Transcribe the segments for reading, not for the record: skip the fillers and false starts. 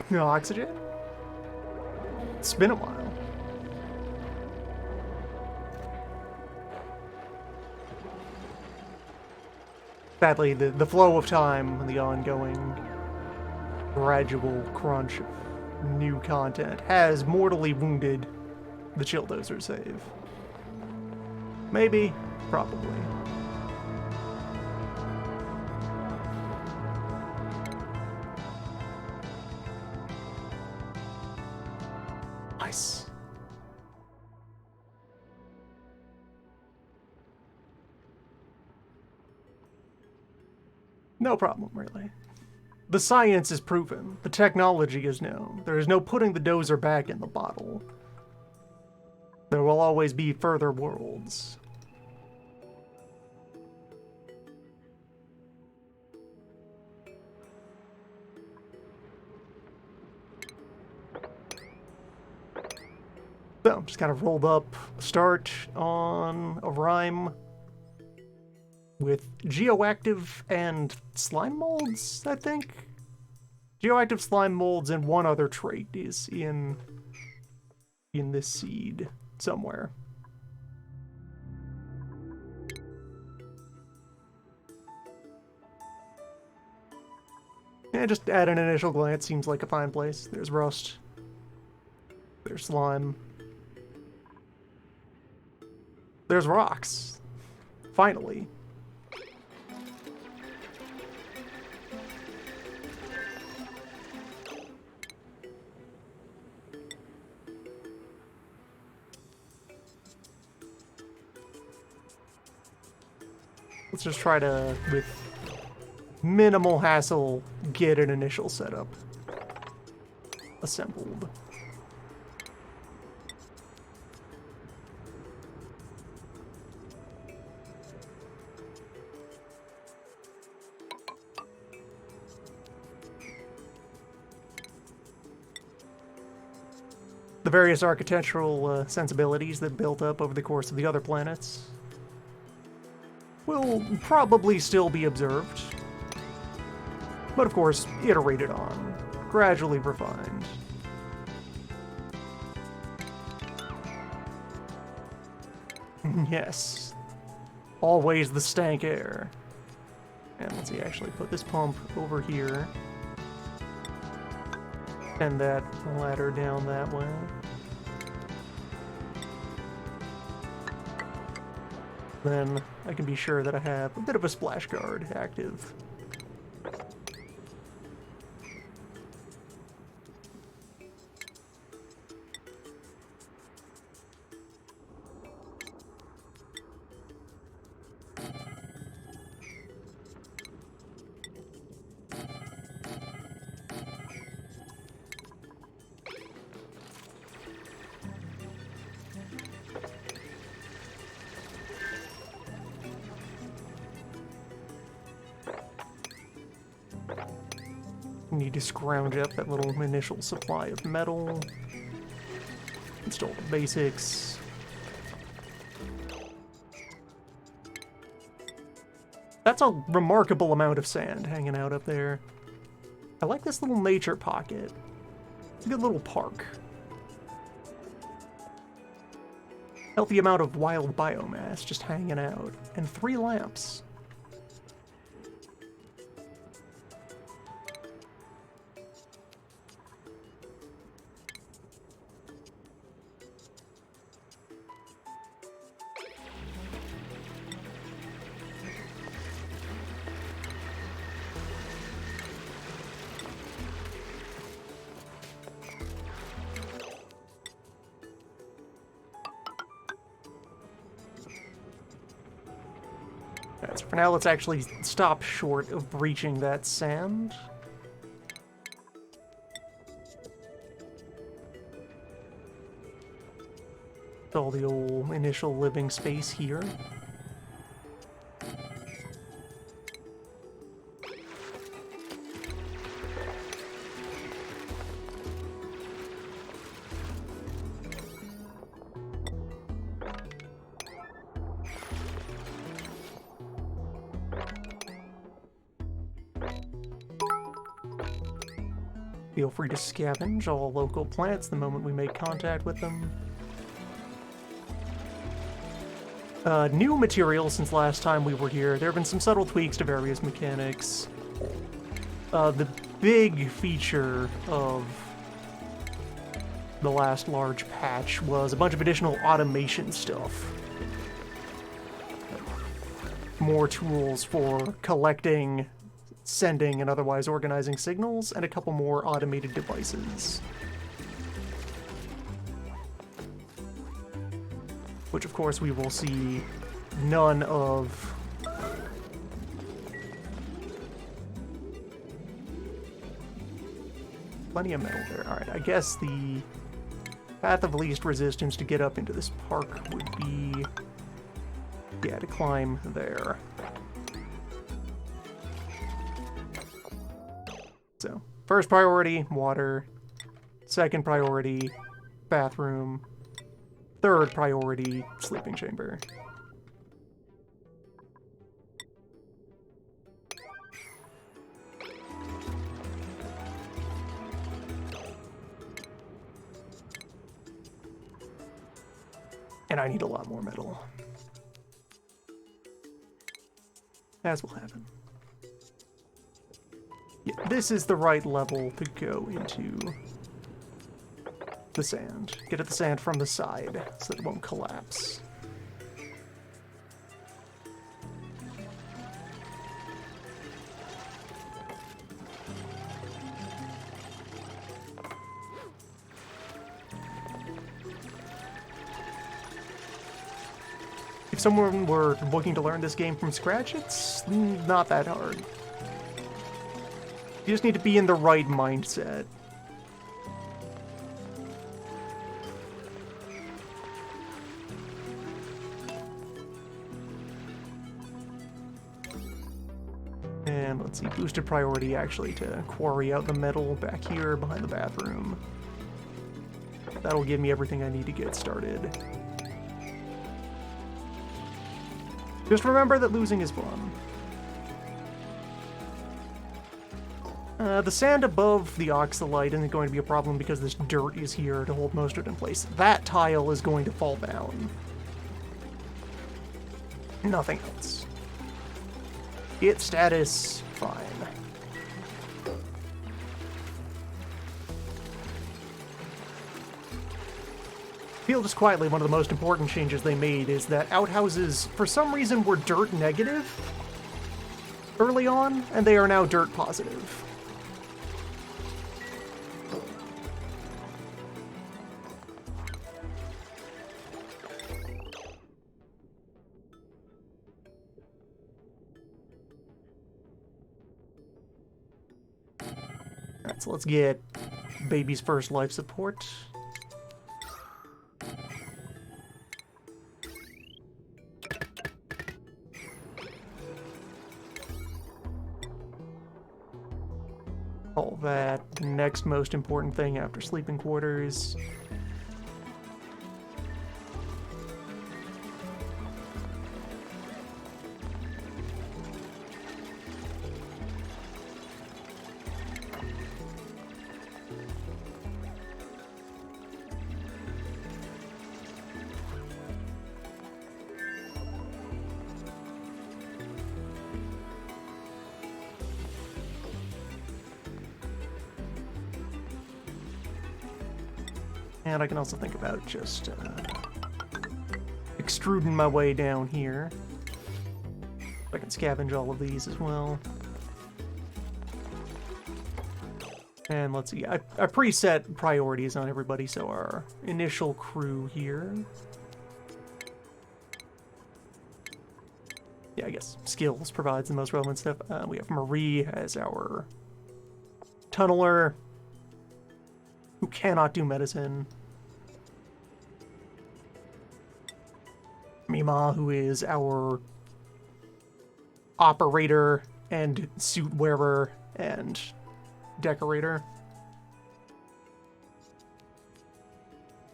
No oxygen? It's been a while. Sadly, the flow of time and the ongoing gradual crunch of new content has mortally wounded the Chilldozer save. Maybe, probably. Nice. No problem, really. The science is proven. The technology is known. There is no putting the dozer back in the bottle. There will always be further worlds. So, just kind of rolled up start on a rhyme with geoactive and slime molds, I think. Geoactive slime molds and one other trait is in this seed somewhere. Yeah, just at an initial glance, seems like a fine place. There's rust. There's slime. There's rocks. Finally. Let's just try to, with minimal hassle, get an initial setup assembled. The various architectural sensibilities that built up over the course of the other planets will probably still be observed, but of course, iterated on, gradually refined. Yes, always the stank air. And let's see, actually put this pump over here, and that ladder down that way. Then I can be sure that I have a bit of a splash guard active. Need to scrounge up that little initial supply of metal. Install the basics. That's a remarkable amount of sand hanging out up there. I like this little nature pocket. It's a good little park. Healthy amount of wild biomass just hanging out. And 3 lamps. So for now, let's actually stop short of breaching that sand. All the old initial living space here. Feel free to scavenge all local plants the moment we make contact with them. New materials since last time we were here. There have been some subtle tweaks to various mechanics. The big feature of the last large patch was a bunch of additional automation stuff. More tools for collecting, sending, and otherwise organizing signals, and a couple more automated devices. Which, of course, we will see none of. Plenty of metal there. Alright, I guess the path of least resistance to get up into this park would be, yeah, to climb there. So, first priority, water. Second priority, bathroom. Third priority, sleeping chamber. And I need a lot more metal. As will happen. Yeah, this is the right level to go into the sand. Get at the sand from the side so that it won't collapse. If someone were looking to learn this game from scratch, it's not that hard. You just need to be in the right mindset. And let's see, boosted priority actually to quarry out the metal back here behind the bathroom. That'll give me everything I need to get started. Just remember that losing is fun. The sand above the oxalite isn't going to be a problem because this dirt is here to hold most of it in place. That tile is going to fall down. Nothing else. Its status, fine. Feel just quietly one of the most important changes they made is that outhouses, for some reason, were dirt negative early on, and they are now dirt positive. Alright, so let's get baby's first life support. All that. Next most important thing after sleeping quarters. And I can also think about just extruding my way down here. I can scavenge all of these as well. And let's see, I preset priorities on everybody, so our initial crew here. Yeah, I guess skills provides the most relevant stuff. We have Marie as our tunneler, who cannot do medicine. Mima, who is our operator and suit wearer and decorator.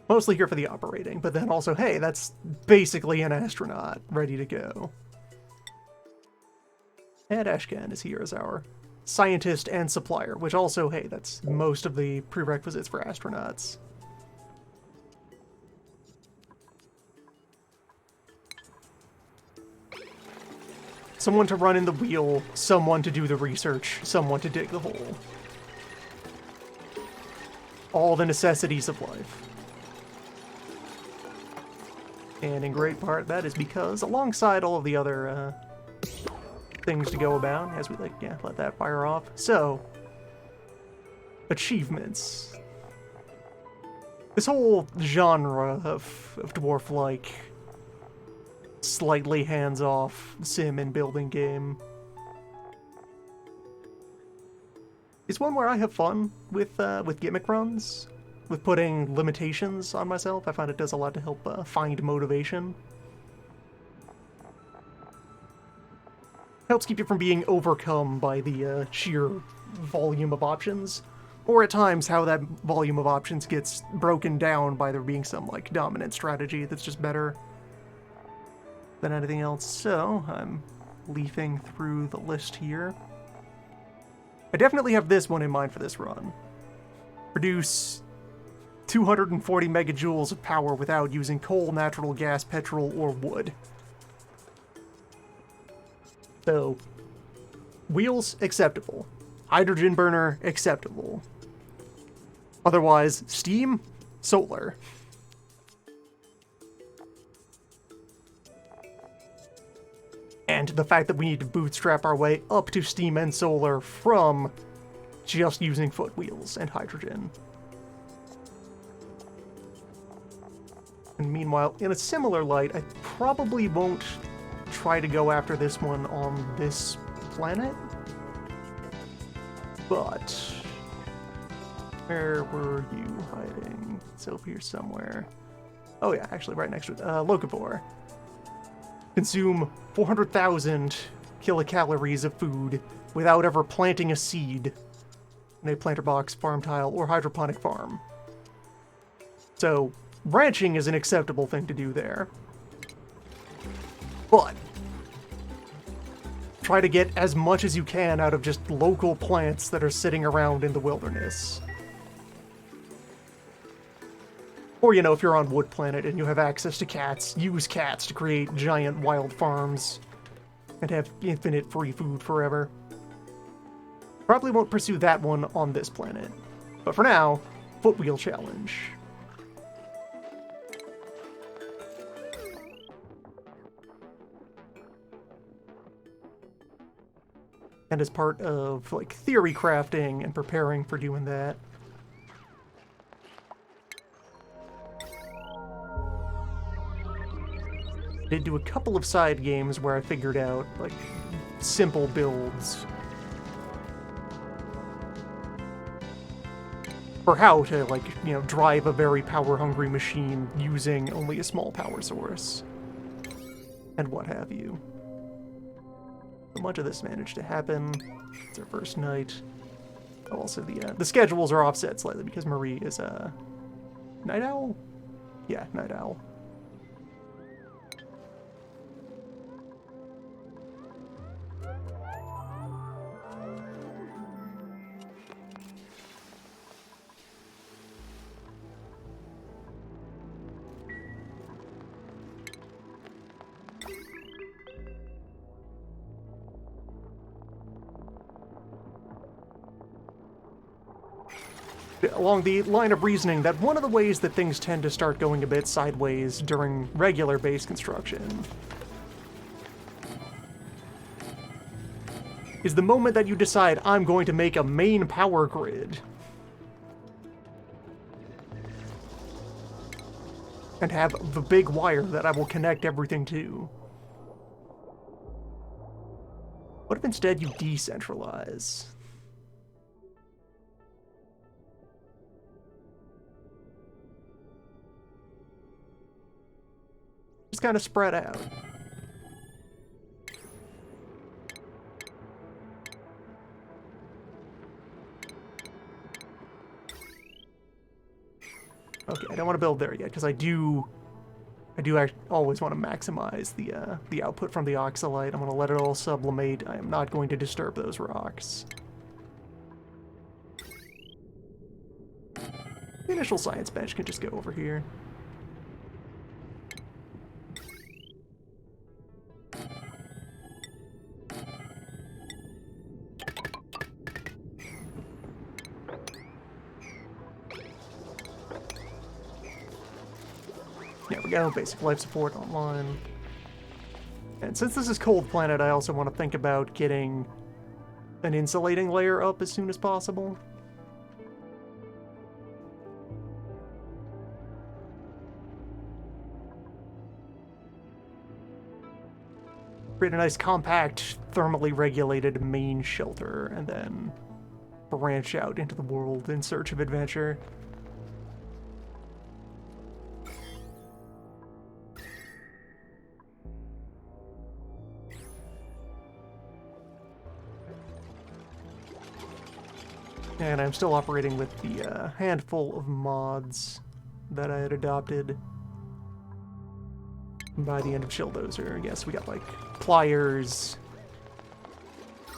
Mostly here for the operating, but then also, hey, that's basically an astronaut ready to go. And Ashkan is here as our scientist and supplier, which also, hey, that's most of the prerequisites for astronauts. Someone to run in the wheel, someone to do the research, someone to dig the hole. All the necessities of life. And in great part, that is because, alongside all of the other things to go about, as we let that fire off. So, achievements. This whole genre of dwarf-like, slightly hands-off sim and building game is one where I have fun with gimmick runs, with putting limitations on myself. I find it does a lot to help find motivation. Helps keep you from being overcome by the sheer volume of options, or at times how that volume of options gets broken down by there being some like dominant strategy that's just better than anything else. So I'm leafing through the list here. I definitely have this one in mind for this run. Produce 240 megajoules of power without using coal, natural gas, petrol, or wood. So, wheels, acceptable. Hydrogen burner, acceptable. Otherwise, steam, solar. And the fact that we need to bootstrap our way up to steam and solar from just using foot wheels and hydrogen. And meanwhile, in a similar light, I probably won't try to go after this one on this planet. But where were you hiding? It's over here somewhere. Oh yeah, actually right next to it. Locavore. Consume 400,000 kilocalories of food without ever planting a seed in a planter box, farm tile, or hydroponic farm. So, ranching is an acceptable thing to do there. But try to get as much as you can out of just local plants that are sitting around in the wilderness. Or, you know, if you're on Wood Planet and you have access to cats, use cats to create giant wild farms and have infinite free food forever. Probably won't pursue that one on this planet. But for now, foot wheel challenge. And as part of, like, theory crafting and preparing for doing that, I did do a couple of side games where I figured out, like, simple builds for how to, like, you know, drive a very power-hungry machine using only a small power source, and what have you. So much of this managed to happen. It's our first night. Oh, also, the schedules are offset slightly because Marie is a night owl? Yeah, night owl. Along the line of reasoning that one of the ways that things tend to start going a bit sideways during regular base construction is the moment that you decide, I'm going to make a main power grid. And have the big wire that I will connect everything to. What if instead you decentralize? Just kind of spread out. Okay, I don't want to build there yet because I do always want to maximize the output from the oxalite. I'm going to let it all sublimate. I am not going to disturb those rocks. The initial science bench can just go over here. There we go, basic life support online. And since this is Cold Planet, I also want to think about getting an insulating layer up as soon as possible. Create a nice compact, thermally regulated main shelter, and then branch out into the world in search of adventure. And I'm still operating with the handful of mods that I had adopted by the end of Chilldozer. Yes, we got like pliers.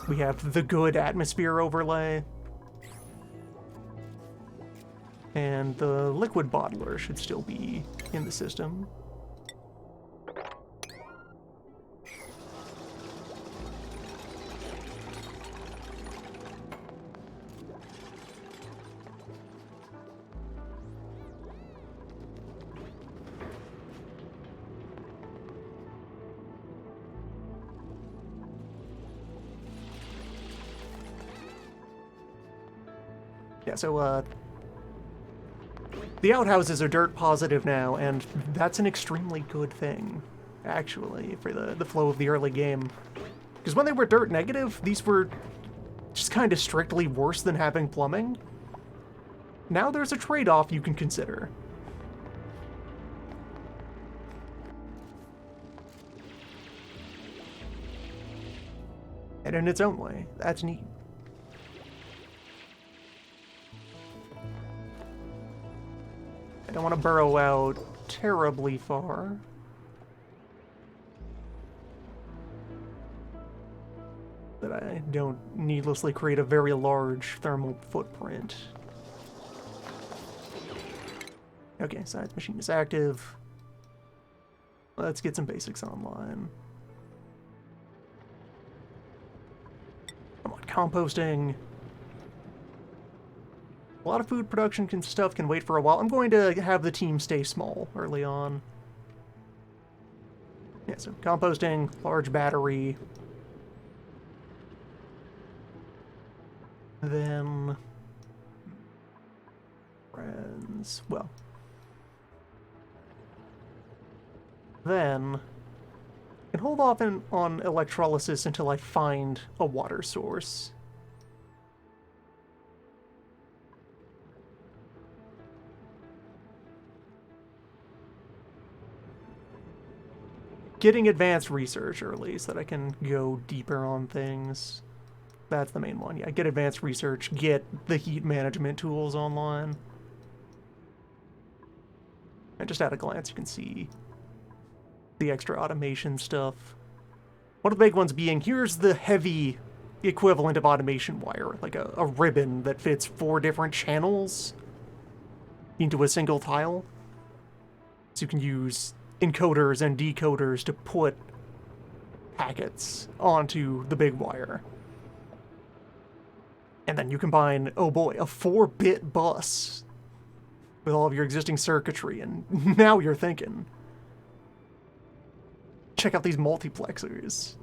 We have the good atmosphere overlay. And the liquid bottler should still be in the system. Yeah, so, the outhouses are dirt positive now, and that's an extremely good thing, actually, for the flow of the early game. Because when they were dirt negative, these were just kind of strictly worse than having plumbing. Now there's a trade-off you can consider. And in its own way, that's neat. I don't want to burrow out terribly far. That I don't needlessly create a very large thermal footprint. Okay, science machine is active. Let's get some basics online. Come on, composting. A lot of food production stuff can wait for a while. I'm going to have the team stay small early on. Yeah, so composting, large battery. Then... friends... well... then... I can hold off on electrolysis until I find a water source. Getting advanced research early so that I can go deeper on things. That's the main one. Yeah, get advanced research, get the heat management tools online. And just at a glance, you can see the extra automation stuff. One of the big ones being, here's the heavy equivalent of automation wire, like a ribbon that fits 4 different channels into a single tile. So you can use encoders and decoders to put packets onto the big wire. And then you combine, oh boy, a 4-bit bus with all of your existing circuitry, and now you're thinking. Check out these multiplexers.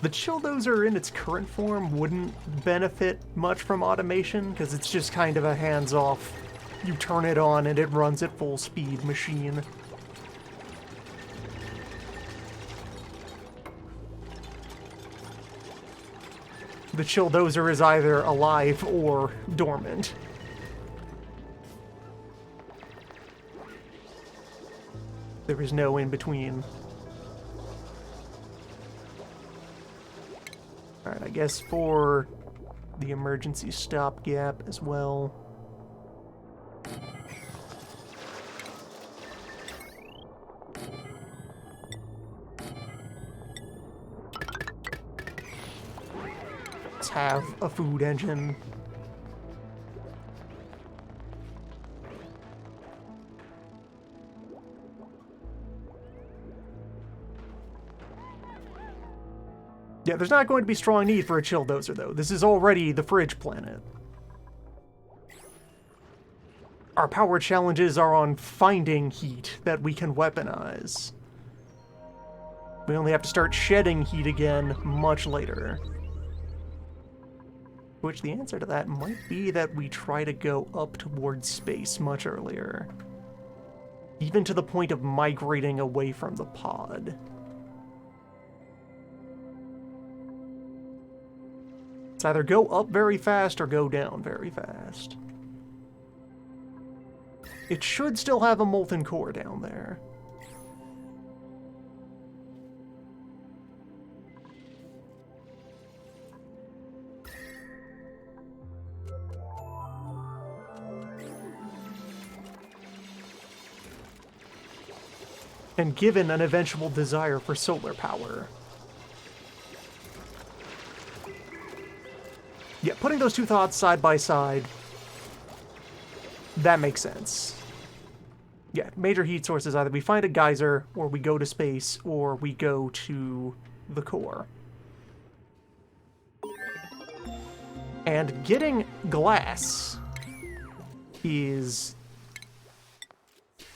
The Chilldozer in its current form wouldn't benefit much from automation, because it's just kind of a hands-off, you turn it on and it runs at full speed machine. The Chilldozer is either alive or dormant. There is no in-between. Alright, I guess for the emergency stopgap as well. Let's have a food engine. Yeah, there's not going to be strong need for a chill dozer, though. This is already the fridge planet. Our power challenges are on finding heat that we can weaponize. We only have to start shedding heat again much later. Which the answer to that might be that we try to go up towards space much earlier. Even to the point of migrating away from the pod. It's either go up very fast or go down very fast. It should still have a molten core down there. And given an eventual desire for solar power. Yeah, putting those two thoughts side by side, that makes sense. Yeah, major heat sources, either we find a geyser, or we go to space, or we go to the core. And getting glass is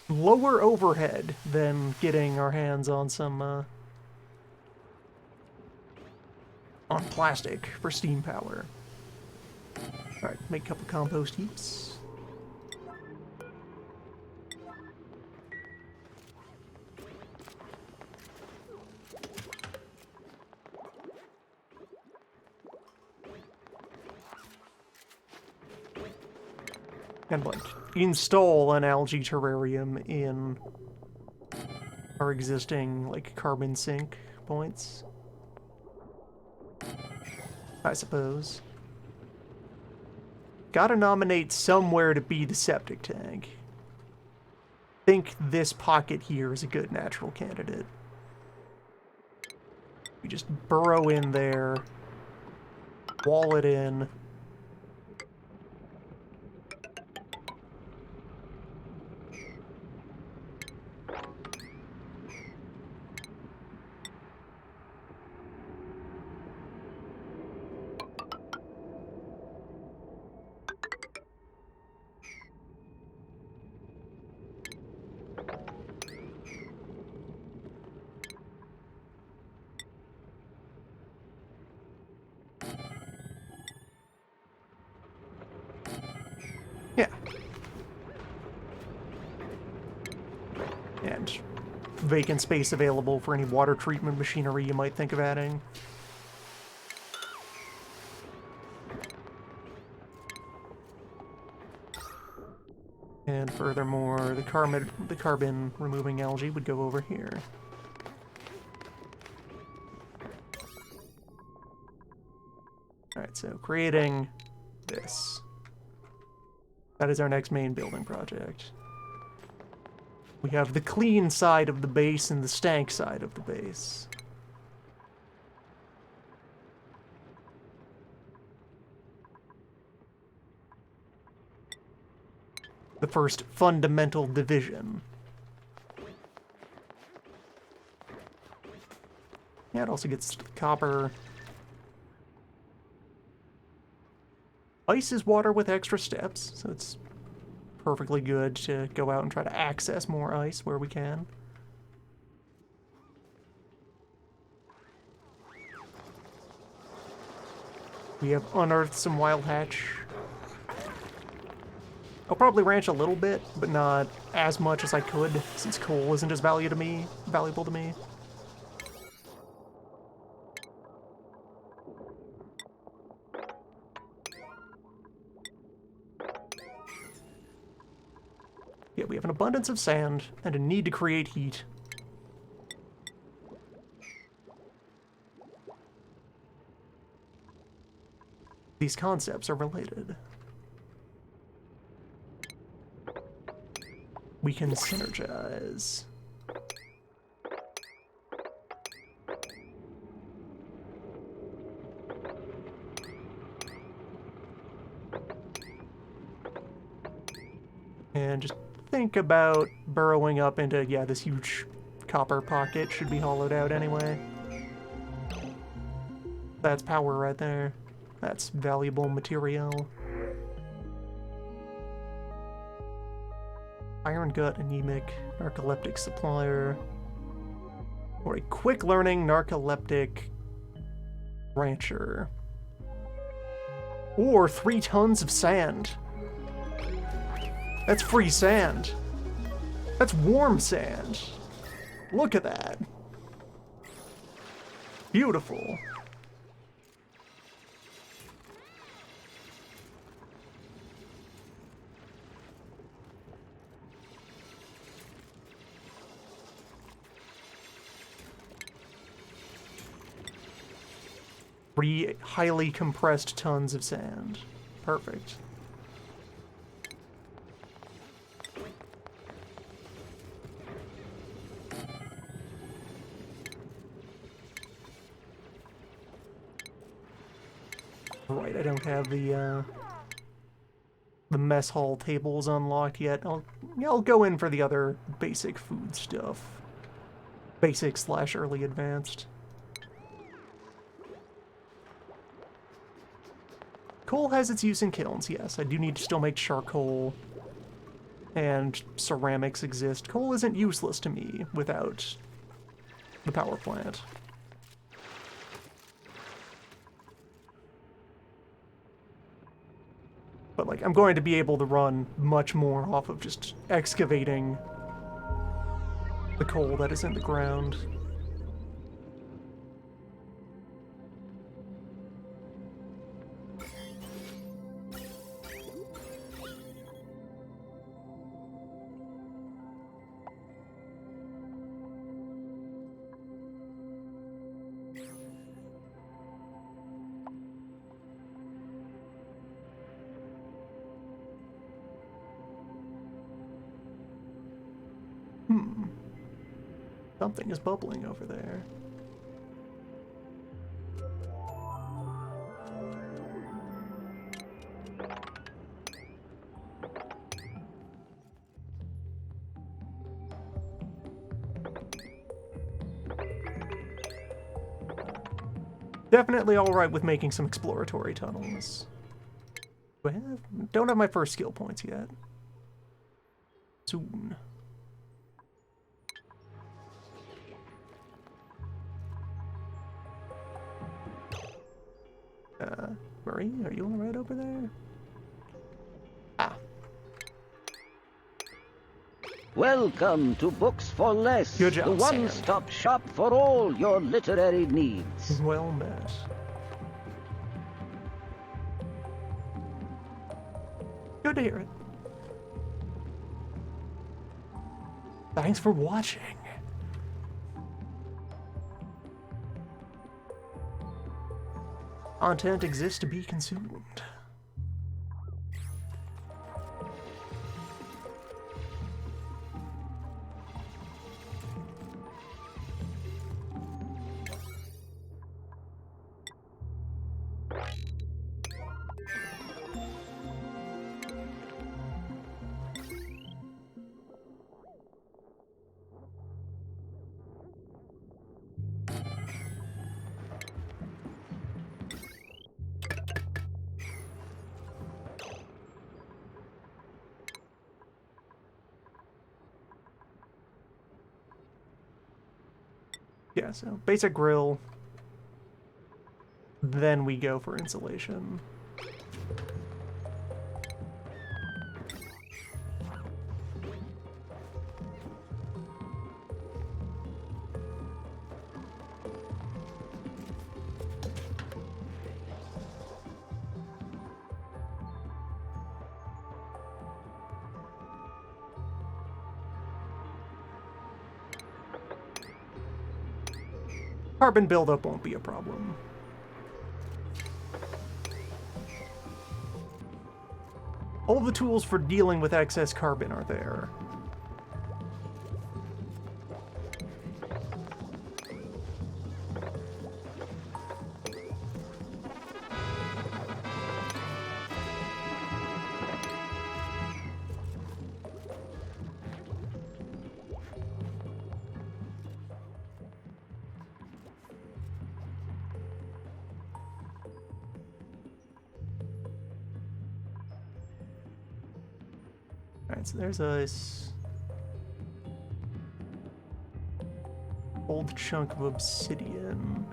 lower overhead than getting our hands on some, on plastic for steam power. Alright, make a couple compost heaps. And, like, install an algae terrarium in our existing, like, carbon sink points. I suppose. Gotta nominate somewhere to be the septic tank. Think this pocket here is a good natural candidate. We just burrow in there, wall it in. Yeah. And vacant space available for any water treatment machinery you might think of adding. And furthermore, the carbon removing algae would go over here. Alright, so creating this. That is our next main building project. We have the clean side of the base and the stank side of the base. The first fundamental division. Yeah, it also gets copper. Ice is water with extra steps, so it's perfectly good to go out and try to access more ice where we can. We have unearthed some wild hatch. I'll probably ranch a little bit, but not as much as I could, since coal isn't as valuable to me. Yeah, we have an abundance of sand and a need to create heat. these concepts are related. We can synergize. And just think about burrowing up into, yeah, this huge copper pocket should be hollowed out anyway. That's power right there. That's valuable material. Iron Gut, anemic, narcoleptic supplier. Or a quick learning narcoleptic rancher. Or 3 tons of sand. That's free sand. That's warm sand. Look at that. Beautiful. Three highly compressed tons of sand. Perfect. Right, I don't have the mess hall tables unlocked yet. I'll go in for the other basic food stuff. Basic / early advanced. Coal has its use in kilns, yes. I do need to still make charcoal, and ceramics exist. Coal isn't useless to me without the power plant. But, like, I'm going to be able to run much more off of just excavating the coal that is in the ground. Something is bubbling over there. Definitely alright with making some exploratory tunnels. Don't have my first skill points yet. Soon. Marie, are you alright over there? Ah. Welcome to Books for Less, Good job, the one-stop shop for all your literary needs. Well met. Good to hear it. Thanks for watching. Content exists to be consumed. Yeah, so basic grill, then we go for insulation. Carbon buildup won't be a problem. All the tools for dealing with excess carbon are there. Alright, so there's a old chunk of obsidian.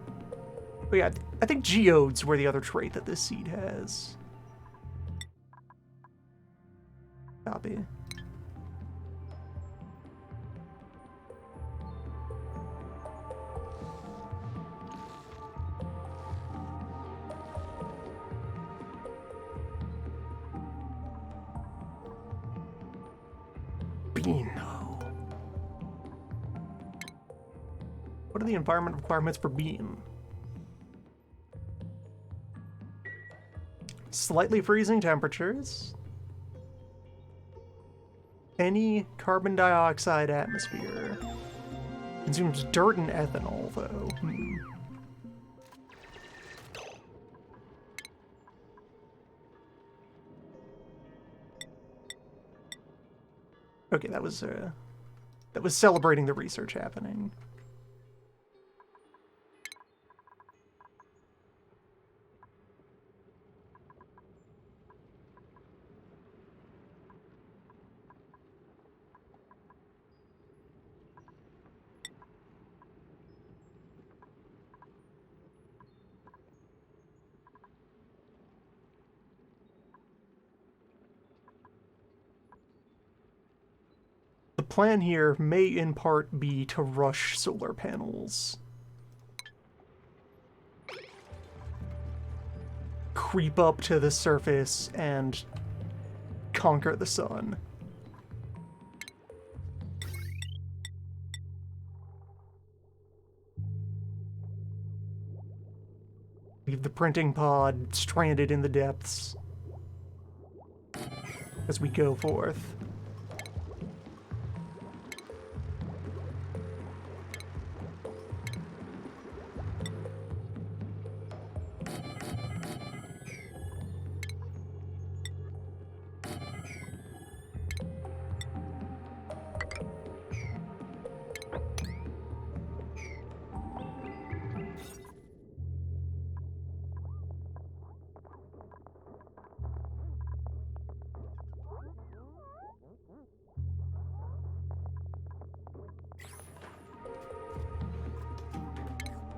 Oh yeah, I think geodes were the other trait that this seed has. Copy. Bean. What are the environment requirements for bean? Slightly freezing temperatures. Any carbon dioxide atmosphere. Consumes dirt and ethanol, though. Okay, that was celebrating the research happening. The plan here may in part be to rush solar panels. Creep up to the surface and conquer the sun. Leave the printing pod stranded in the depths as we go forth.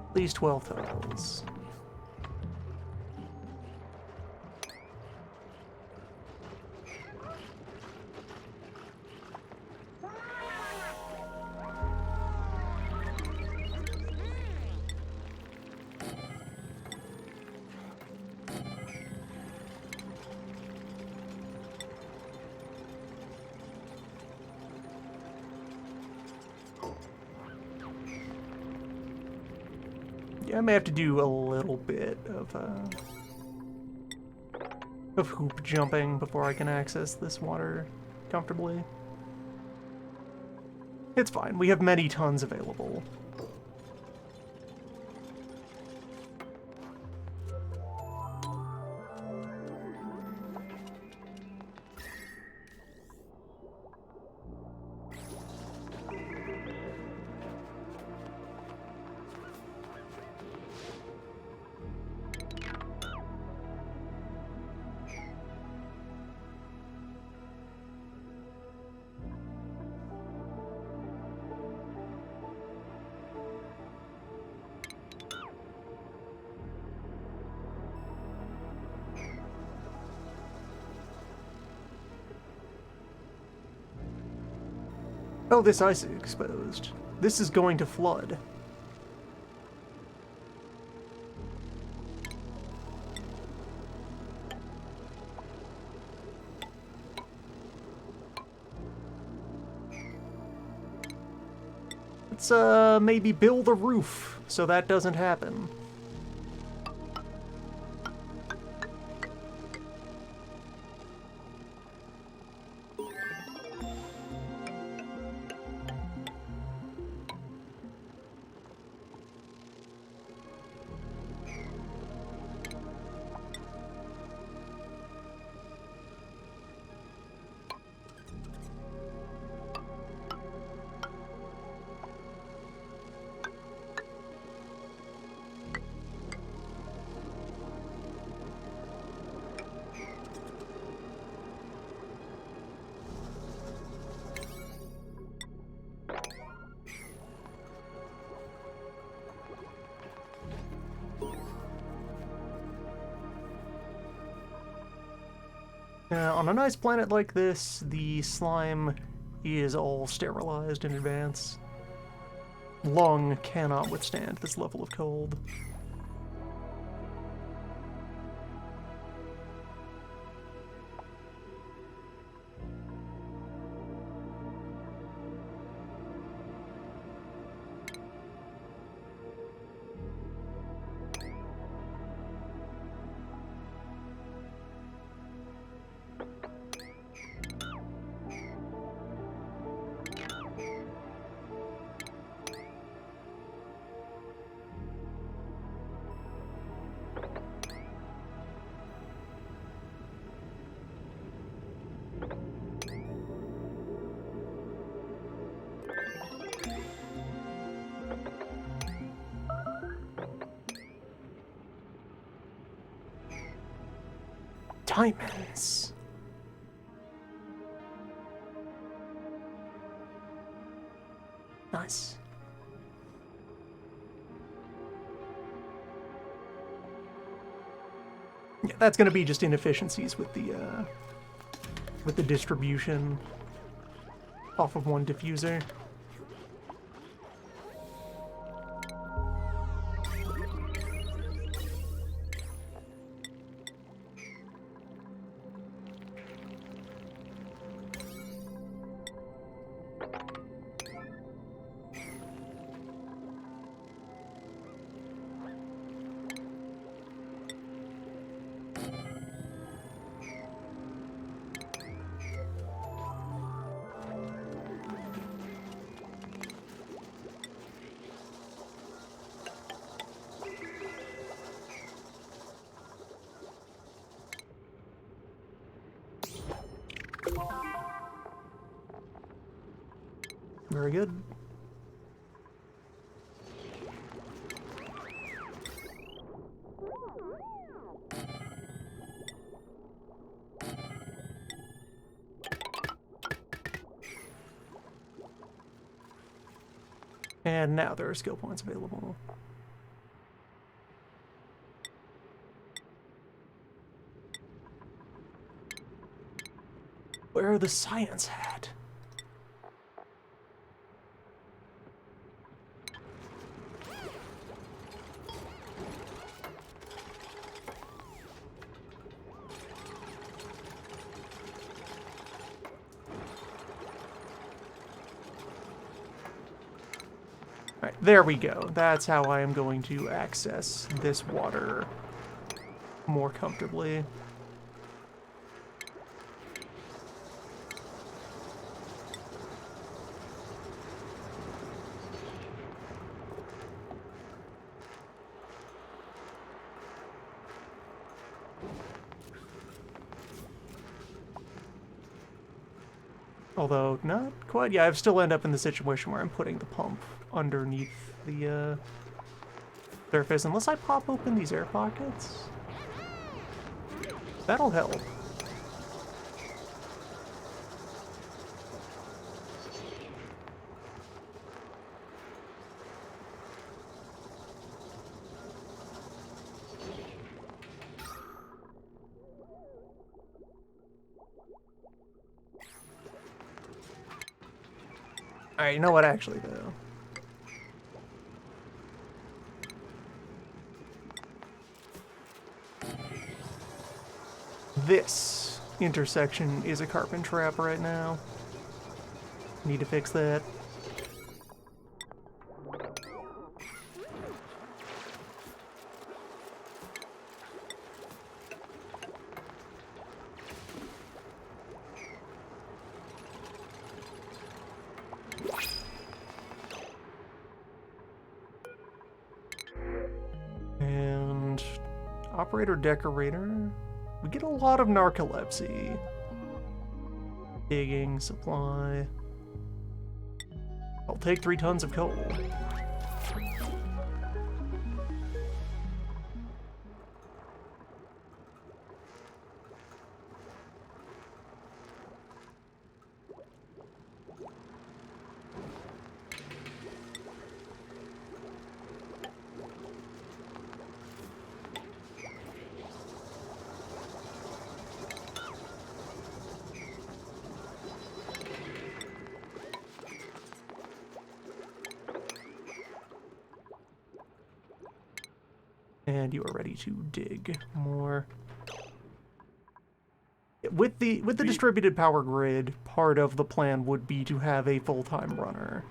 At least 12 tiles. I may have to do a little bit of hoop jumping before I can access this water comfortably. It's fine, we have many tons available. Oh, this ice is exposed. This is going to flood. Let's maybe build a roof so that doesn't happen. On a nice planet like this, the slime is all sterilized in advance. Lung cannot withstand this level of cold. Diamonds. Nice. Yeah, that's gonna be just inefficiencies with the distribution off of one diffuser. Very good. And now there are skill points available. Where are the science hat? Alright, there we go. That's how I am going to access this water more comfortably. Although, not quite. Yeah, I've still end up in the situation where I'm putting the pump underneath the surface, unless I pop open these air pockets. That'll help. Alright, you know what, actually, though. This intersection is a carbon trap right now. Need to fix that. And operator decorator. We get a lot of narcolepsy. Digging, supply. I'll take 3 tons of coal. And you are ready to dig more. With the distributed power grid, part of the plan would be to have a full-time runner.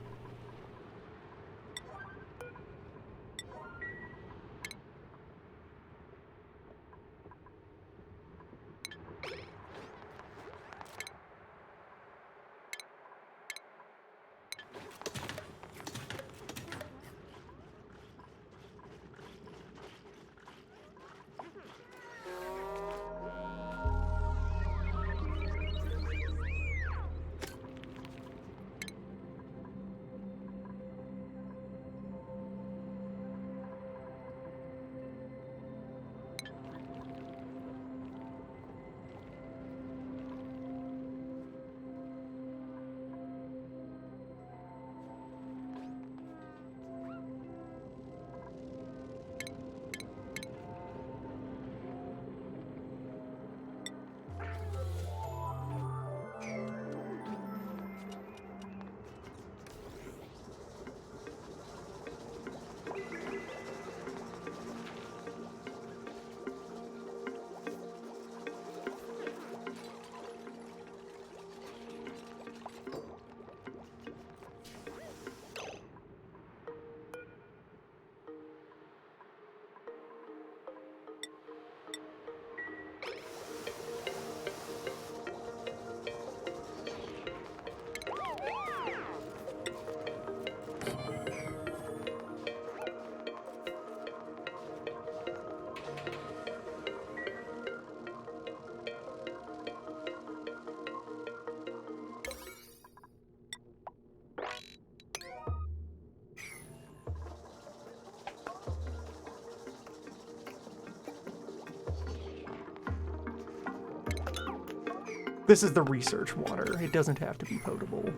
This is the research water. It doesn't have to be potable.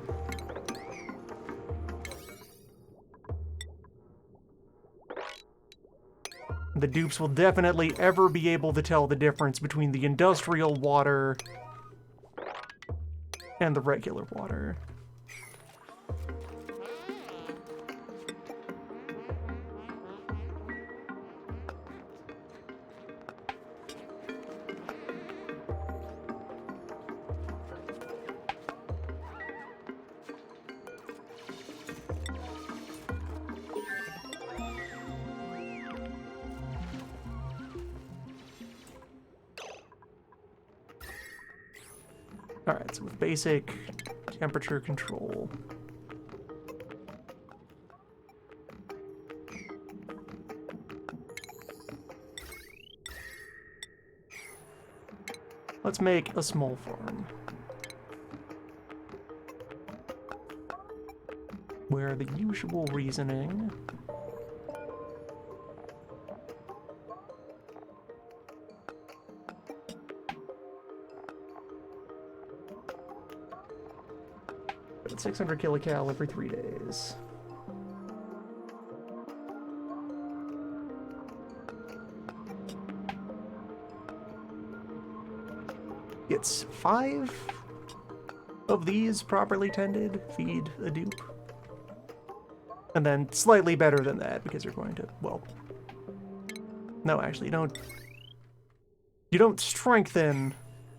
The dupes will definitely ever be able to tell the difference between the industrial water and the regular water. Alright, so with basic temperature control. Let's make a small farm. Where the usual reasoning... But 600 kilocal every 3 days. It's 5 of these properly tended feed a dupe. And then slightly better than that because you're going to, well... No, actually, you don't strengthen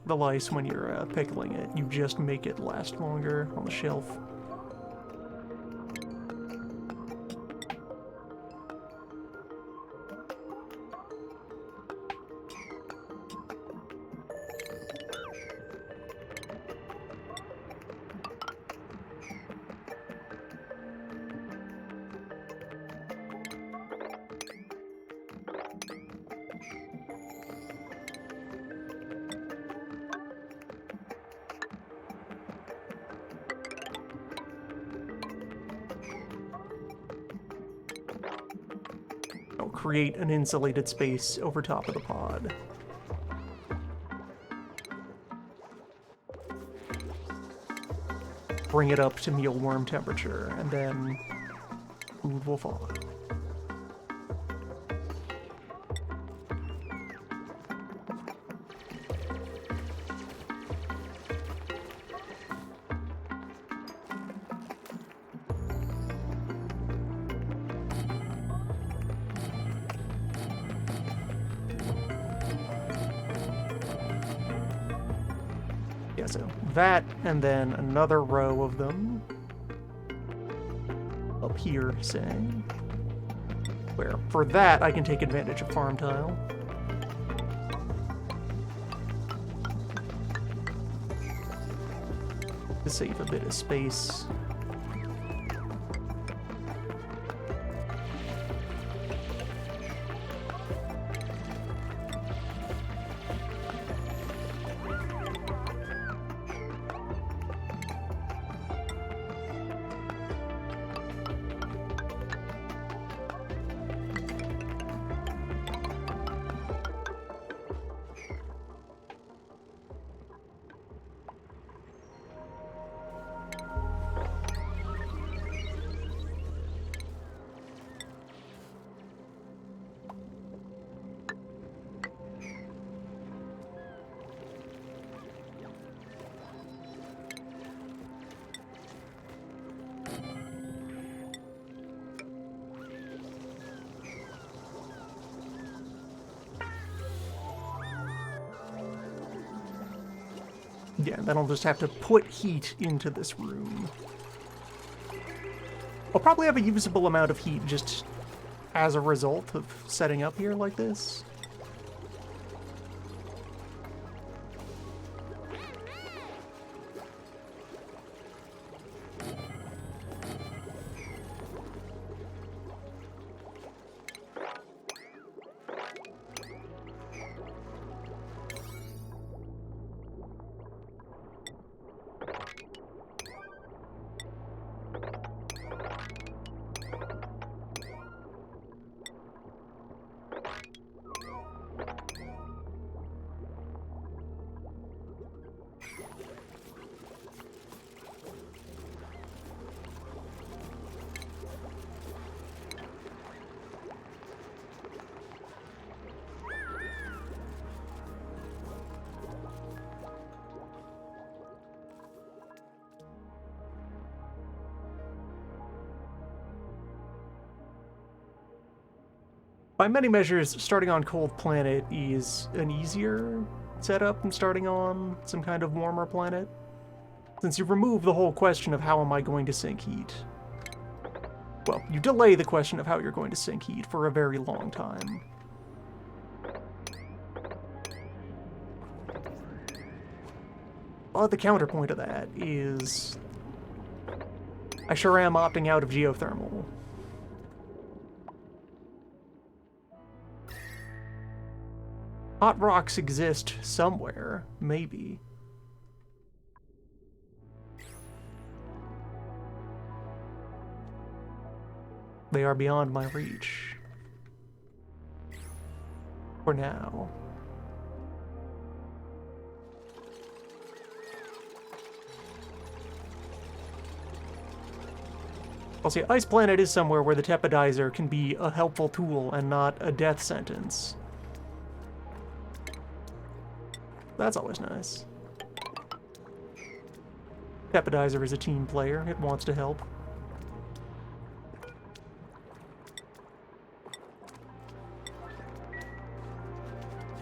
the lice when you're pickling it. You just make it last longer on the shelf. Create an insulated space over top of the pod. Bring it up to mealworm temperature, and then food will follow. Yeah, so that, and then another row of them up here, say. Where, for that, I can take advantage of farm tile. To save a bit of space. Yeah, then I'll just have to put heat into this room. I'll probably have a usable amount of heat just as a result of setting up here like this. By many measures, starting on Cold Planet is an easier setup than starting on some kind of warmer planet, since you remove the whole question of how am I going to sink heat. Well, you delay the question of how you're going to sink heat for a very long time. But the counterpoint of that is I sure am opting out of geothermal. Hot rocks exist somewhere, maybe. They are beyond my reach. For now. I'll say Ice Planet is somewhere where the Tepodizer can be a helpful tool and not a death sentence. That's always nice. Tepodizer is a team player. It wants to help.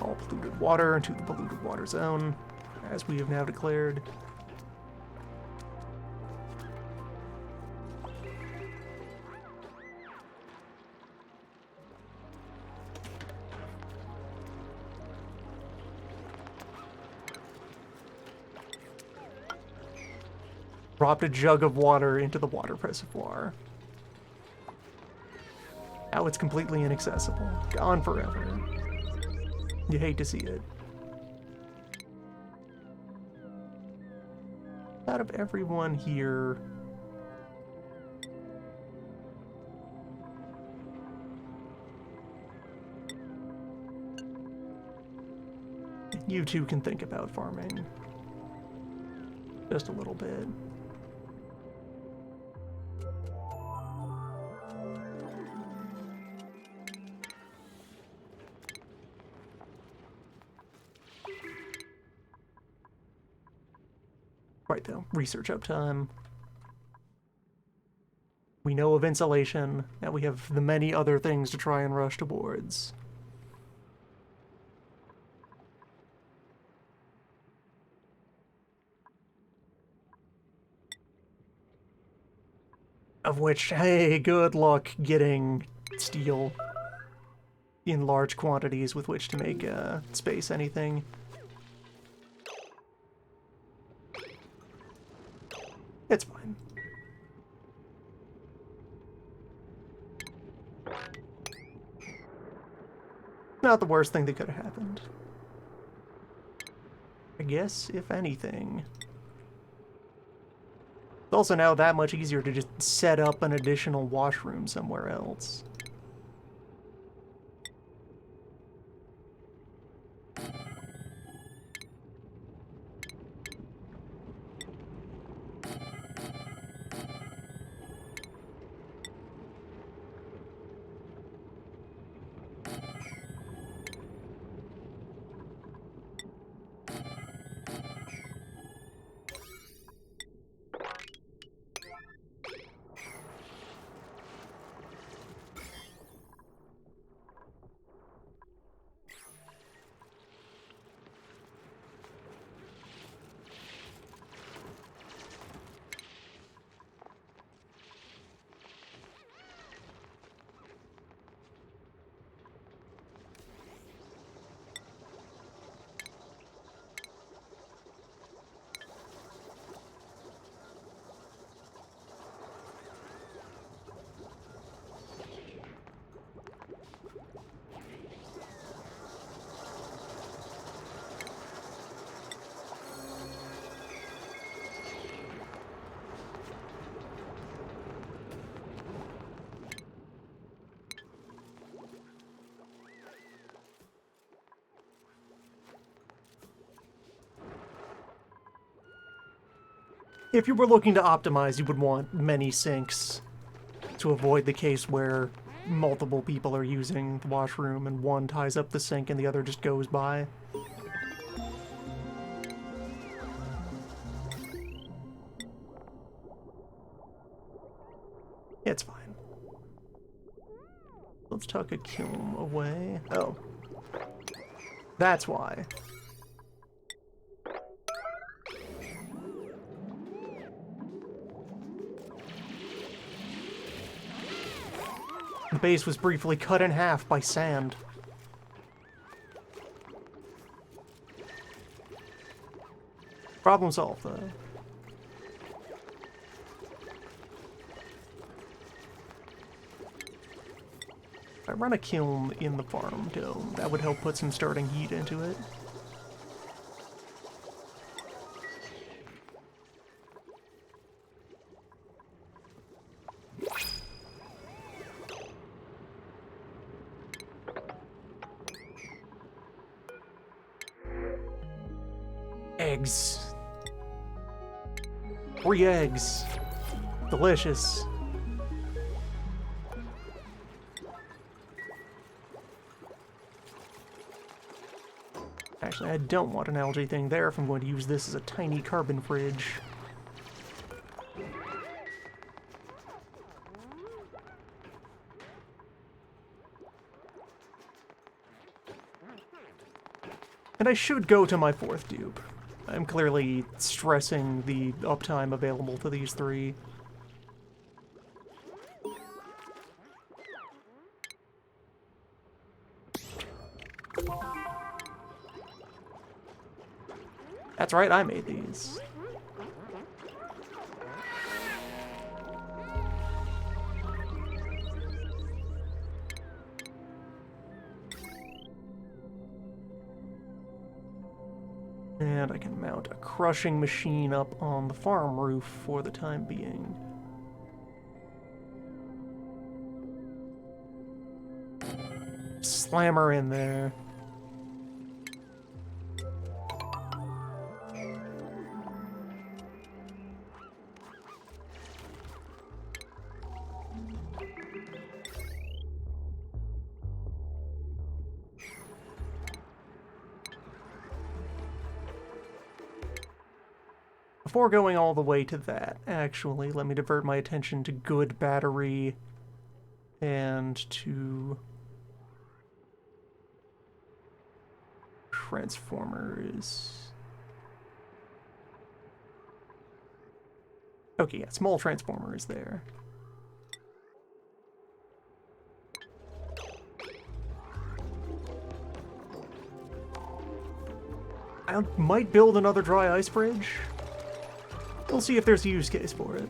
All polluted water into the polluted water zone, as we have now declared. Dropped a jug of water into the water reservoir. Now it's completely inaccessible. Gone forever. You hate to see it. Out of everyone here... you two can think about farming. Just a little bit. Right though, research uptime. We know of insulation, and we have the many other things to try and rush towards. Of which, hey, good luck getting steel in large quantities with which to make space anything. It's fine. Not the worst thing that could have happened. I guess, if anything. It's also now that much easier to just set up an additional washroom somewhere else. If you were looking to optimize, you would want many sinks to avoid the case where multiple people are using the washroom and one ties up the sink and the other just goes by. It's fine. Let's tuck a kiln away. Oh. That's why. The base was briefly cut in half by sand. Problem solved, though. If I run a kiln in the farm dome, that would help put some starting heat into it. Eggs. 3 eggs. Delicious. Actually, I don't want an algae thing there if I'm going to use this as a tiny carbon fridge. And I should go to my 4th dupe. I'm clearly stressing the uptime available to these 3. That's right, I made these. And I can mount a crushing machine up on the farm roof for the time being. Slam her in there. Before going all the way to that, actually, let me divert my attention to good battery and to transformers. Okay, yeah, small transformer is there. I might build another dry ice bridge. We'll see if there's a use case for it.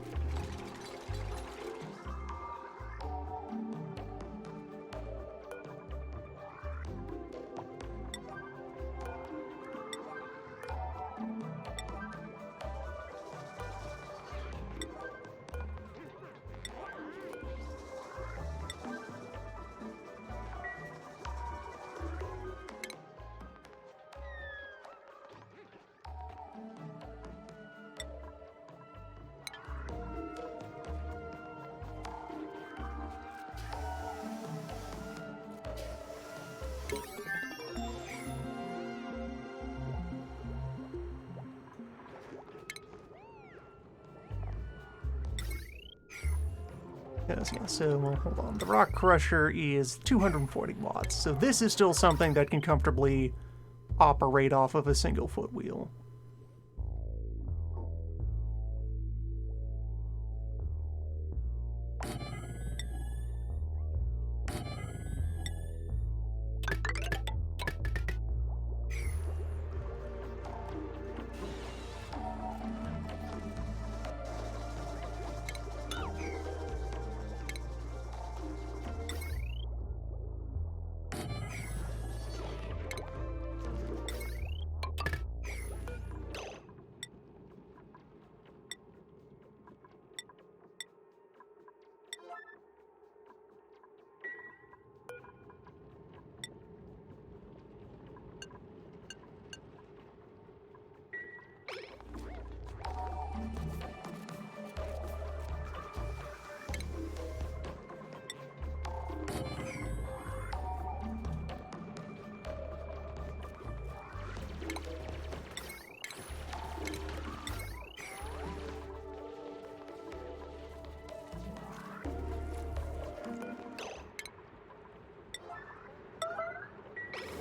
Yes, yeah, so, well, hold on. The Rock Crusher is 240 watts, so this is still something that can comfortably operate off of a single foot wheel.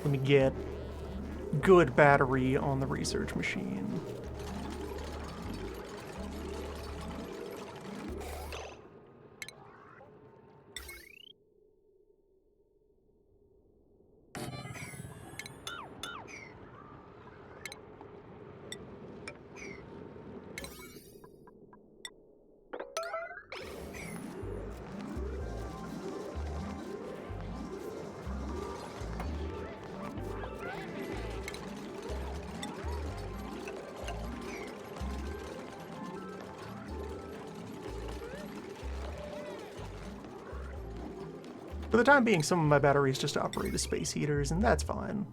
Let me get good battery on the research machine. For the time being, some of my batteries just operate as space heaters, and that's fine.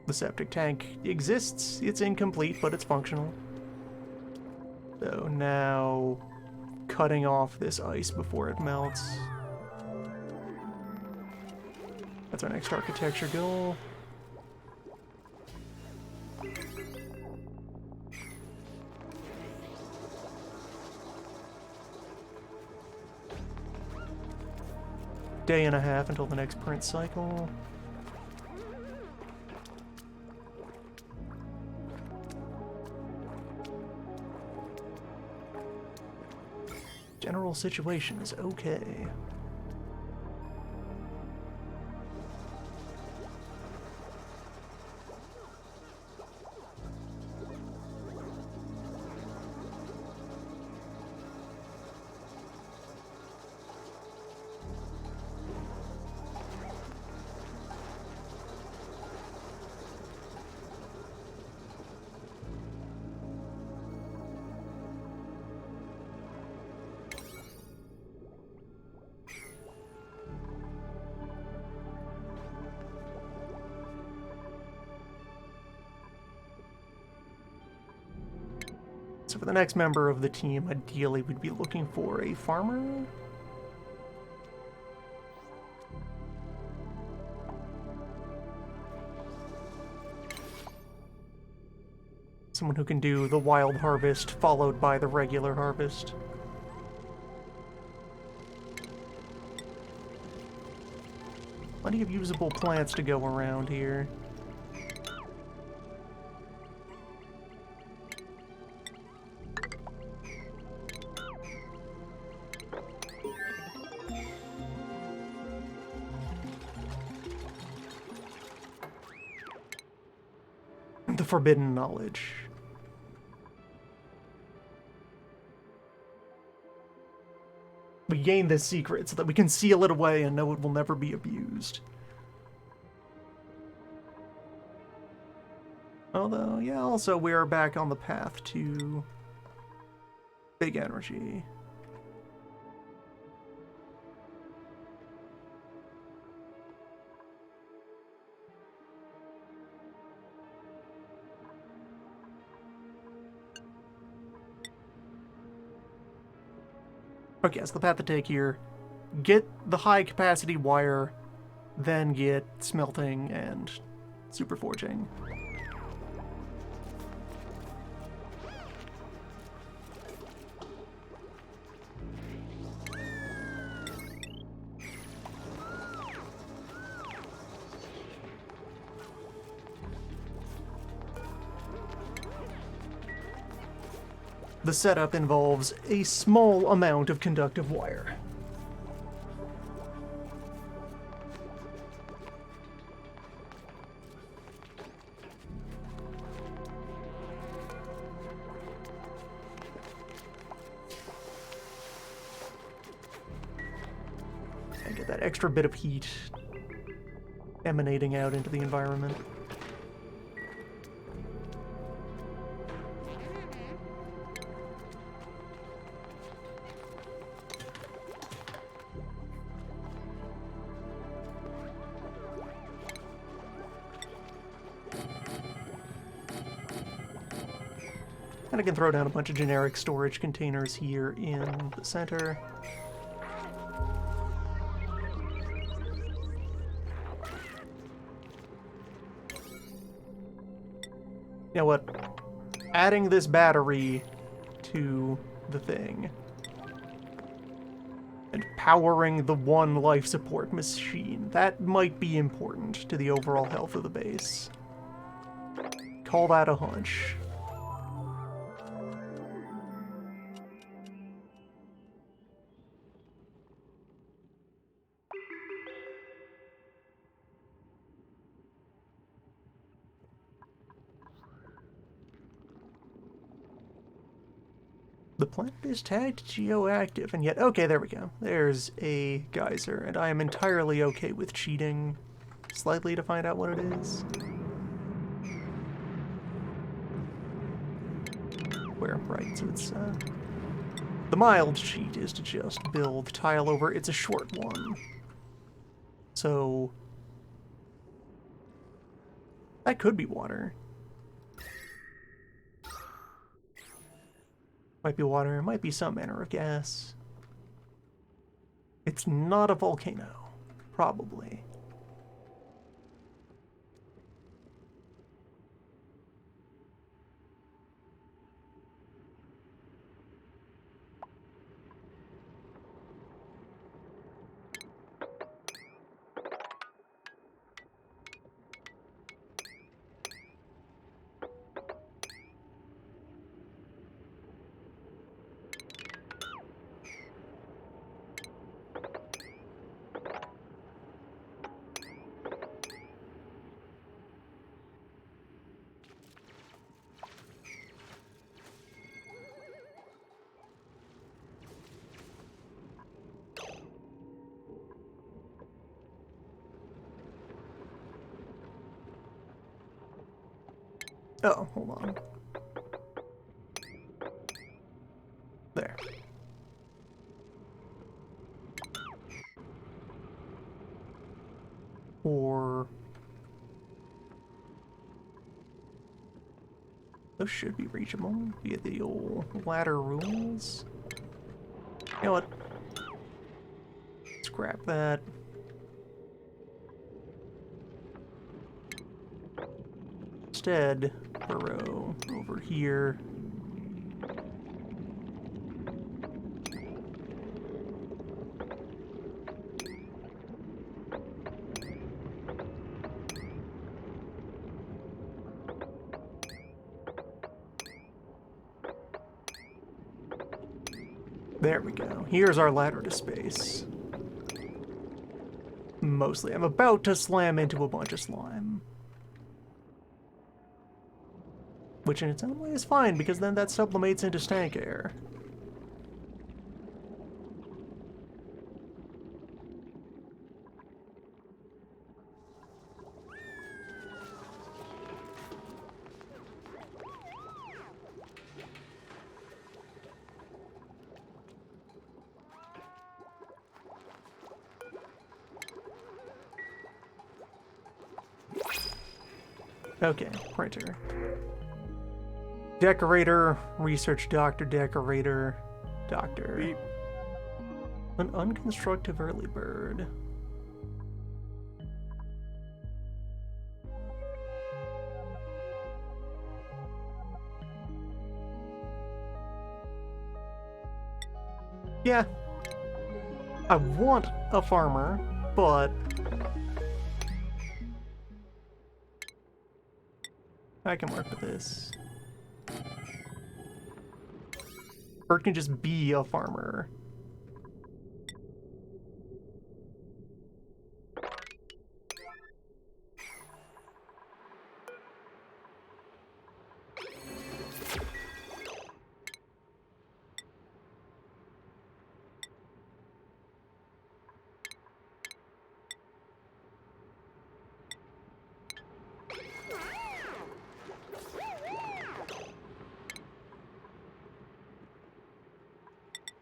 The septic tank exists. It's incomplete, but it's functional. So now, cutting off this ice before it melts. That's our next architecture goal. Day and a half until the next print cycle. General situation is okay. So for the next member of the team, ideally we'd be looking for a farmer. Someone who can do the wild harvest followed by the regular harvest. Plenty of usable plants to go around here. The forbidden knowledge. We gain this secret so that we can seal it away and know it will never be abused. Although, yeah, also we are back on the path to big energy. Okay, so the path to take here. Get the high capacity wire, then get smelting and super forging. The setup involves a small amount of conductive wire. And get that extra bit of heat emanating out into the environment. And I can throw down a bunch of generic storage containers here in the center. You know what? Adding this battery to the thing and powering the one life support machine, that might be important to the overall health of the base. Call that a hunch. The plant is tagged geoactive, and yet, okay, there we go. There's a geyser, and I am entirely okay with cheating slightly to find out what it is. Where, right, so it's, the mild cheat is to just build tile over, it's a short one. So, that could be water. Might be water, might be some manner of gas. It's not a volcano, probably. Oh, hold on. There. Or... those should be reachable via the old ladder rules. You know what? Scrap that. Instead, burrow over here. There we go. Here's our ladder to space. Mostly. I'm about to slam into a bunch of slime. Which in its own way is fine, because then that sublimates into stank air. Okay, printer. Decorator, research doctor, decorator, doctor. Beep. An unconstructive early bird. Yeah. I want a farmer, but I can work with this. Bird can just be a farmer.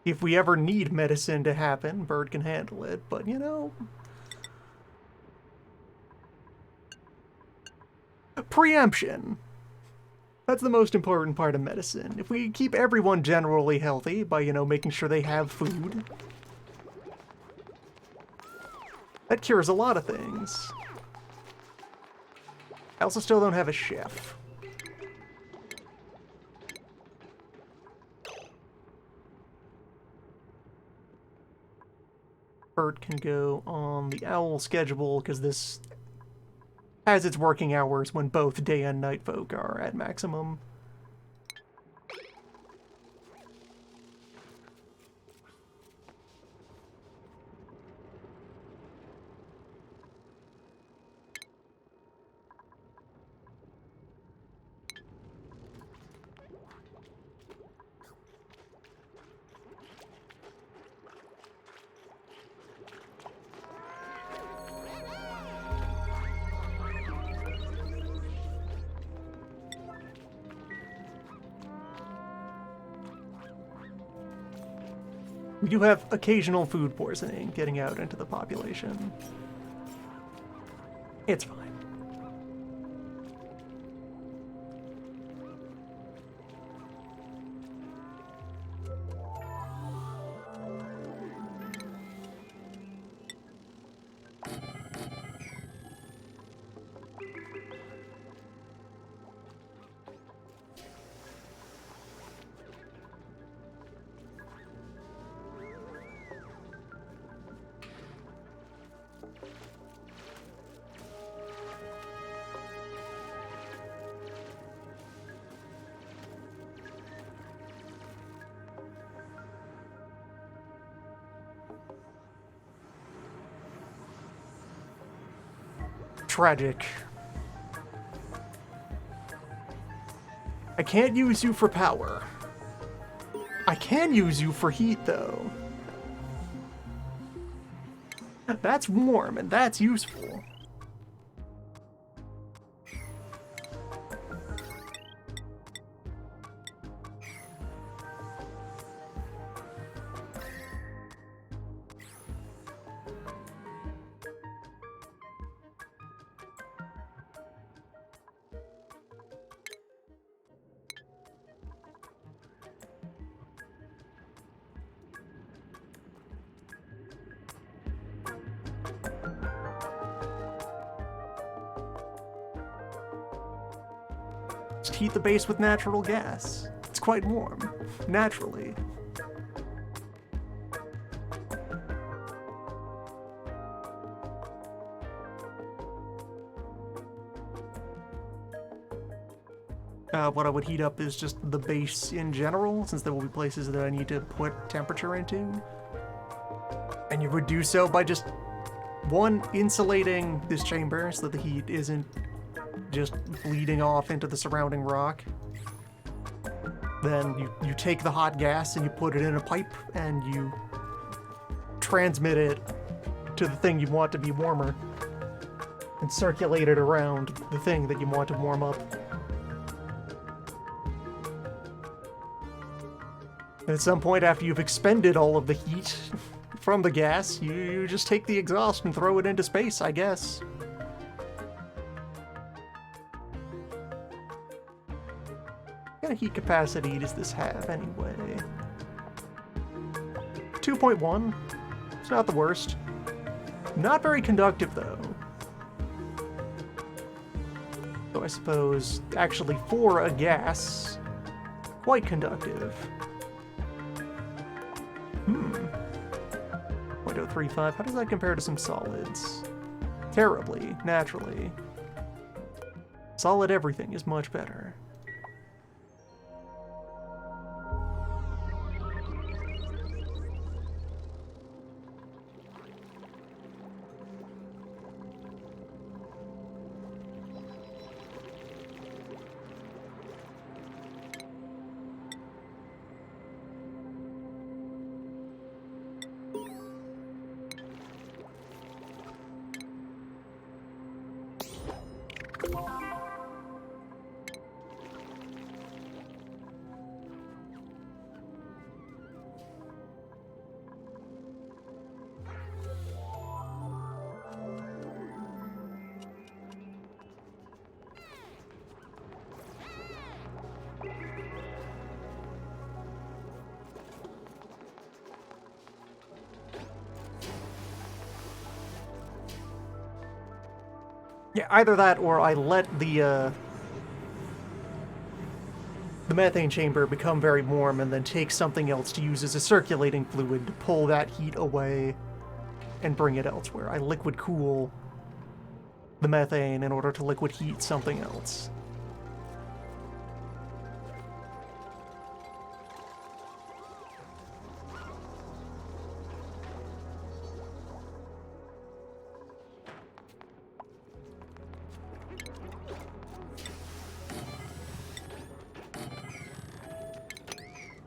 If we ever need medicine to happen, Bird can handle it, but you know... Preemption! That's the most important part of medicine. If we keep everyone generally healthy by, you know, making sure they have food, that cures a lot of things. I also still don't have a chef. Bird can go on the owl schedule because this has its working hours when both day and night folk are at maximum. We do have occasional food poisoning getting out into the population. It's fine. Tragic. I can't use you for power. I can use you for heat, though. That's warm, and that's useful. Just heat the base with natural gas. It's quite warm, naturally. What I would heat up is just the base in general, since there will be places that I need to put temperature into. And you would do so by just, one, insulating this chamber so that the heat isn't just bleeding off into the surrounding rock. Then you take the hot gas and you put it in a pipe and you transmit it to the thing you want to be warmer and circulate it around the thing that you want to warm up. And at some point after you've expended all of the heat from the gas, you just take the exhaust and throw it into space, I guess. What kind of heat capacity does this have, anyway? 2.1. It's not the worst. Not very conductive, though. So I suppose, actually, for a gas, quite conductive. 0.035. How does that compare to some solids? Terribly, naturally. Solid everything is much better. Yeah, either that or I let the methane chamber become very warm and then take something else to use as a circulating fluid to pull that heat away and bring it elsewhere. I liquid cool the methane in order to liquid heat something else.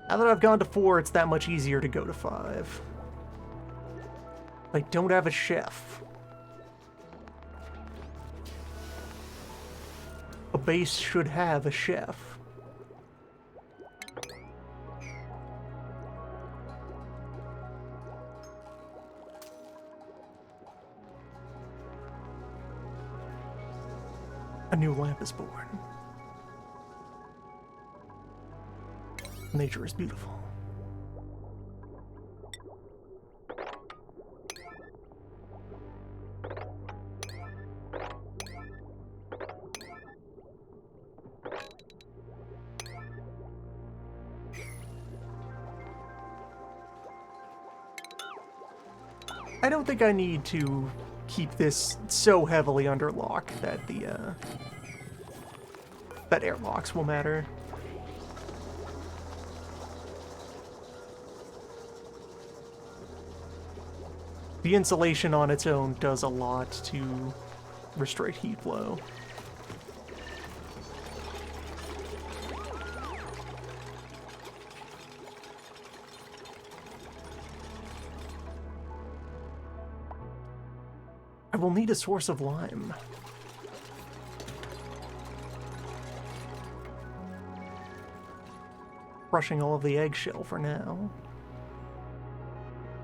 Now that I've gone to 4, it's that much easier to go to 5. I don't have a chef. A base should have a chef. A new lamp is born. Nature is beautiful. I don't think I need to keep this so heavily under lock that that airlocks will matter. The insulation on its own does a lot to restrict heat flow. I will need a source of lime. Crushing all of the eggshell for now.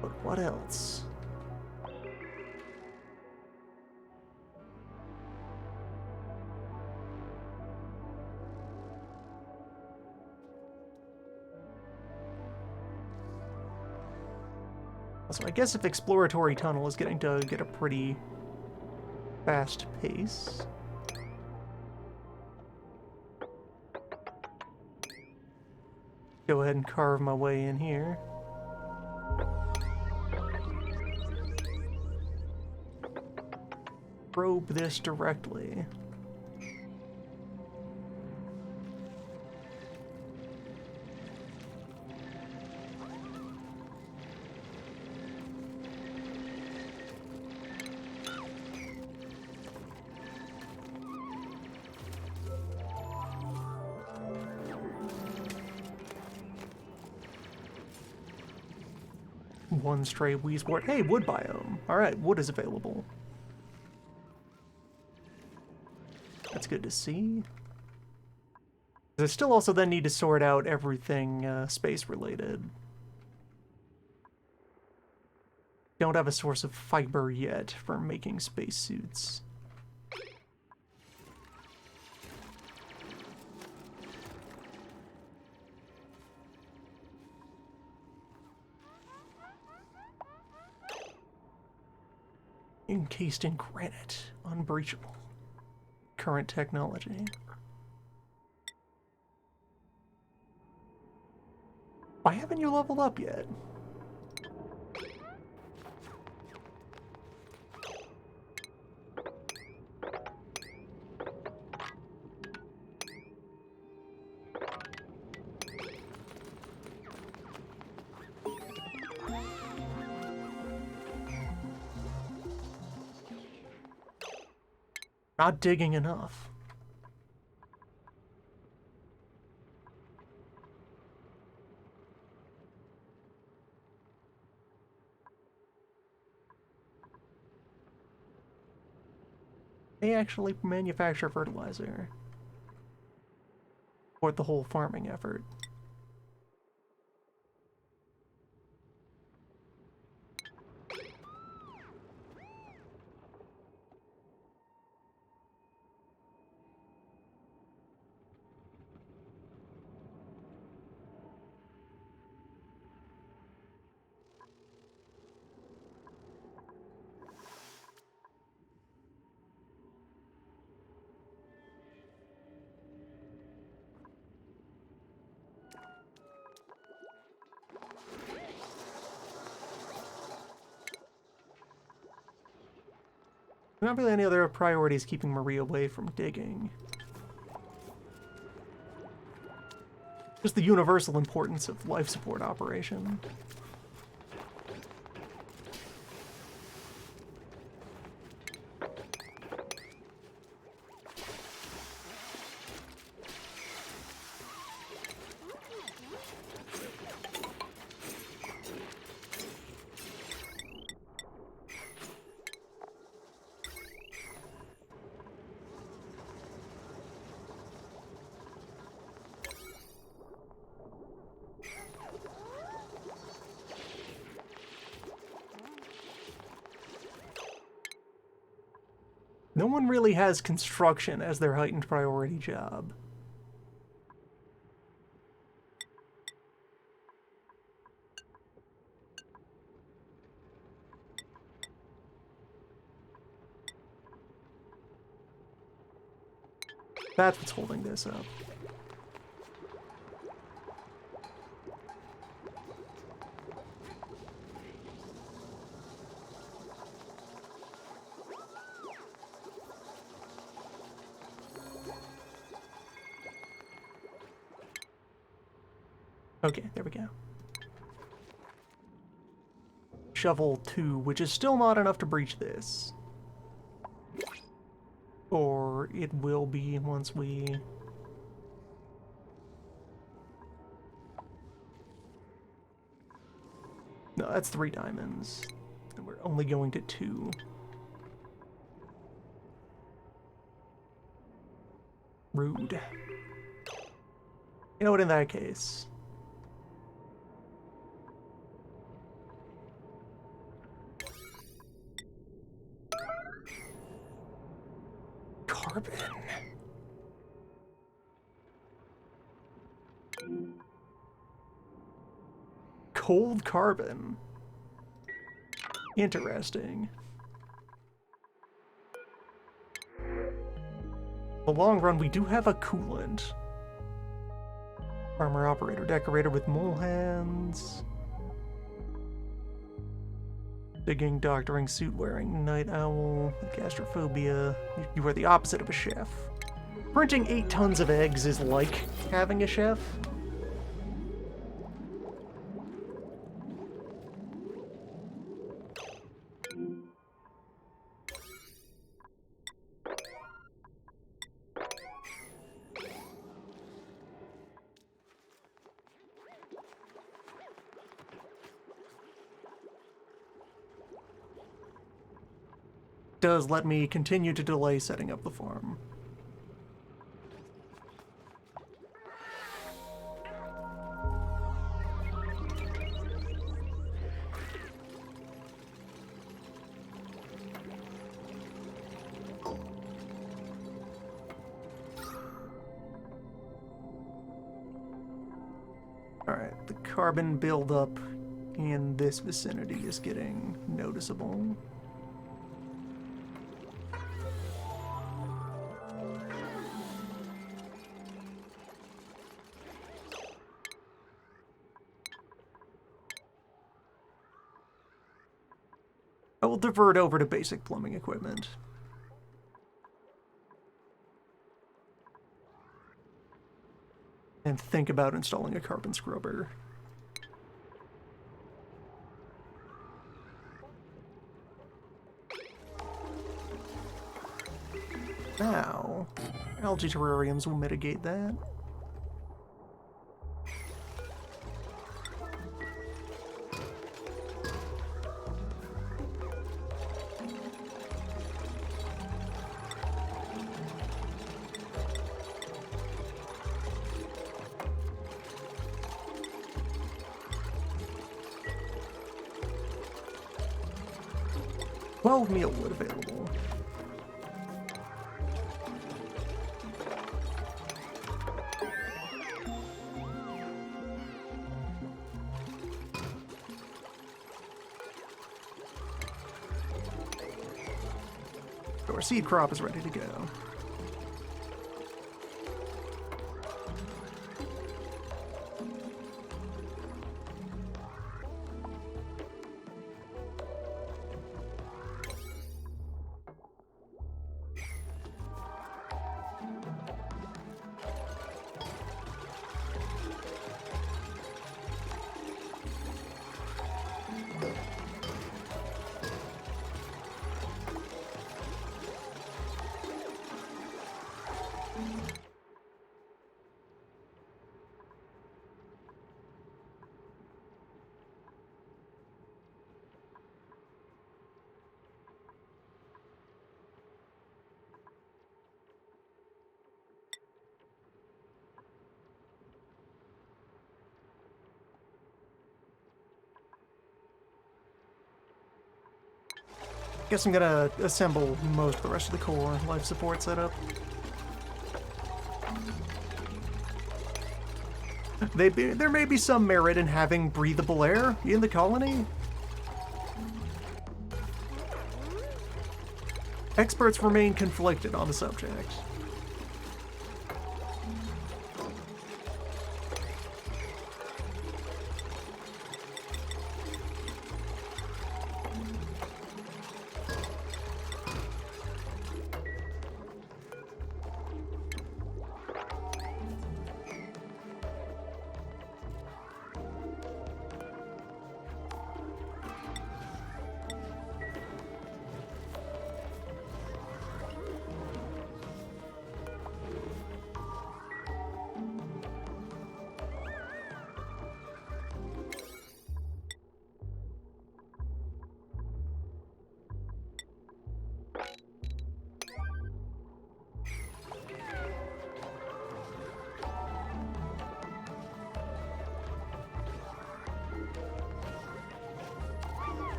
But what else? So I guess if exploratory tunnel is getting dug at a pretty fast pace. Go ahead and carve my way in here. Probe this directly. One stray Wheezewort. Hey, wood biome. Alright, wood is available. That's good to see. I still also then need to sort out everything space-related. Don't have a source of fiber yet for making spacesuits. Encased in granite. Unbreachable. Current technology. Why haven't you leveled up yet? Not digging enough. They actually manufacture fertilizer. Support the whole farming effort. Not really any other priorities keeping Marie away from digging. Just the universal importance of life support operation. No one really has construction as their heightened priority job. That's what's holding this up. Okay, there we go. Shovel 2, which is still not enough to breach this. Or it will be once we... No, that's 3 diamonds. And we're only going to 2. Rude. You know what, in that case... Carbon. Cold carbon. Interesting. In the long run, we do have a coolant. Farmer, operator, decorator with mole hands. Digging, doctoring, suit wearing, night owl, gastrophobia. You are the opposite of a chef. Printing 8 tons of eggs is like having a chef. Does let me continue to delay setting up the farm. Alright, the carbon buildup in this vicinity is getting noticeable. I will divert over to basic plumbing equipment. And think about installing a carbon scrubber. Now, algae terrariums will mitigate that. Meal wood available. So our seed crop is ready to go. Guess I'm gonna assemble most of the rest of the core life support setup. There may be some merit in having breathable air in the colony. Experts remain conflicted on the subject.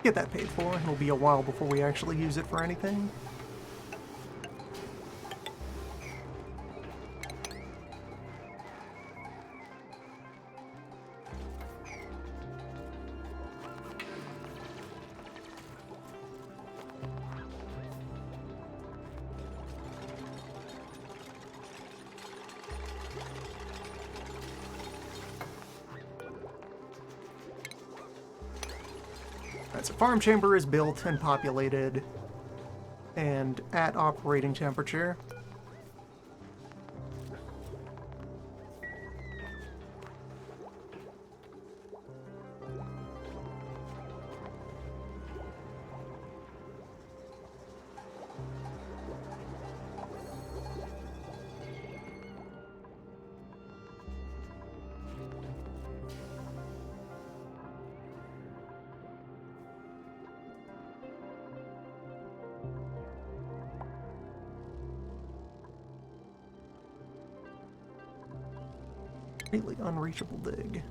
get that paid for. It'll be a while before we actually use it for anything. Alright, so farm chamber is built and populated and at operating temperature. Completely unreachable dig.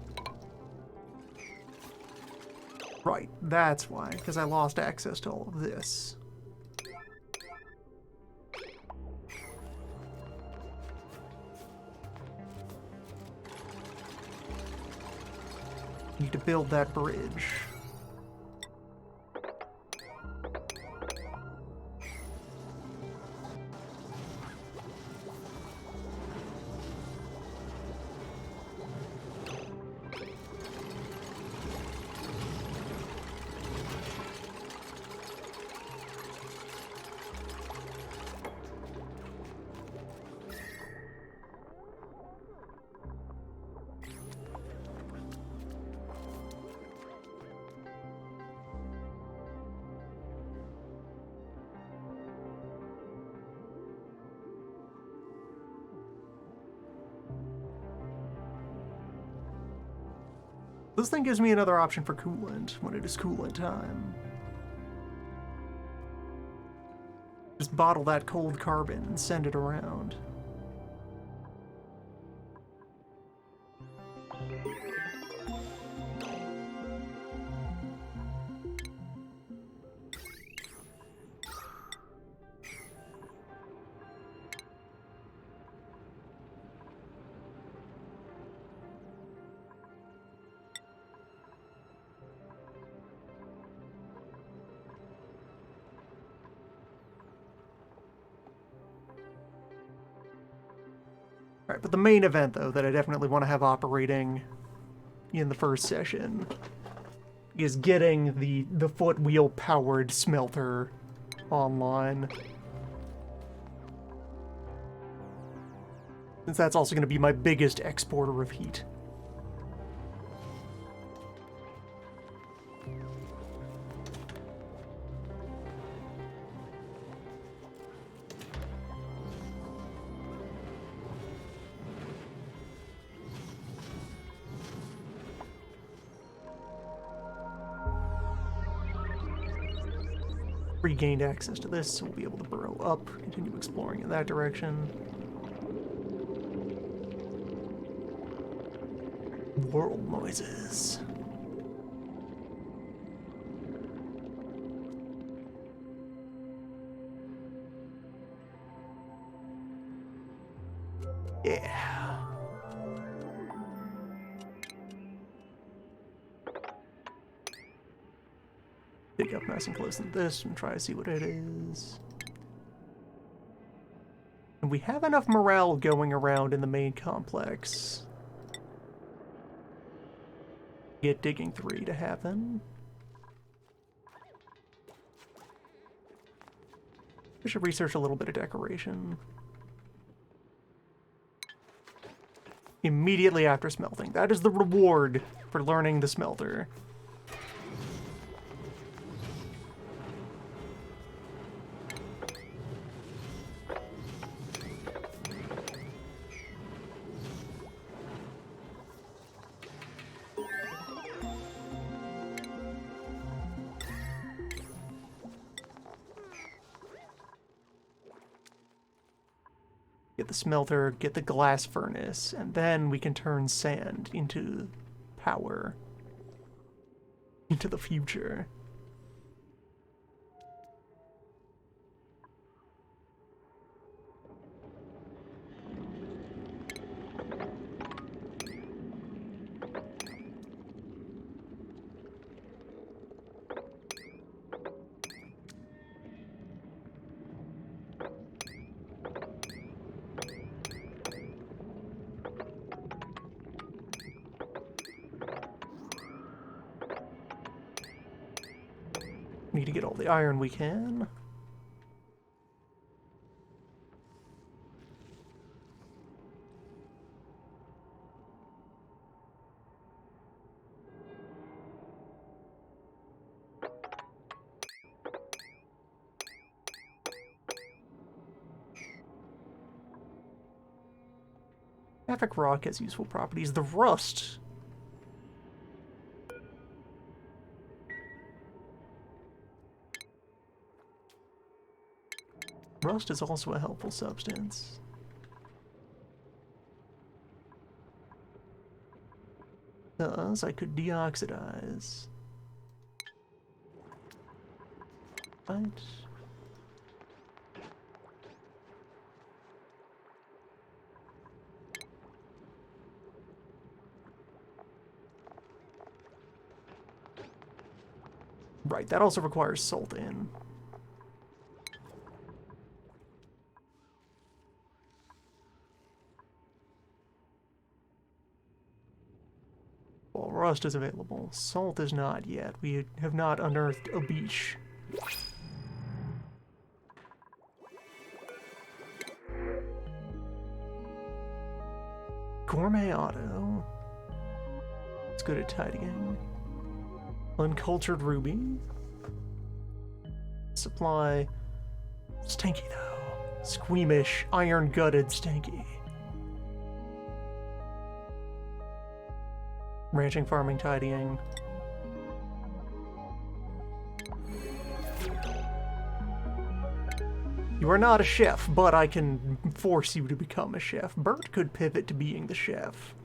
Right, that's why, because I lost access to all of this. Need to build that bridge. This thing gives me another option for coolant when it is coolant time. Just bottle that cold carbon and send it around. Alright, but the main event, though, that I definitely want to have operating in the first session is getting the foot wheel-powered smelter online. Since that's also going to be my biggest exporter of heat. Regained access to this, so we'll be able to burrow up, continue exploring in that direction. World noises. Yeah. Pick up nice and close to this and try to see what it is. And we have enough morale going around in the main complex. Get digging 3 to happen. We should research a little bit of decoration. Immediately after smelting. That is the reward for learning the smelter. Get the smelter, get the glass furnace, and then we can turn sand into power. Into the future. Need to get all the iron we can. Traffic rock has useful properties. The rust. Rust is also a helpful substance. Thus, I could deoxidize. Right. Right, that also requires salt in. Well, rust is available. Salt is not yet. We have not unearthed a beach. Gourmet auto. It's good at tidying. Uncultured ruby. Supply. Stinky though. Squeamish, iron-gutted stinky. Ranching, farming, tidying. You are not a chef, but I can force you to become a chef. Bert could pivot to being the chef.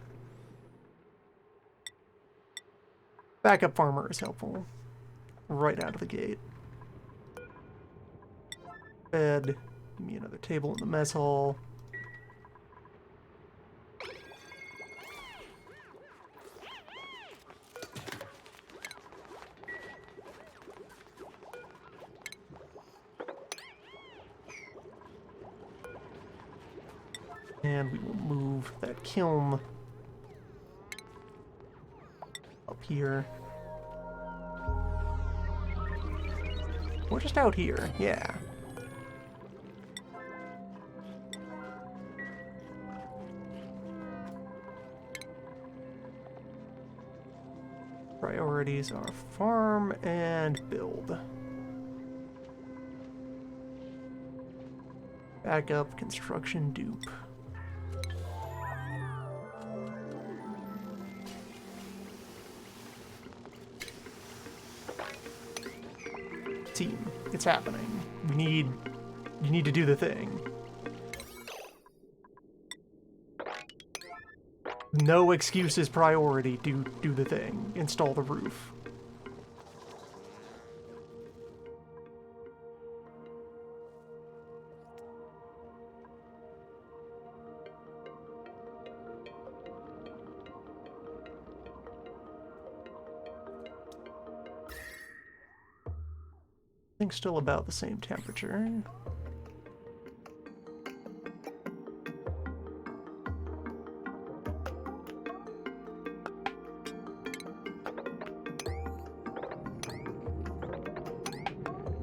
Backup farmer is helpful. Right out of the gate. Bed. Give me another table in the mess hall. And we will move that kiln up here. We're just out here, yeah. Priorities are farm and build. Backup, construction, dupe. Team, it's happening. You need to do the thing. No excuses priority, do the thing. Install the roof. I think still about the same temperature.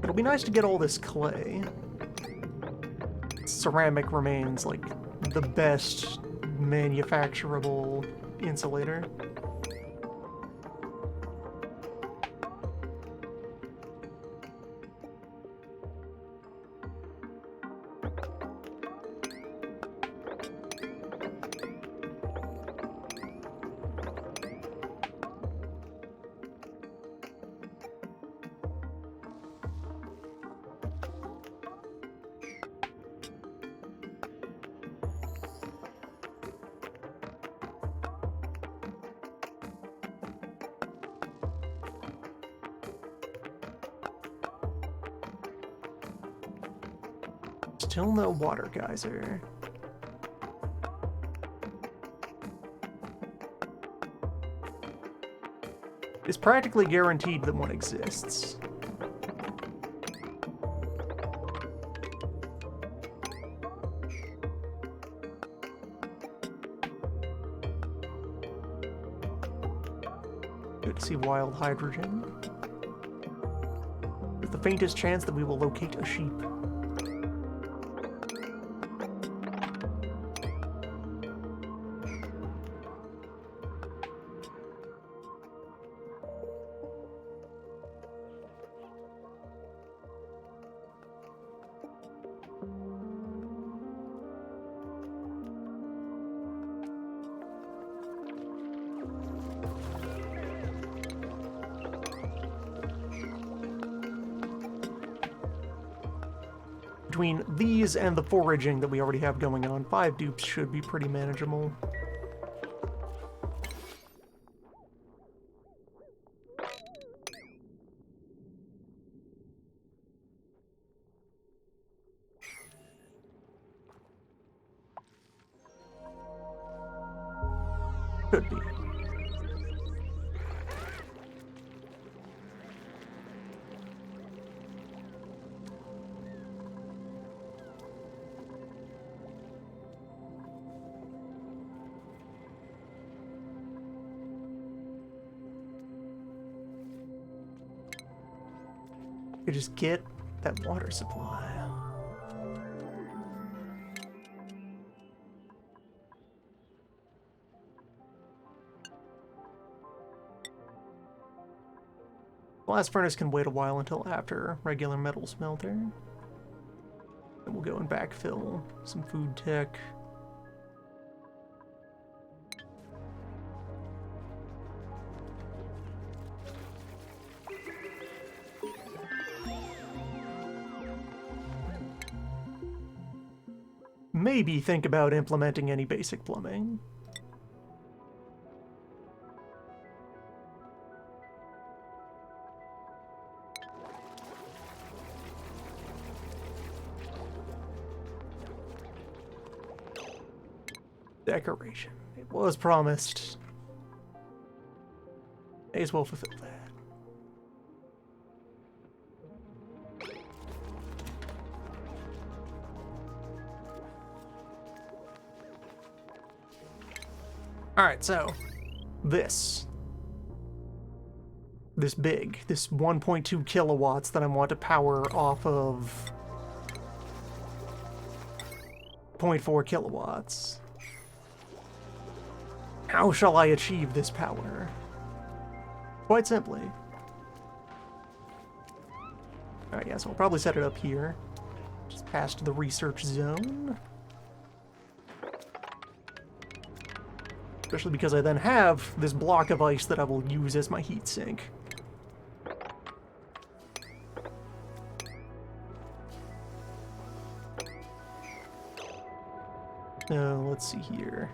It'll be nice to get all this clay. Ceramic remains like the best manufacturable insulator. Still no water geyser. It's practically guaranteed that one exists. Good to see wild hydrogen. there's the faintest chance that we will locate a sheep. Between these and the foraging that we already have going on, 5 dupes should be pretty manageable. Could be. You just get that water supply. Blast furnace can wait a while until after regular metal smelter. Then we'll go and backfill some food tech. Maybe think about implementing any basic plumbing. Decoration. It was promised. May as well fulfill that. Alright, so this 1.2 kilowatts that I want to power off of 0.4 kilowatts. How shall I achieve this power? Quite simply. Alright, yeah, so I'll probably set it up here. Just past the research zone. Especially because I then have this block of ice that I will use as my heat sink. Let's see here.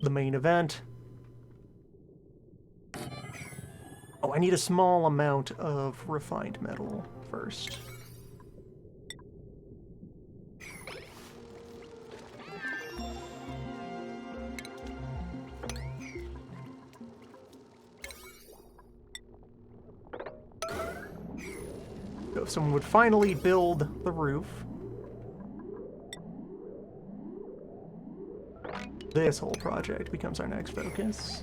The main event. Oh, I need a small amount of refined metal first. So if someone would finally build the roof, this whole project becomes our next focus.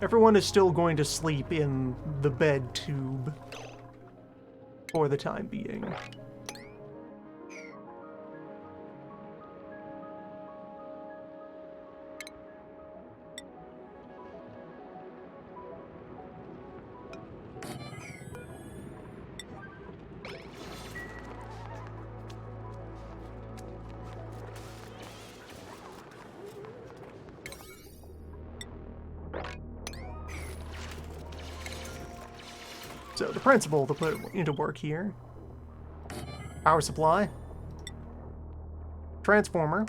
Everyone is still going to sleep in the bed tube for the time being. So the principle to put into work here: power supply, transformer,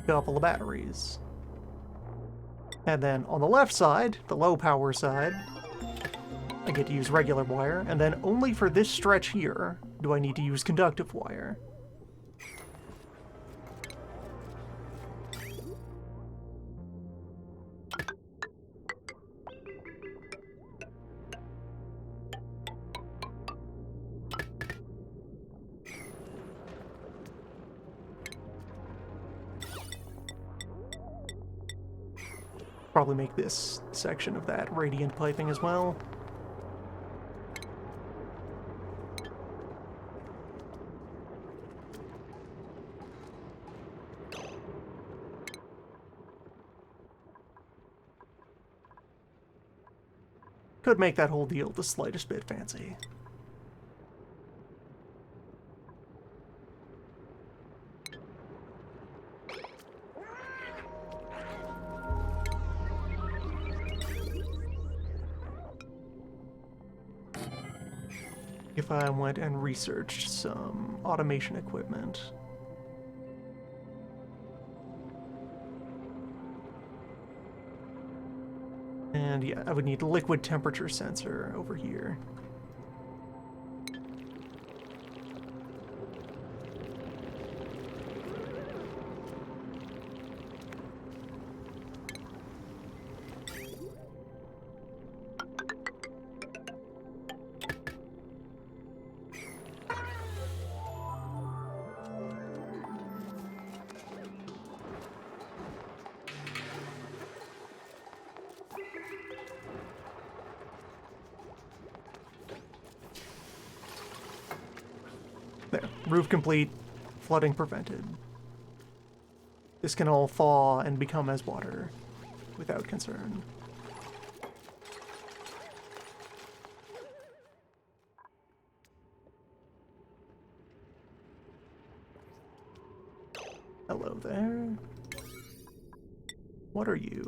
couple of batteries. And then on the left side, the low power side, I get to use regular wire, and then only for this stretch here do I need to use conductive wire. Probably make this section of that radiant piping as well. Could make that whole deal the slightest bit fancy. If I went and researched some automation equipment. And yeah, I would need a liquid temperature sensor over here. There, roof complete, flooding prevented. This can all thaw and become as water without concern. Hello there. What are you?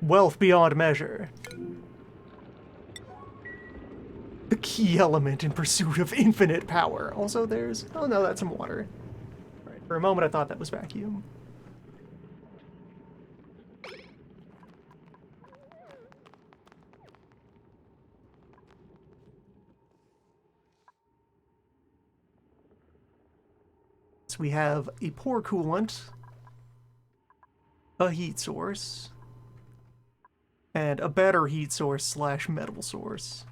Wealth beyond measure. The key element in pursuit of infinite power. Also there's... Oh no, that's some water. Right, for a moment I thought that was vacuum. So we have a pour coolant, a heat source, and a better heat source slash metal source.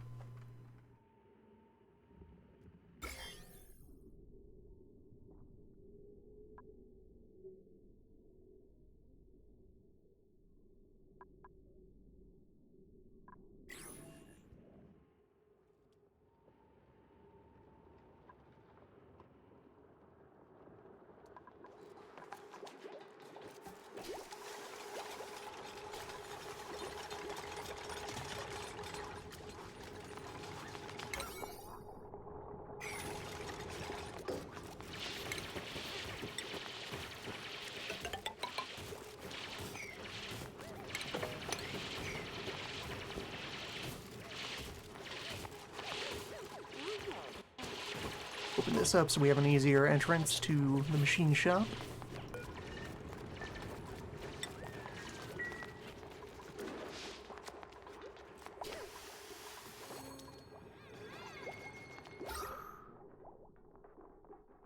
Open this up so we have an easier entrance to the machine shop.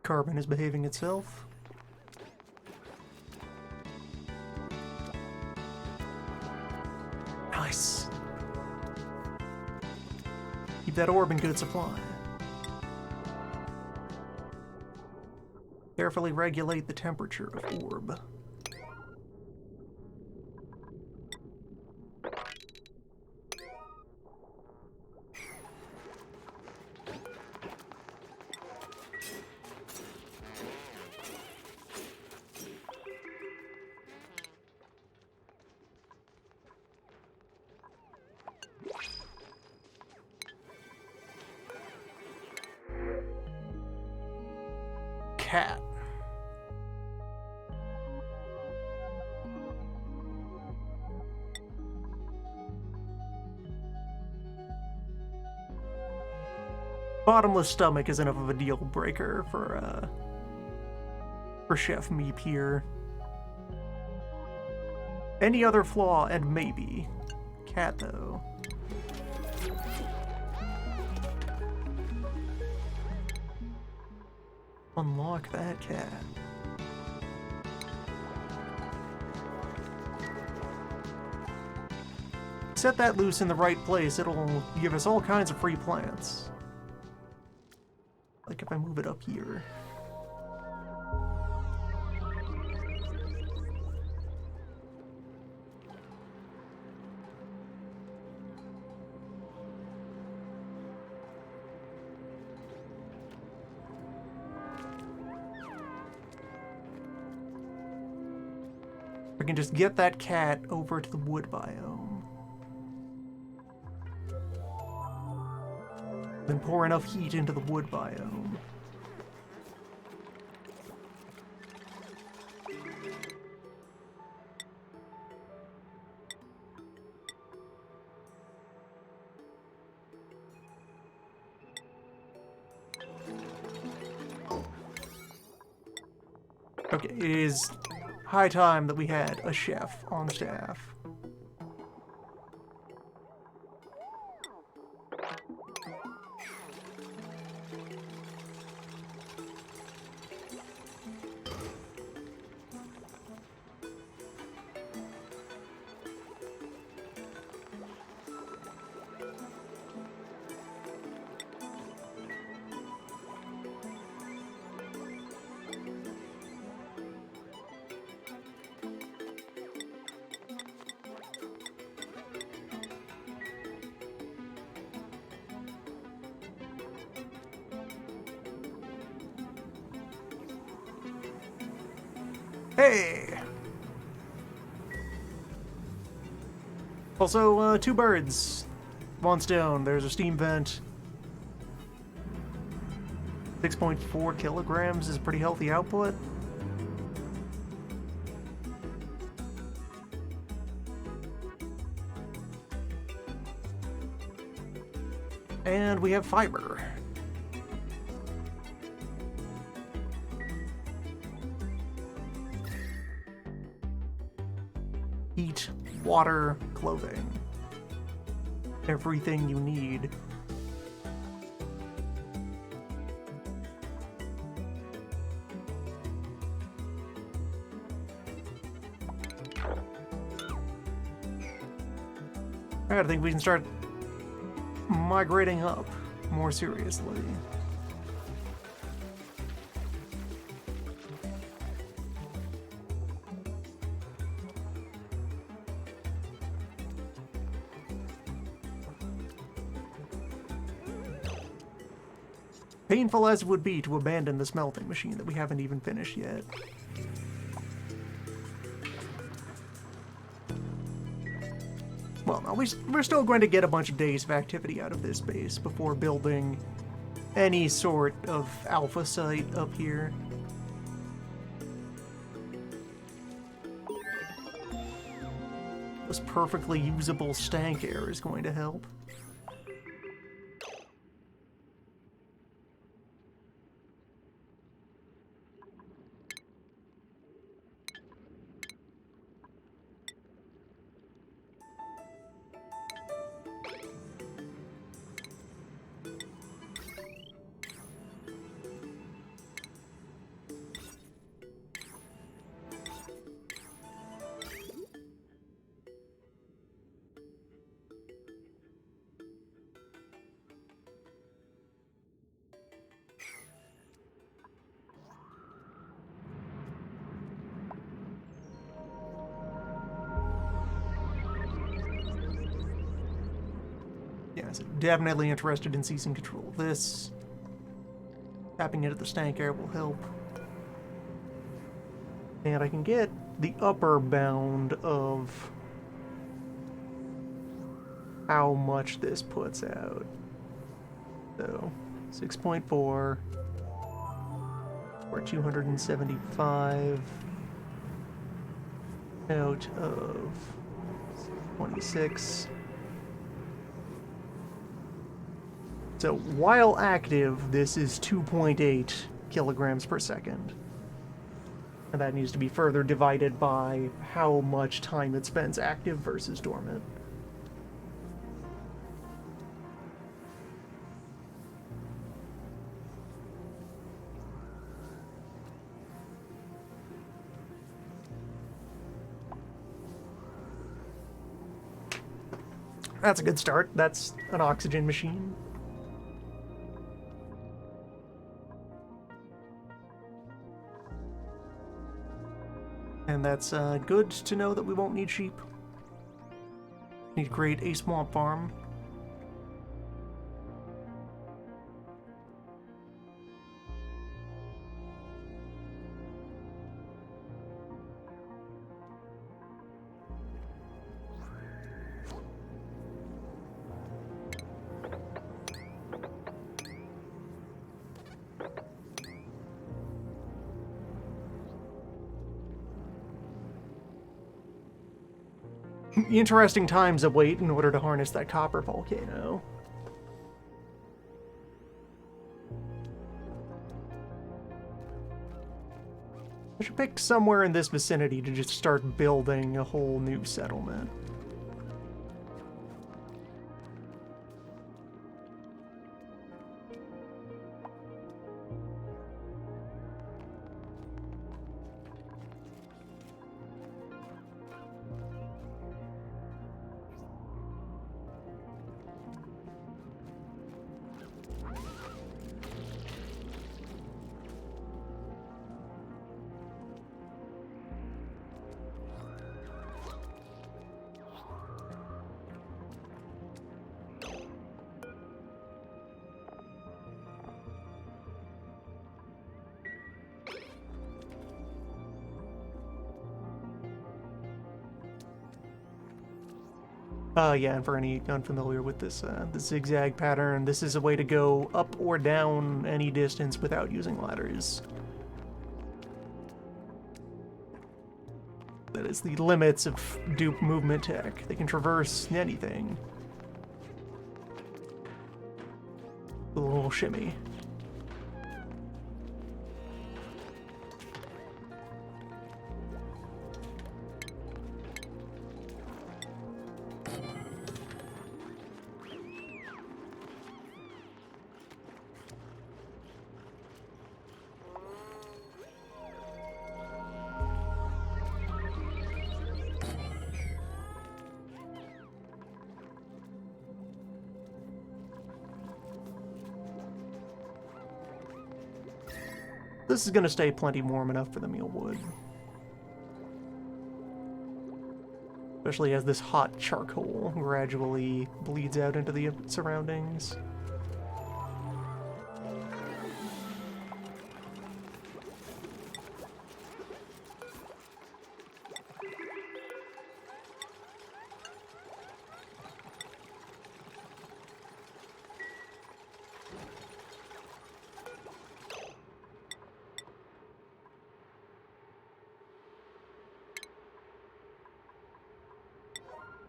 Carbon is behaving itself. Nice. Keep that orb in good supply. Carefully regulate the temperature of orb. Cat. Bottomless stomach is enough of a deal breaker for Chef Meep here. Any other flaw, and maybe. Cat, though. Unlock that cat. Set that loose in the right place, it'll give us all kinds of free plants. Like if I move it up here. I can just get that cat over to the wood biome. Then pour enough heat into the wood biome. Okay, it is high time that we had a chef on staff. Hey! Also, 2 birds. 1 stone. There's a steam vent. 6.4 kilograms is a pretty healthy output. And we have fiber. Heat, water, clothing. Everything you need. I think we can start migrating up more seriously. Painful as it would be to abandon the smelting machine that we haven't even finished yet. Well, no, we're still going to get a bunch of days of activity out of this base before building any sort of alpha site up here. This perfectly usable stank air is going to help. Yes, definitely interested in seizing control of this. Tapping into the stank air will help. And I can get the upper bound of how much this puts out. So, 6.4 or 275 out of 26. So while active, this is 2.8 kilograms per second. And that needs to be further divided by how much time it spends active versus dormant. That's a good start. That's an oxygen machine. And that's good to know that we won't need sheep. Need to create a swamp farm. interesting times await in order to harness that copper volcano. I should pick somewhere in this vicinity to just start building a whole new settlement. Yeah, and for any unfamiliar with this, the zigzag pattern, this is a way to go up or down any distance without using ladders. That is the limits of dupe movement tech. They can traverse anything. A little shimmy. This is going to stay plenty warm enough for the mealwood. Especially as this hot charcoal gradually bleeds out into the surroundings.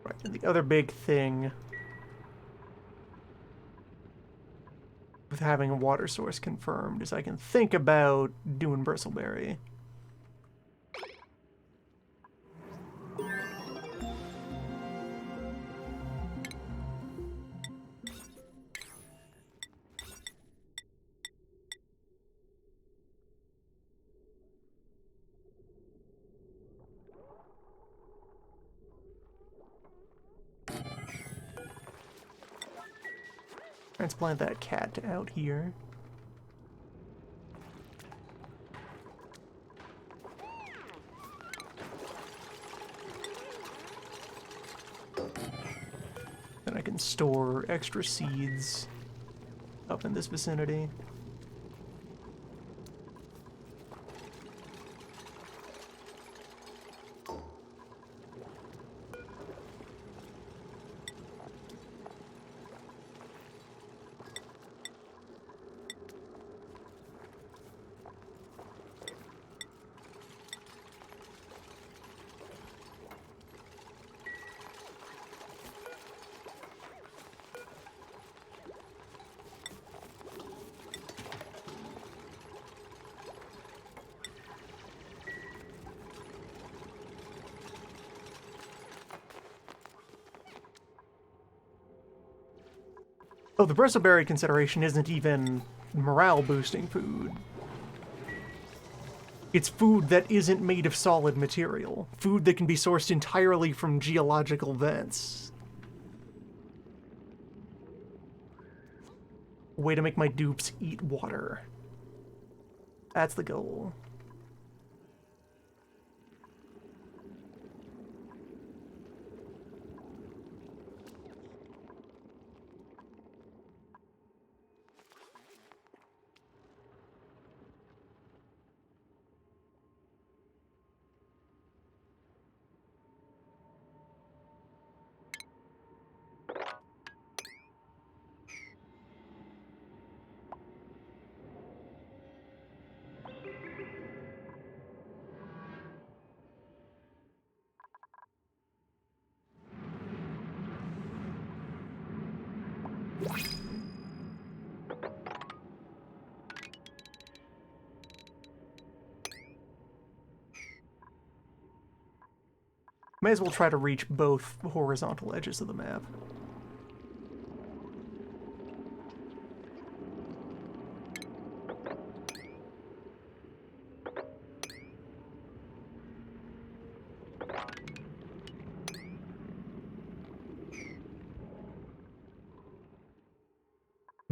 Right, and the other big thing with having a water source confirmed is I can think about doing bristleberry. Transplant that cat out here. Then I can store extra seeds up in this vicinity. Oh, the bristleberry consideration isn't even morale-boosting food. It's food that isn't made of solid material. Food that can be sourced entirely from geological vents. A way to make my dupes eat water. That's the goal. May as well try to reach both horizontal edges of the map.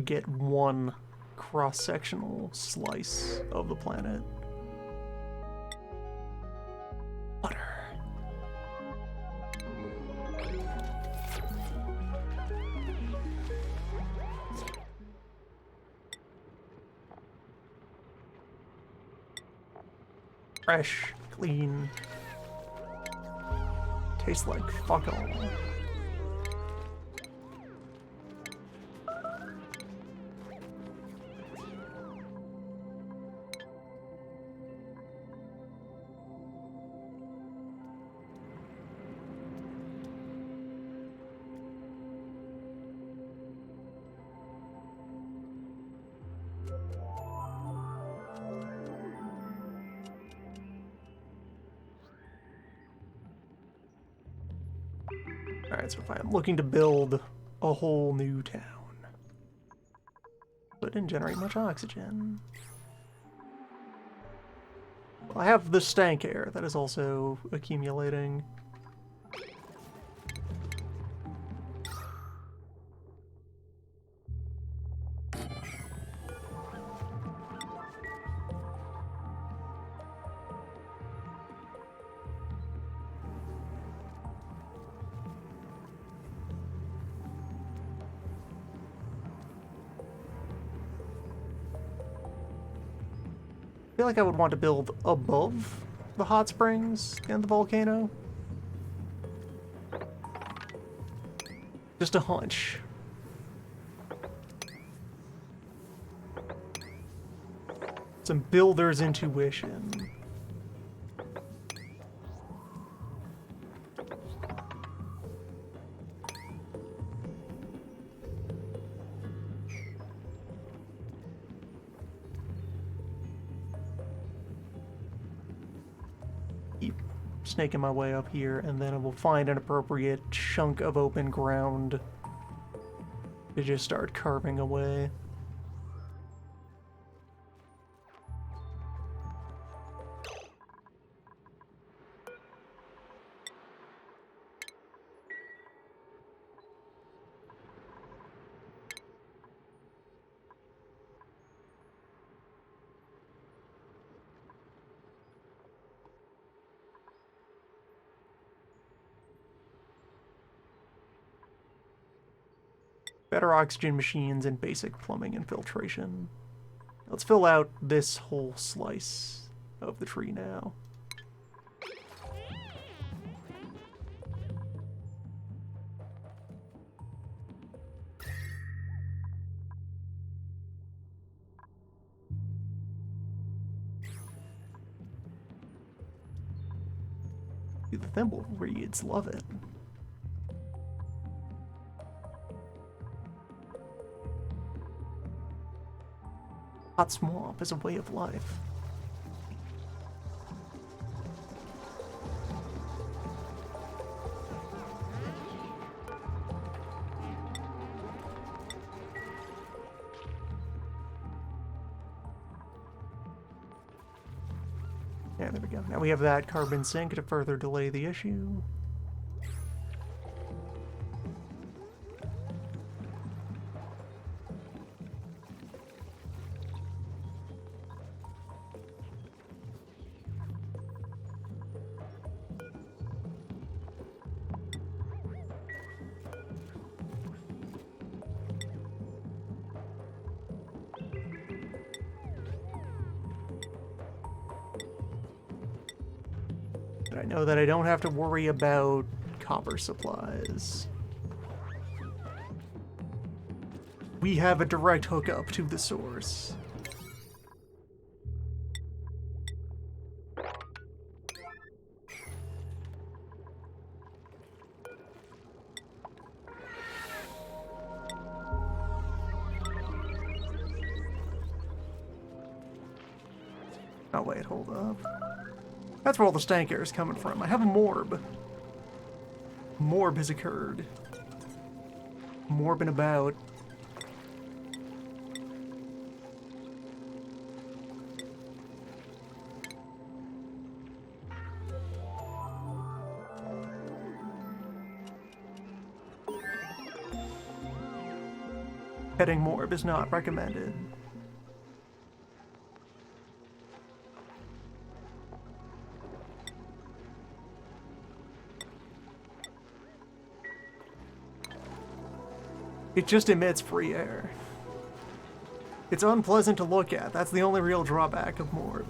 Get one cross-sectional slice of the planet. Butter. Fresh, clean. Tastes like fuck all. Alright, so if I'm looking to build a whole new town, but didn't generate much oxygen. I have the stank air that is also accumulating. I feel like I would want to build above the hot springs and the volcano. Just a hunch. Some builder's intuition. Snaking my way up here, and then I will find an appropriate chunk of open ground to just start carving away. Better oxygen machines and basic plumbing and filtration. Let's fill out this whole slice of the tree now. The thimble reeds love it. Hot swamp is a way of life. Yeah, there we go. Now we have that carbon sink to further delay the issue. But I know that I don't have to worry about copper supplies. We have a direct hookup to the source. Oh wait, hold up. That's where all the stank air is coming from. I have a morb. Morb has occurred. Morbing about. Petting Morb is not recommended. It just emits free air. It's unpleasant to look at. That's the only real drawback of Morb.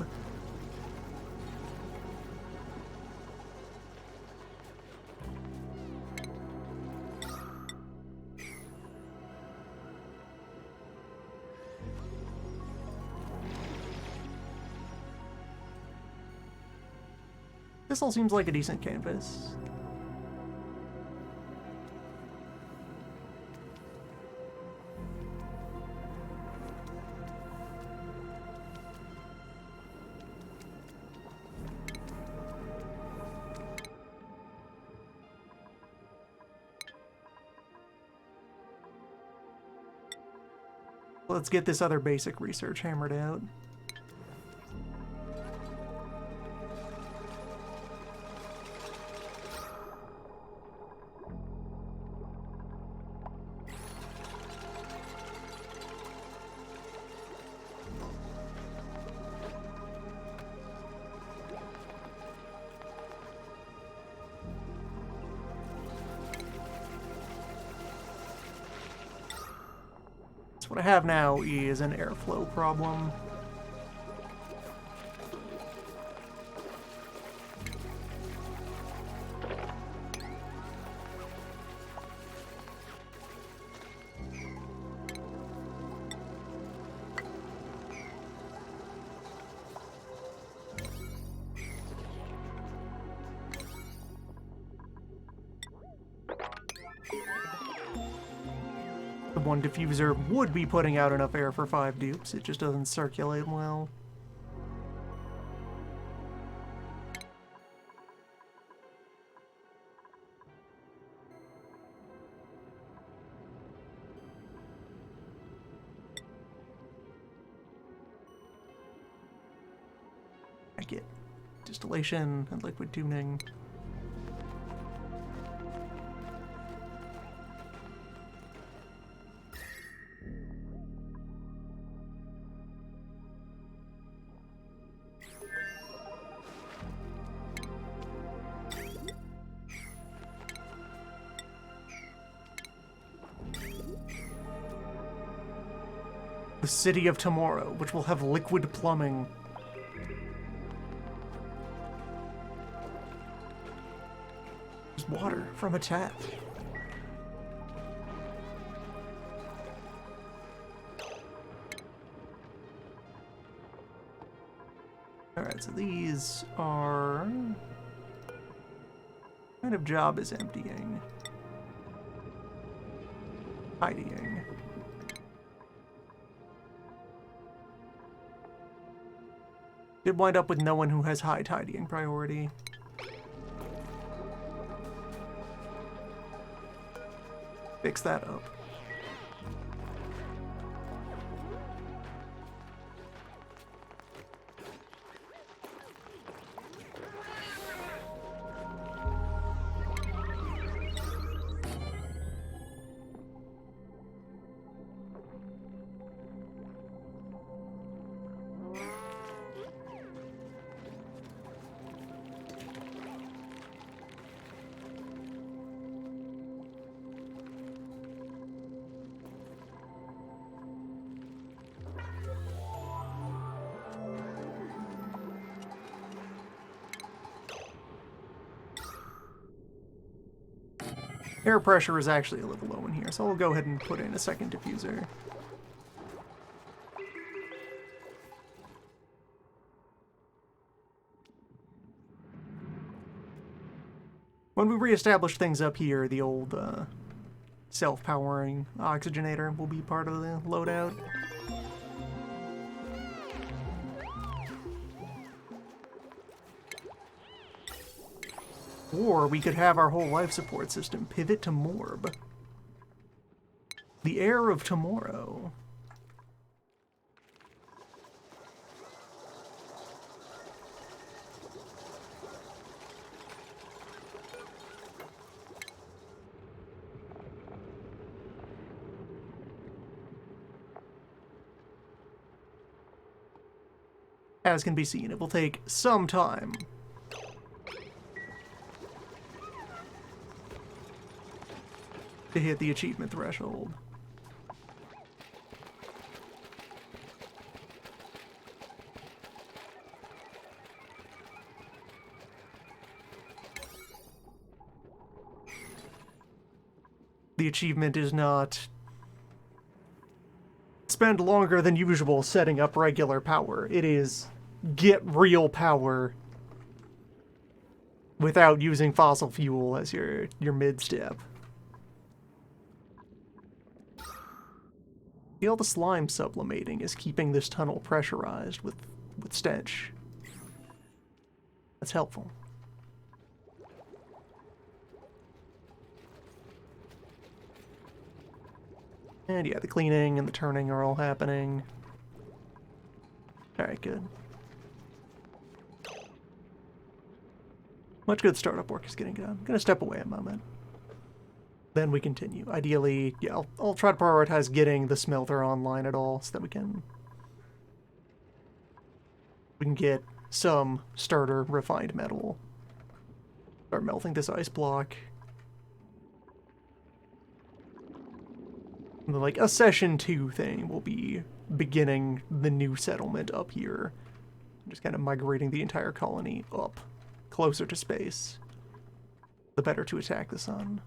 This all seems like a decent canvas. Let's get this other basic research hammered out. What I have now is an airflow problem. One diffuser would be putting out enough air for 5 dupes, it just doesn't circulate well. I get distillation and liquid tuning. The city of tomorrow, which will have liquid plumbing. Just water from a tap. Alright, so these are... What kind of job is emptying? Tidying. Did wind up with no one who has high tidying priority. Fix that up. Air pressure is actually a little low in here, so we'll go ahead and put in a second diffuser. When we reestablish things up here, the old self-powering oxygenator will be part of the loadout. Or we could have our whole life support system pivot to Morb. The heir of tomorrow. As can be seen, it will take some time. To hit the achievement threshold. The achievement is not spend longer than usual setting up regular power. It is get real power without using fossil fuel as your mid-step. See, all the slime sublimating is keeping this tunnel pressurized with stench. That's helpful. And yeah, the cleaning and the turning are all happening. Alright, good. Much good startup work is getting done. I'm gonna step away a moment. Then we continue. Ideally, yeah, I'll try to prioritize getting the smelter online at all so that we can get some starter refined metal. Start melting this ice block. And then, like, a session 2 thing will be beginning the new settlement up here. Just kind of migrating the entire colony up, closer to space. The better to attack the sun.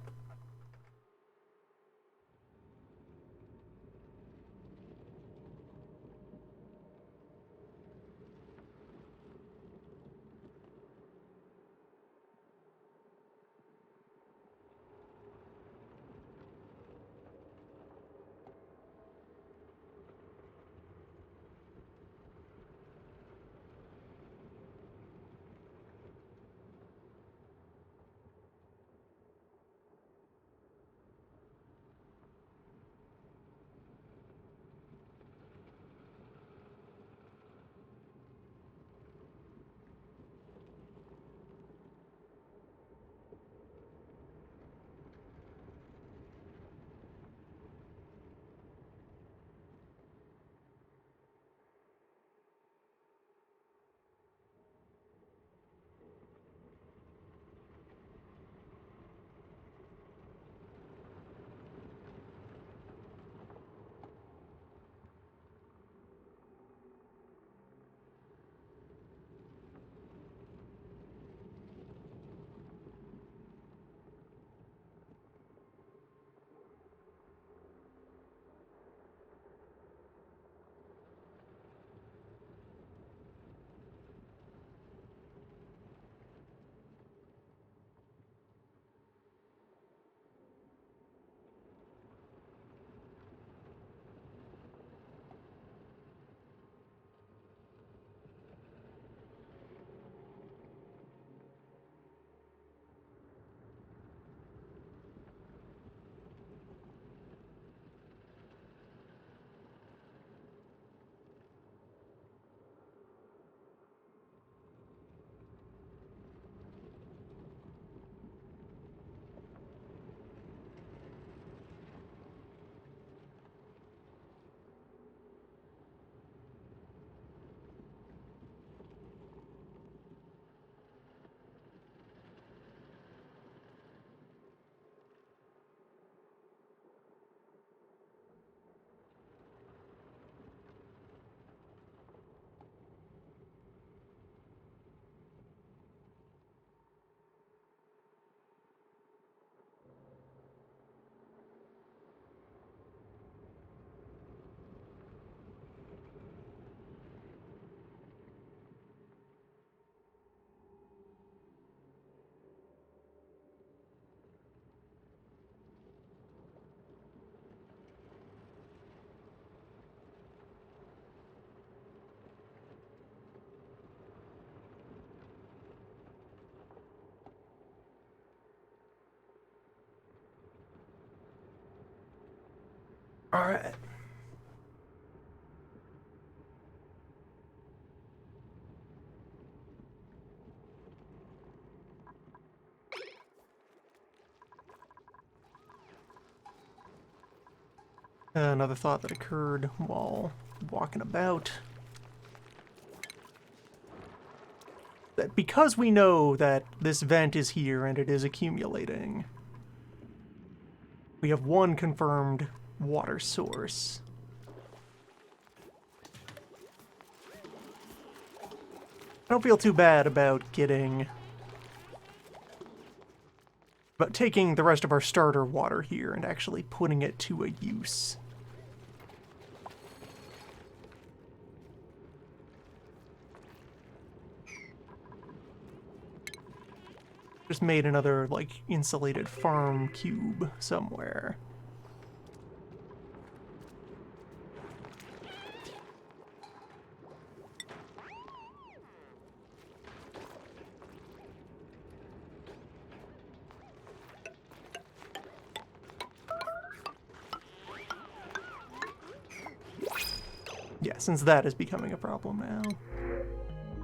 Alright. Another thought that occurred while walking about. That because we know that this vent is here and it is accumulating, we have one confirmed water source. I don't feel too bad about taking the rest of our starter water here and actually putting it to a use. Just made another, like, insulated farm cube somewhere. Yeah, since that is becoming a problem now.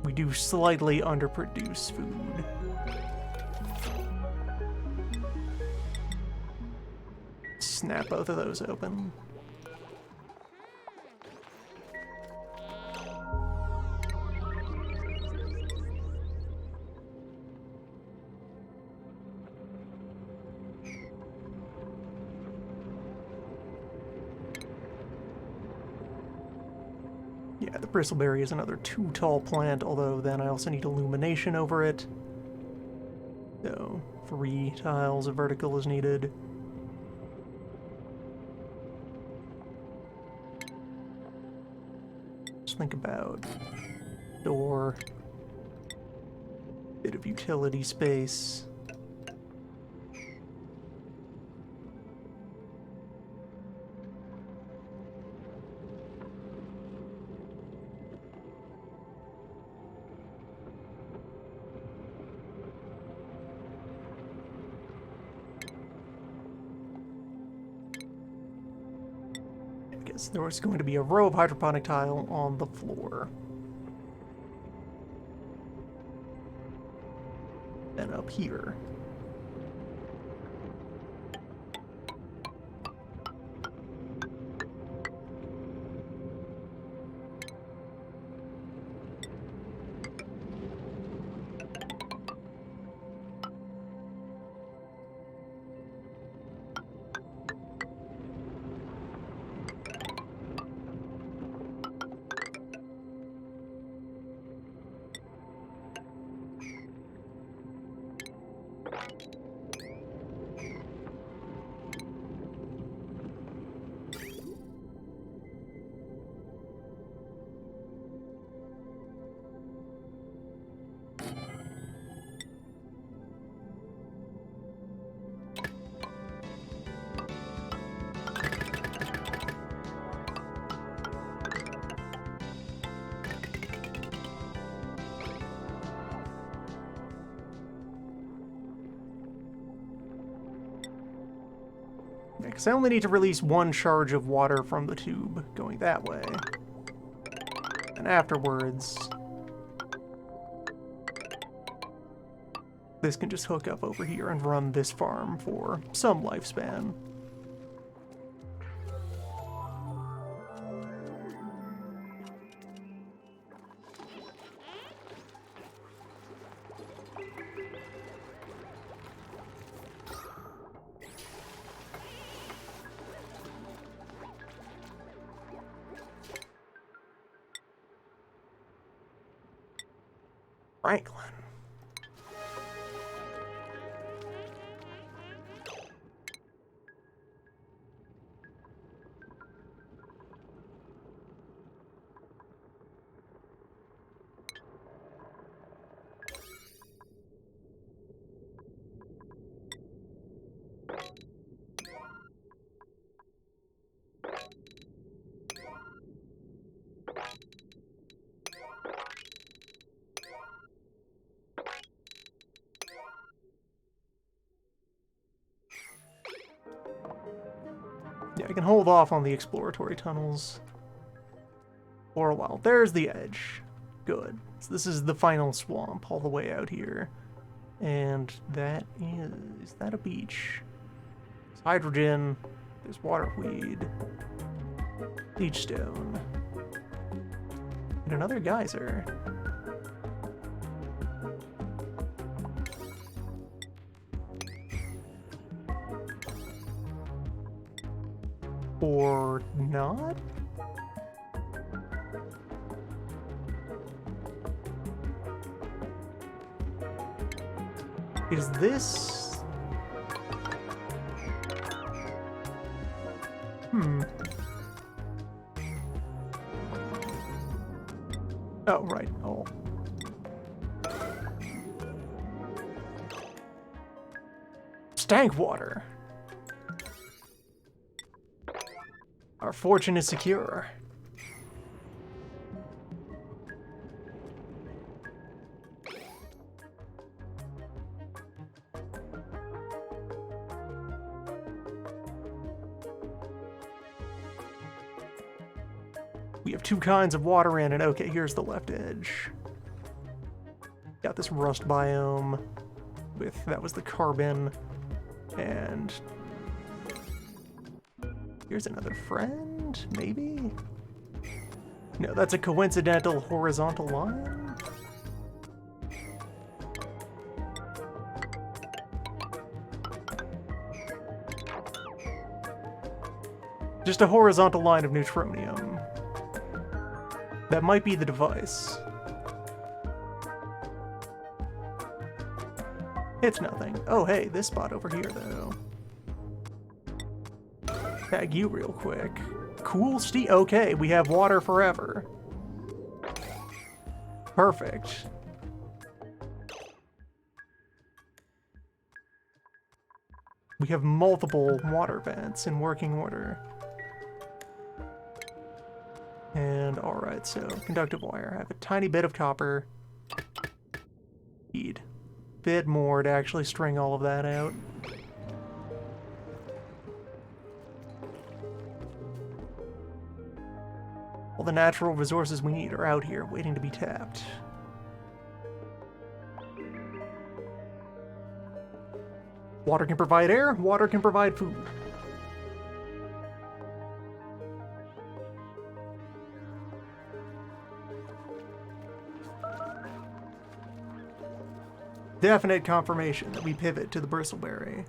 We do slightly underproduce food. Snap both of those open. Yeah, the bristleberry is another too tall plant, although then I also need illumination over it. So, 3 tiles of vertical is needed. Just think about door, bit of utility space. There was going to be a row of hydroponic tile on the floor. And up here. Because I only need to release 1 charge of water from the tube going that way. And afterwards, this can just hook up over here and run this farm for some lifespan. Franklin. I can hold off on the exploratory tunnels for a while. There's the edge. Good. So this is the final swamp all the way out here. And that is that a beach? There's hydrogen. There's waterweed. Leech stone. And another geyser. Or not? Is this... Oh, right. Oh. Stank water. Our fortune is secure. We have two kinds of water in it. Okay, here's the left edge. Got this rust biome with, that was the carbon, and here's another friend, maybe? No, that's a coincidental horizontal line. Just a horizontal line of neutronium. That might be the device. It's nothing. Oh, hey, this spot over here, though. Tag you real quick. Cool steel. Okay, we have water forever. Perfect. We have multiple water vents in working order. And alright, so conductive wire. I have a tiny bit of copper. Need a bit more to actually string all of that out. All the natural resources we need are out here, waiting to be tapped. Water can provide air, water can provide food. Definite confirmation that we pivot to the bristleberry.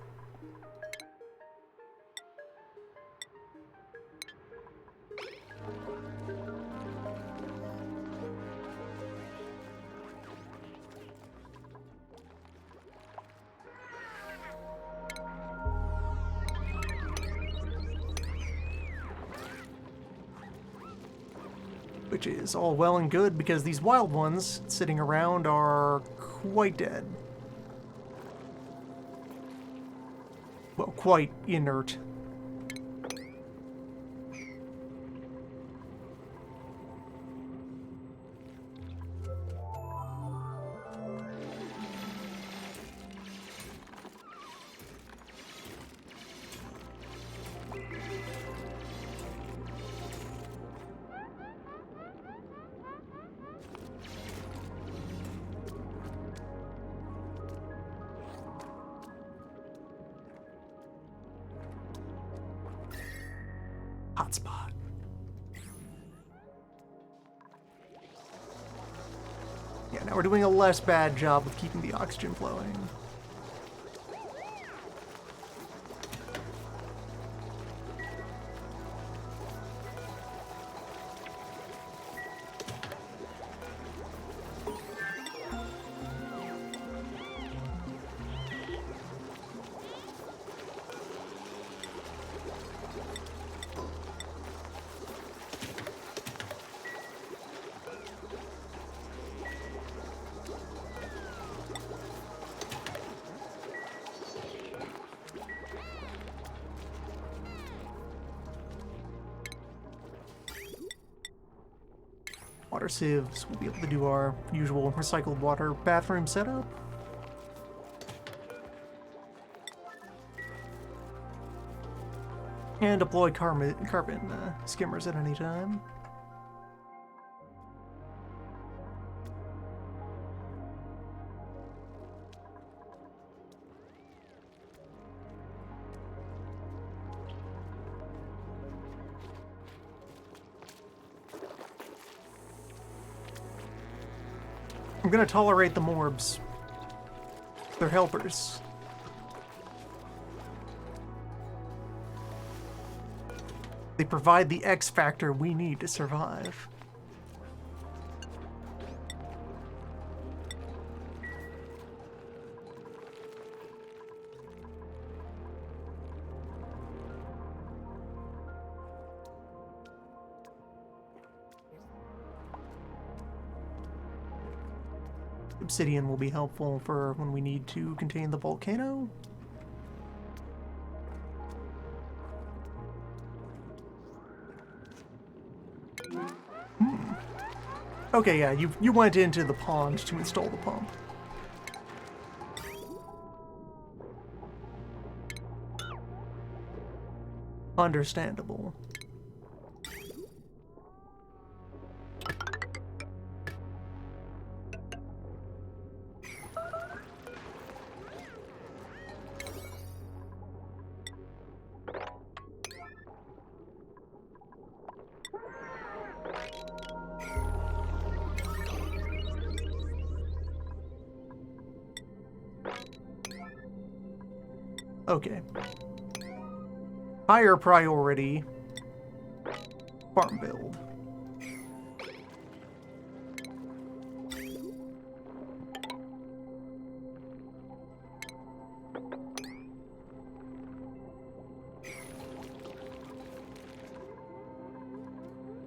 Which is all well and good because these wild ones sitting around are quite dead. Well, quite inert. Hotspot. Yeah, now we're doing a less bad job of keeping the oxygen flowing. Water sieves, we'll be able to do our usual recycled water bathroom setup. And deploy carbon skimmers at any time. I'm gonna tolerate the morbs. They're helpers. They provide the X factor we need to survive. Obsidian will be helpful for when we need to contain the volcano. Okay, yeah, you went into the pond to install the pump. Understandable. Okay. Higher priority farm build.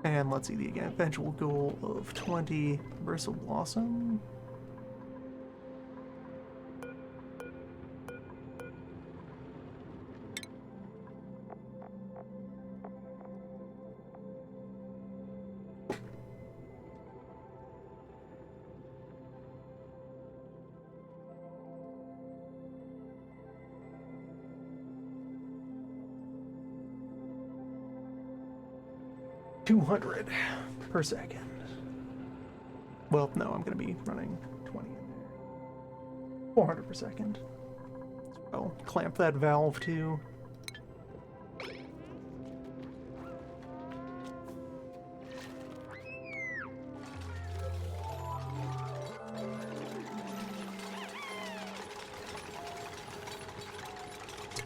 And let's see the eventual goal of 20 Versa Blossom. $200 per second. Well, no, I'm going to be running 20 in there. 400 per second. So clamp that valve too.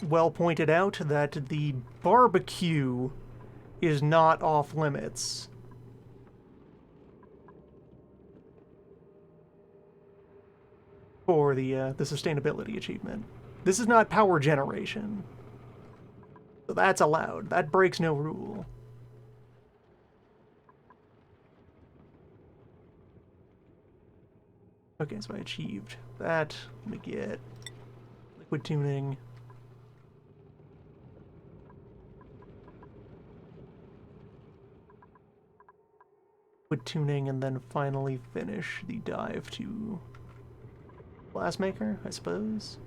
Well pointed out that the barbecue is not off limits. For the sustainability achievement. This is not power generation. So that's allowed. That breaks no rule. Okay, so I achieved that. Let me get liquid tuning. Liquid tuning, and then finally finish the dive to Glassmaker, I suppose.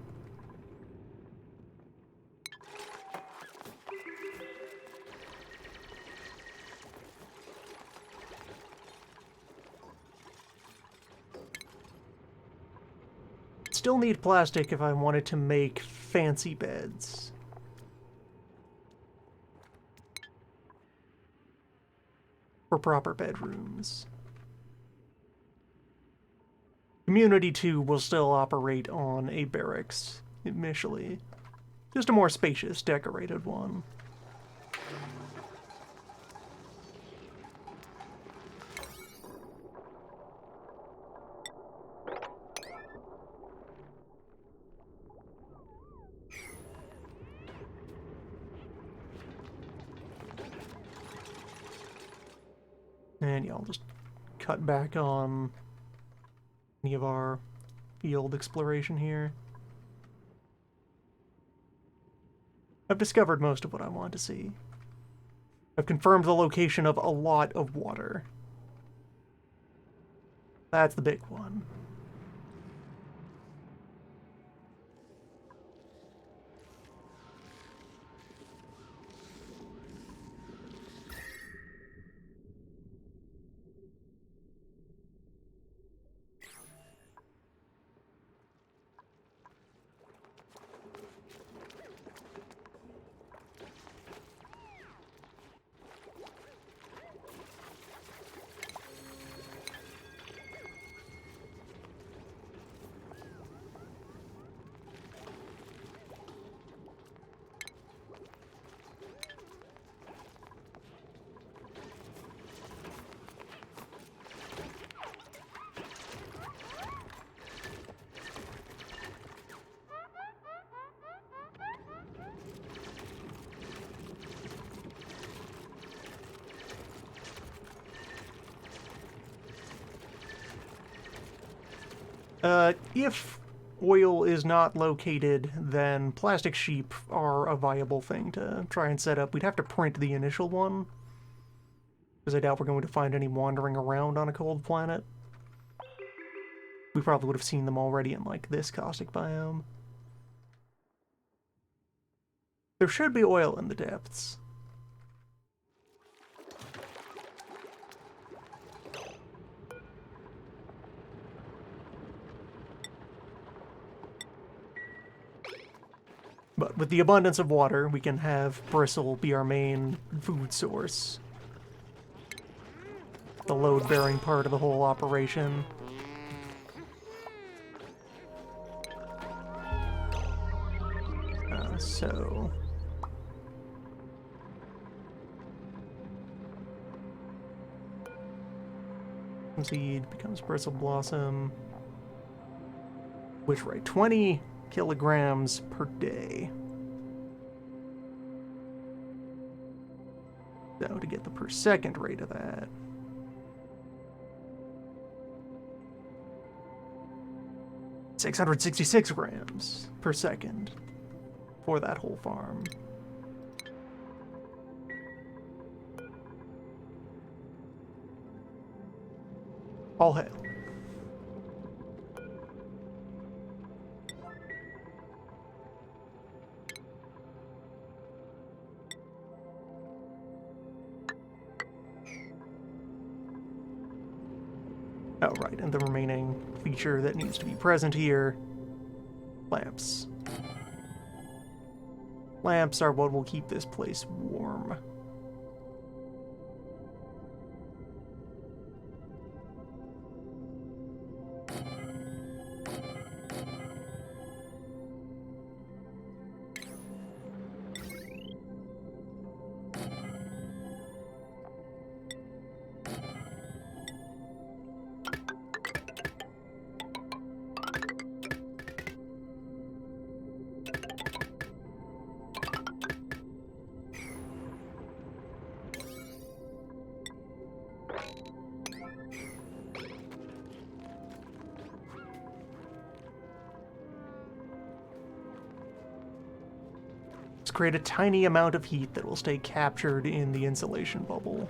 Still need plastic if I wanted to make fancy beds. For proper bedrooms. Community 2 will still operate on a barracks initially. Just a more spacious, decorated one. And yeah, I'll just cut back on any of our field exploration here. I've discovered most of what I want to see. I've confirmed the location of a lot of water. That's the big one. If oil is not located, then plastic sheep are a viable thing to try and set up. We'd have to print the initial one, because I doubt we're going to find any wandering around on a cold planet. We probably would have seen them already in, like, this caustic biome. There should be oil in the depths. But with the abundance of water, we can have bristle be our main food source. The load-bearing part of the whole operation. So... seed becomes bristle blossom. Which, right, 20 kilograms per day. So to get the per second rate of that. $666 grams per second for that whole farm. All hail. Oh, right, and the remaining feature that needs to be present here, lamps. Lamps are what will keep this place warm. Create a tiny amount of heat that will stay captured in the insulation bubble.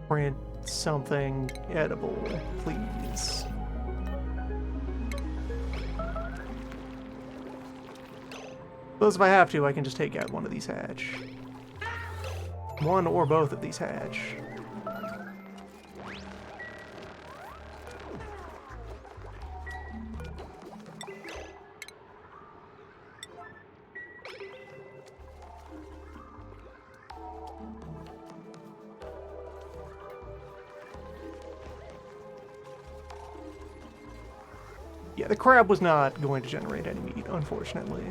Print something edible, please. Suppose if I have to, I can just take out one of these hatch. One or both of these hatch. Yeah, the crab was not going to generate any meat, unfortunately.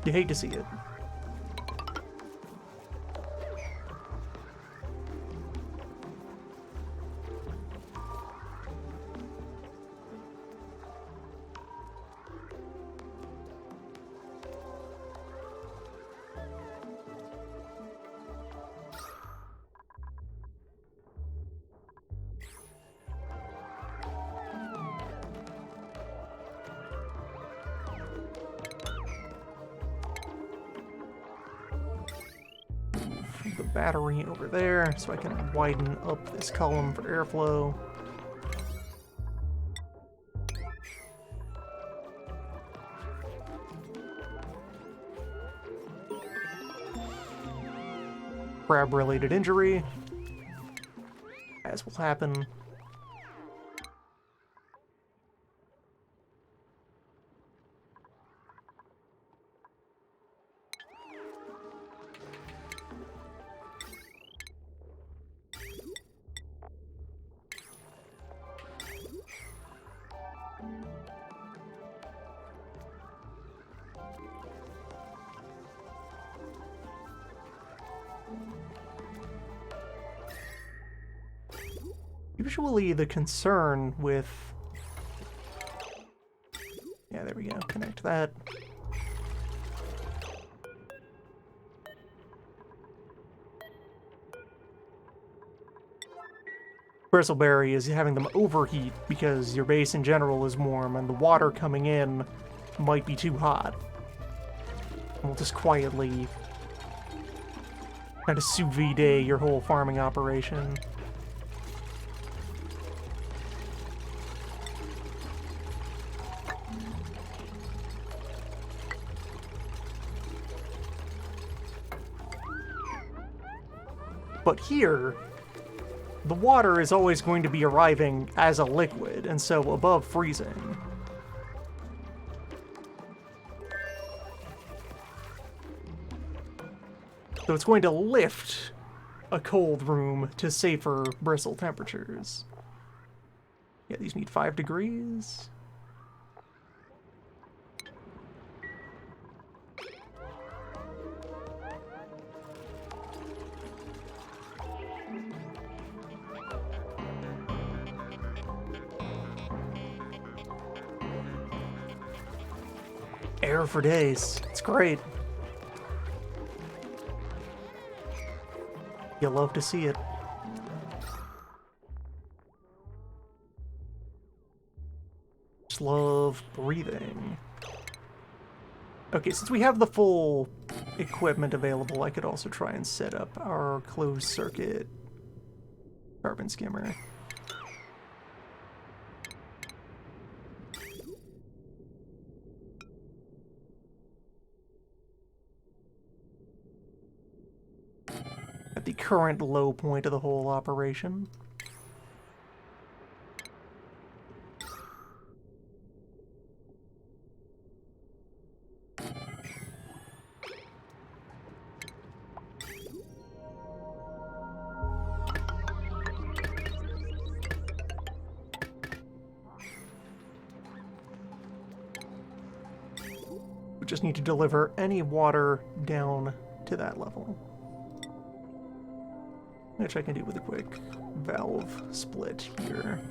You hate to see it. The battery over there so I can widen up this column for airflow. Crab-related injury, as will happen. Usually the concern with... Yeah, there we go. Connect that. Bristleberry is having them overheat because your base in general is warm and the water coming in might be too hot. And we'll just quietly kind of sous vide your whole farming operation. But here, the water is always going to be arriving as a liquid, and so above freezing. So it's going to lift a cold room to safer bristle temperatures. Yeah, these need 5 degrees. Air for days. It's great. You love to see it. Just love breathing. Okay, since we have the full equipment available, I could also try and set up our closed circuit carbon skimmer. At the current low point of the whole operation. We just need to deliver any water down to that level. Which I can do with a quick valve split here.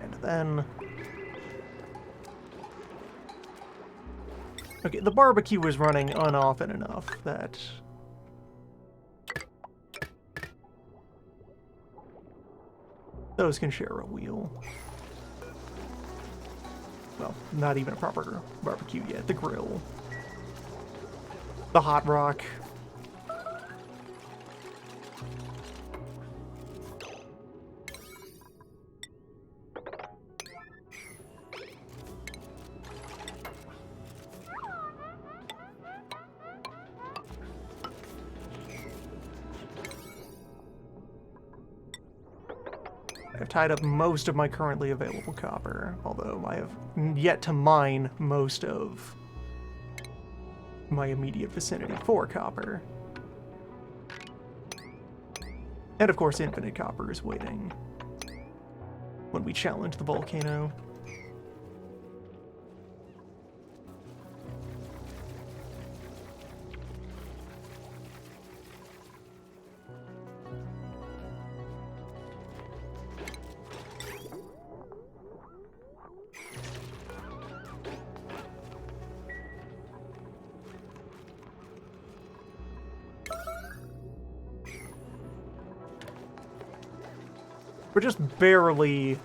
And then... Okay, the barbecue is running on-often enough that... those can share a wheel. Well, not even a proper barbecue yet. The grill. The hot rock. I've tied up most of my currently available copper, although I have yet to mine most of my immediate vicinity for copper. And of course, infinite copper is waiting when we challenge the volcano. We're just barely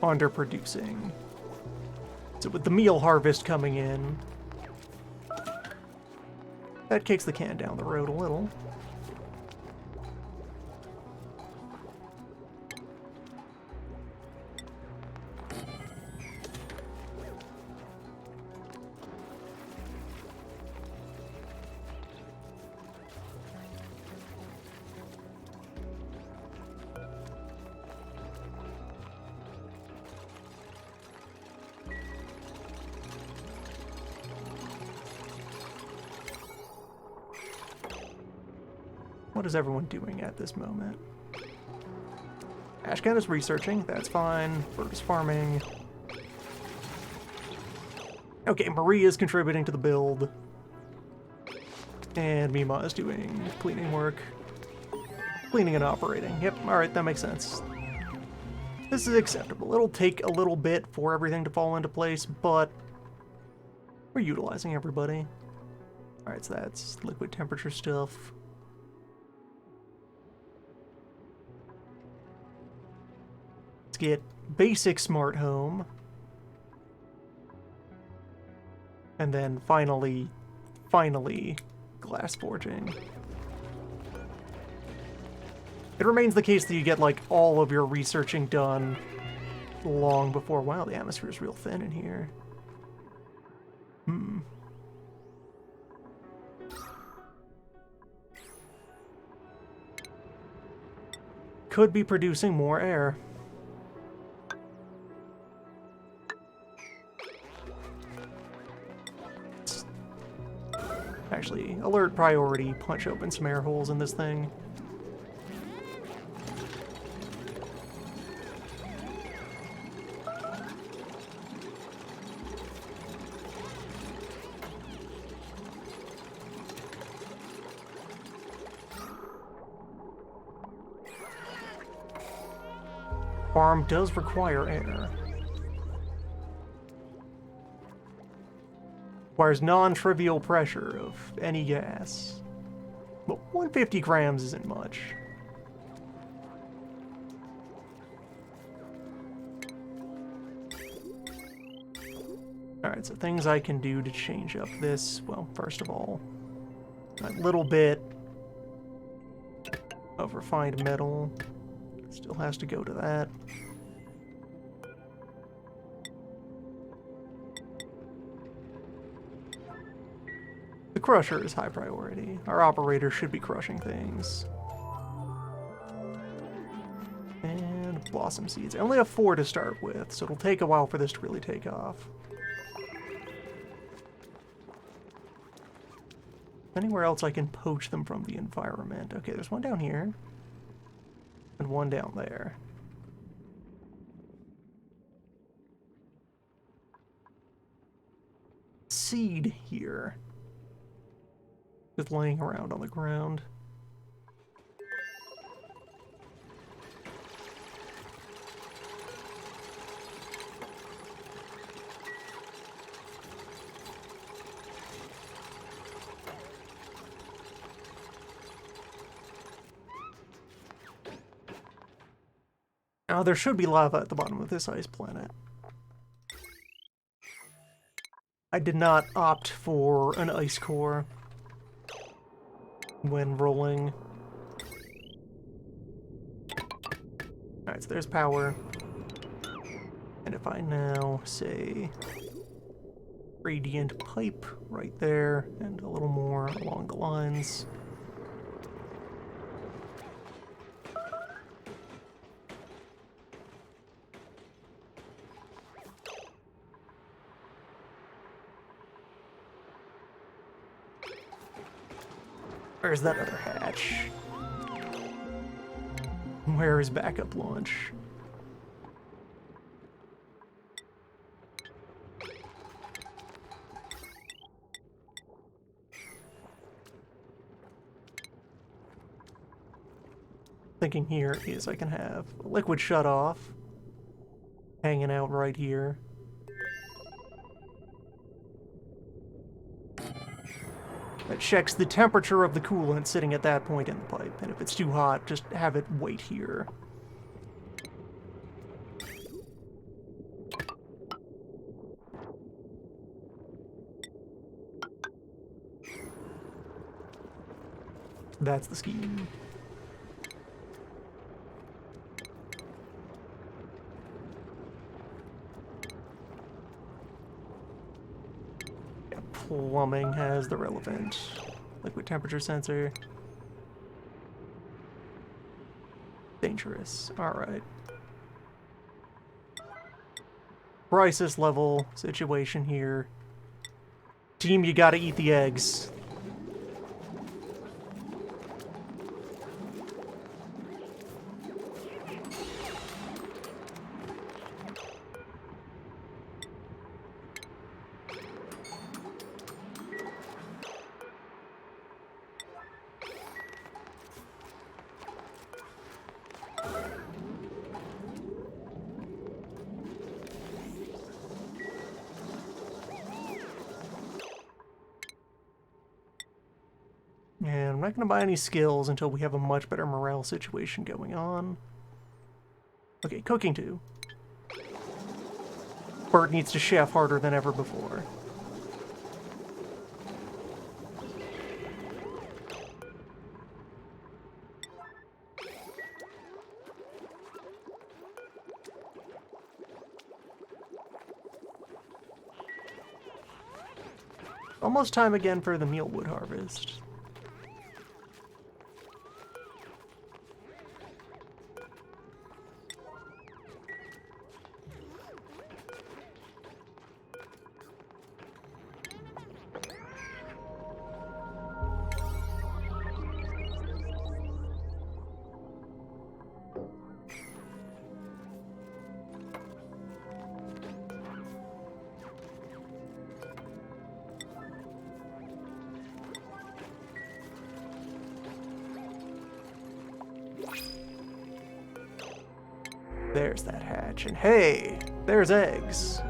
underproducing. So with the meal harvest coming in, that kicks the can down the road a little. What is everyone doing at this moment? Ashcan is researching, that's fine. Bird is farming. Okay, Marie is contributing to the build. And Mima is doing cleaning work. Cleaning and operating. Yep, alright, that makes sense. This is acceptable. It'll take a little bit for everything to fall into place, but we're utilizing everybody. Alright, so that's liquid temperature stuff. Let's get basic smart home. And then finally, glass forging. It remains the case that you get, like, all of your researching done long before... Wow, the atmosphere is real thin in here. Could be producing more air. Actually, alert priority, punch open some air holes in this thing. Farm does require air. Requires non-trivial pressure of any gas. But 150 grams isn't much. Alright, so things I can do to change up this. Well, first of all, a little bit of refined metal. Still has to go to that. The crusher is high priority. Our operator should be crushing things. And blossom seeds. I only have 4 to start with, so it'll take a while for this to really take off. Anywhere else I can poach them from the environment. Okay, there's one down here. And one down there. Seed here. Just laying around on the ground. Now, there should be lava at the bottom of this ice planet. I did not opt for an ice core when rolling. Alright, so there's power. And if I now say radiant pipe right there, and a little more along the lines. Where's that other hatch? Where is backup launch? Thinking here is I can have a liquid shut off hanging out right here. That checks the temperature of the coolant sitting at that point in the pipe, and if it's too hot, just have it wait here. That's the scheme. Plumbing has the relevant liquid temperature sensor. Dangerous. Alright. Crisis level situation here. Team, you gotta eat the eggs. And I'm not going to buy any skills until we have a much better morale situation going on. Okay, cooking too. Bert needs to chef harder than ever before. Almost time again for the mealwood harvest. There's that hatch, and hey, there's eggs.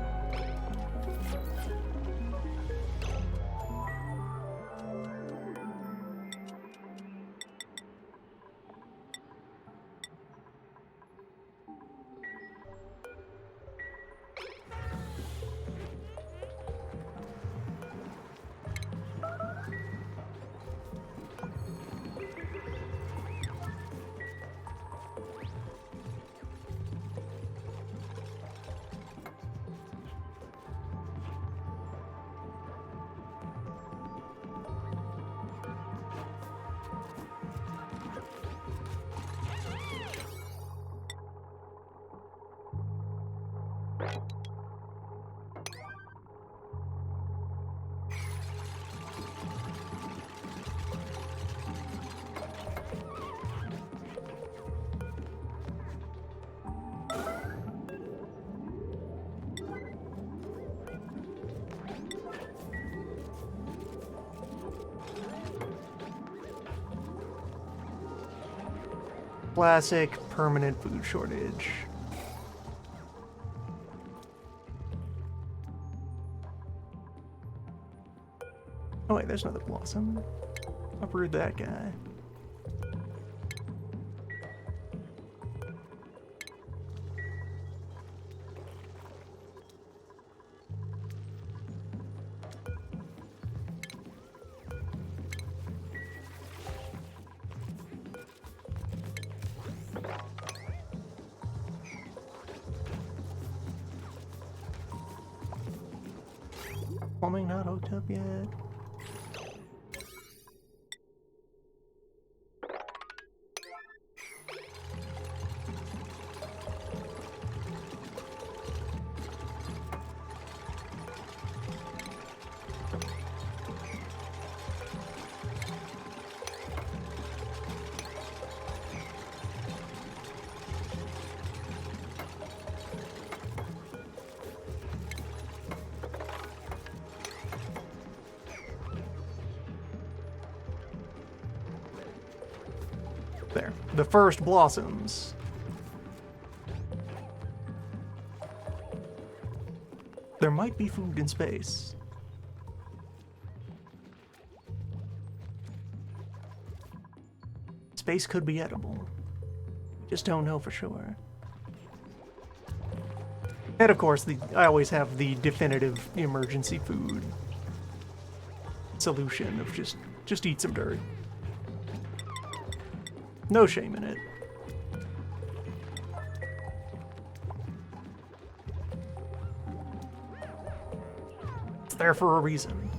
Classic permanent food shortage. Oh wait, there's another blossom. Uproot that guy. Plumbing not hooked up yet. There. The first blossoms. There might be food in space. Space could be edible. Just don't know for sure. And of course, I always have the definitive emergency food solution of just eat some dirt. No shame in it. It's there for a reason.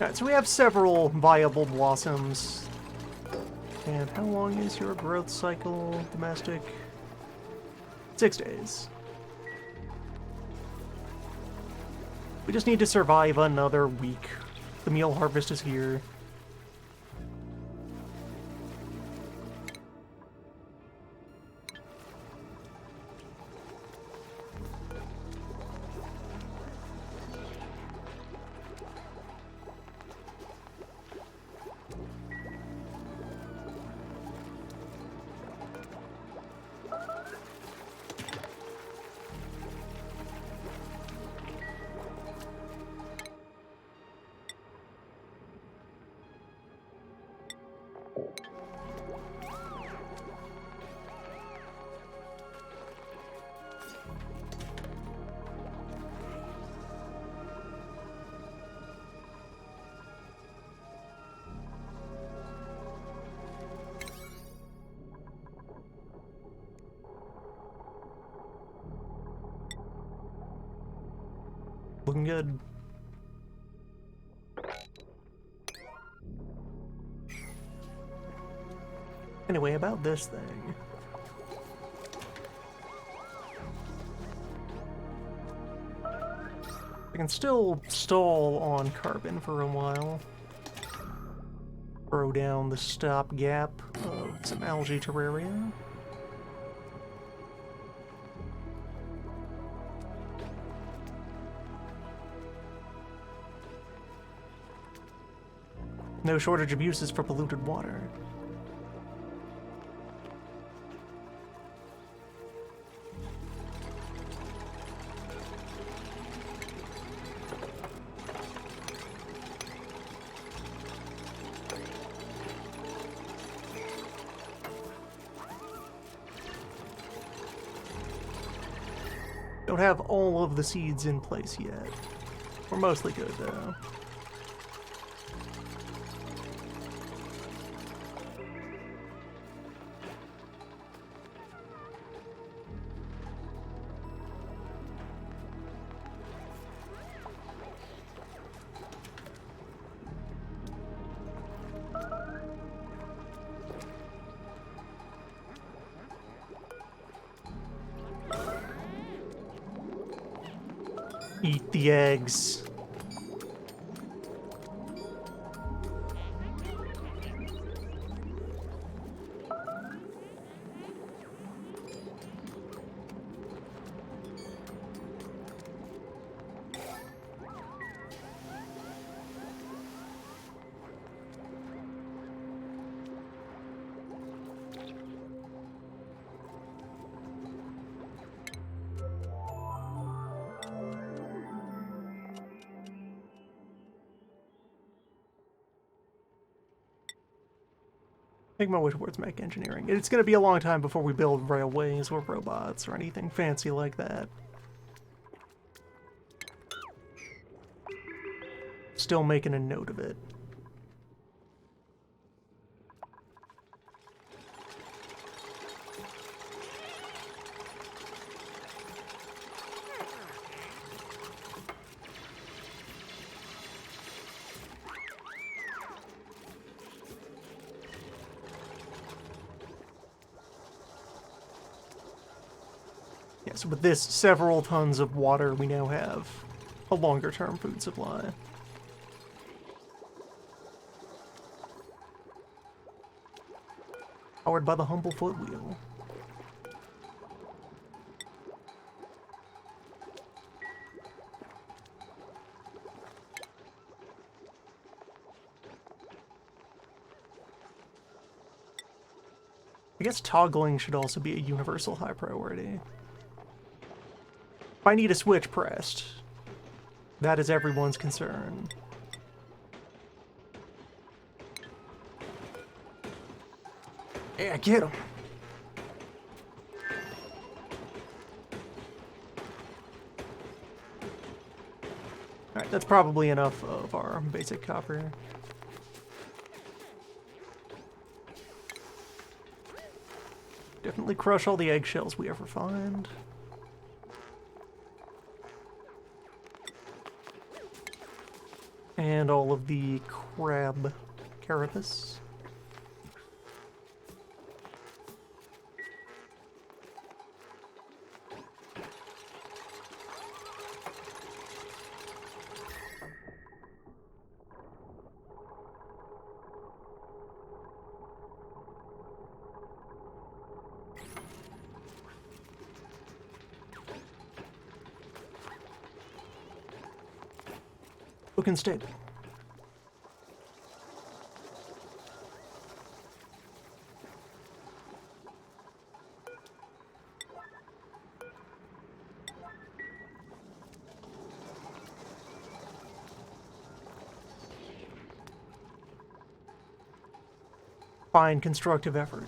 Alright, so we have several viable blossoms. And how long is your growth cycle, domestic? 6 days. We just need to survive another week. The meal harvest is here. Looking good. Anyway, about this thing. I can still stall on carbon for a while. Throw down the stopgap of some algae terraria. No shortage of uses for polluted water. Don't have all of the seeds in place yet. We're mostly good though. Eat the eggs. Make my way towards mech engineering. It's going to be a long time before we build railways or robots or anything fancy like that. Still making a note of it. Yes, with this several tons of water, we now have a longer-term food supply. Powered by the humble foot wheel. I guess toggling should also be a universal high priority. If I need a switch pressed, that is everyone's concern. Yeah, get him. Alright, that's probably enough of our basic copper. Definitely crush all the eggshells we ever find. And all of the crab carapace. Looking stable. Fine constructive effort.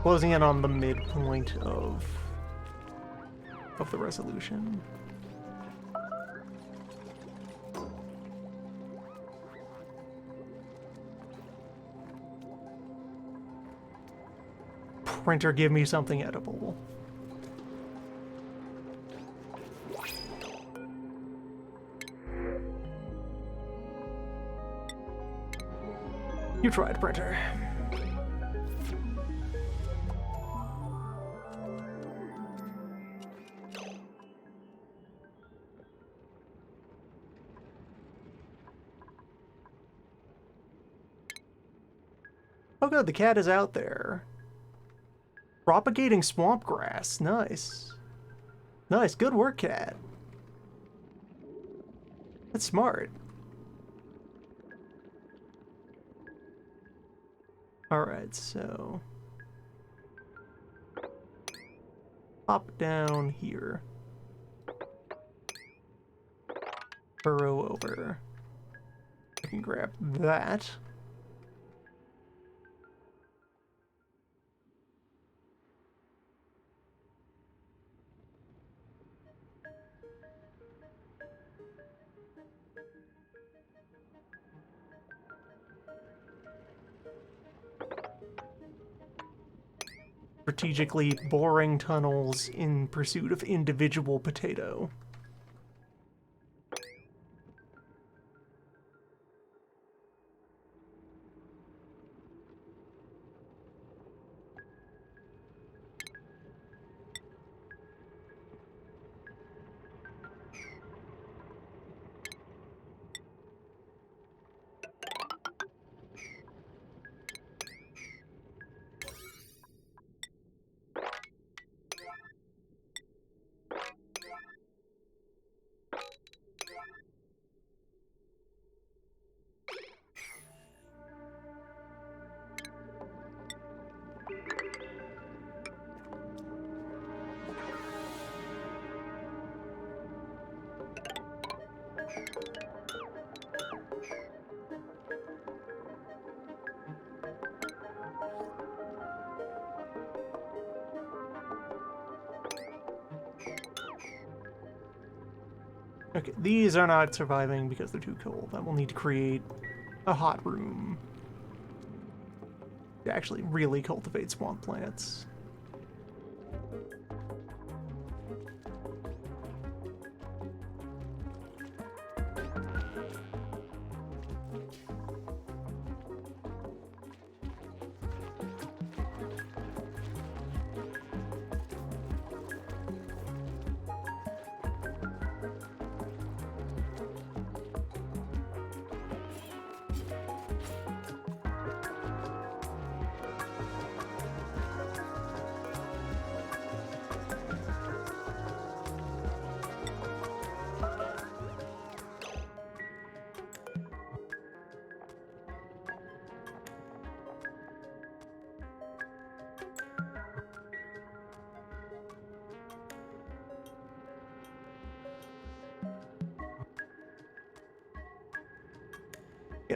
Closing in on the midpoint of the resolution. Printer, give me something edible. You tried, printer. Oh good, the cat is out there. Propagating swamp grass. Nice. Nice, good work, cat. That's smart. Alright, so... Hop down here. Burrow over. I can grab that. Strategically boring tunnels in pursuit of individual potato. Okay, these are not surviving because they're too cold. I will need to create a hot room to actually really cultivate swamp plants.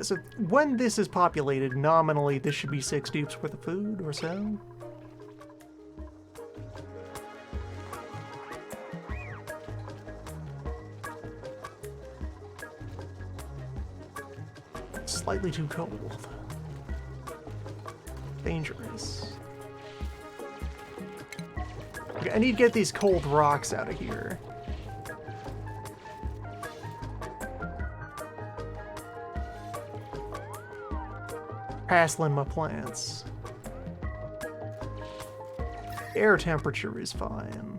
Yeah, so when this is populated, nominally this should be 6 dupes worth of food or so. Slightly too cold. Dangerous. Okay, I need to get these cold rocks out of here. Hassling my plants. Air temperature is fine.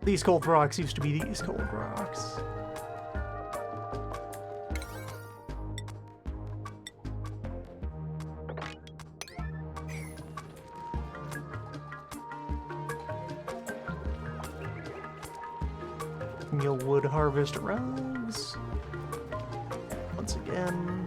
These cold rocks used to be these cold rocks. Meal wood harvest arrives. Once again.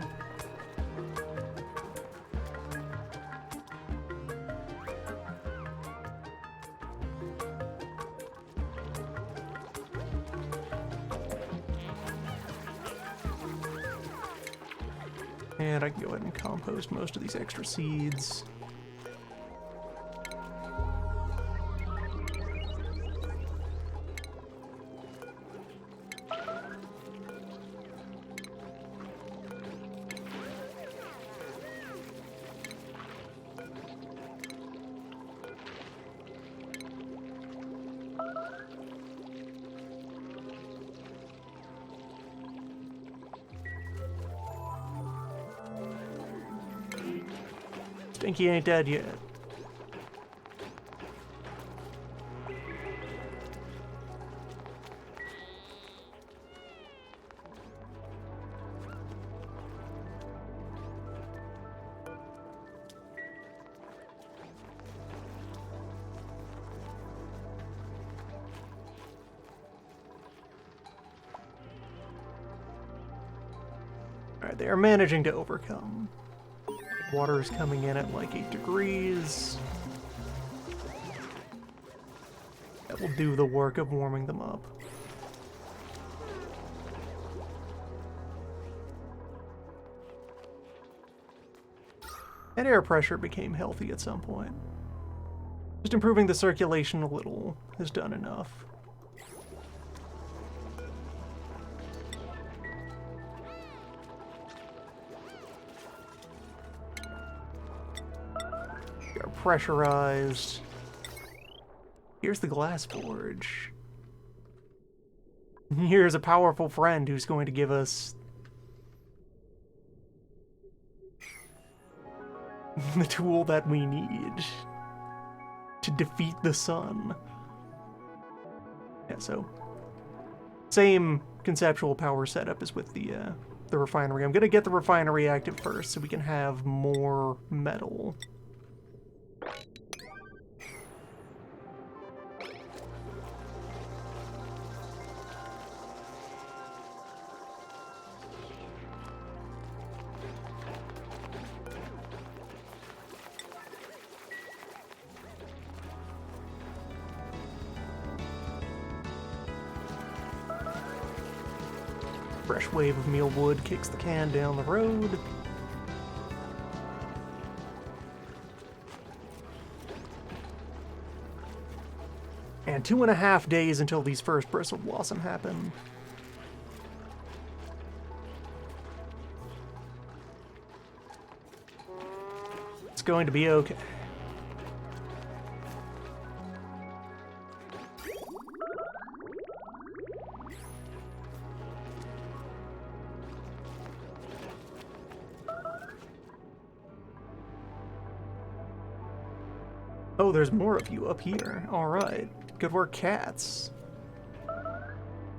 And I can go ahead and compost most of these extra seeds. Stinky ain't dead yet. Alright, they are managing to overcome. Water is coming in at like 8 degrees. That will do the work of warming them up. And air pressure became healthy at some point. Just improving the circulation a little has done enough. Pressurized. Here's the glass forge. Here's a powerful friend who's going to give us the tool that we need to defeat the sun. Yeah, so same conceptual power setup as with the refinery. I'm gonna get the refinery active first so we can have more metal. Fresh wave of meal wood kicks the can down the road. And 2.5 days until these first bristle blossom happen. It's going to be okay. Oh, there's more of you up here. All right. Good work, cats.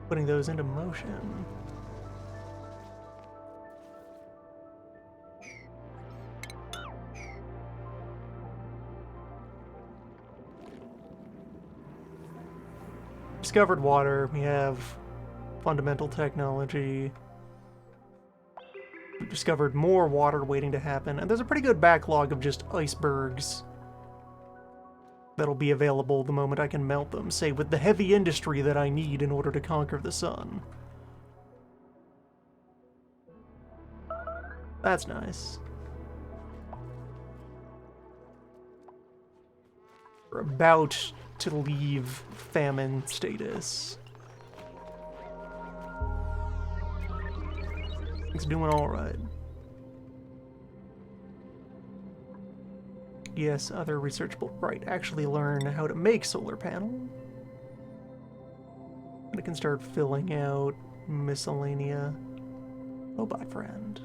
Putting those into motion. discovered water, we have fundamental technology. We've discovered more water waiting to happen, and there's a pretty good backlog of just icebergs that'll be available the moment I can melt them, say with the heavy industry that I need in order to conquer the sun. That's nice. We're about to leave famine status. It's doing alright. Yes, other researchable. Right, actually learn how to make solar panel. And I can start filling out miscellanea. Robot friend.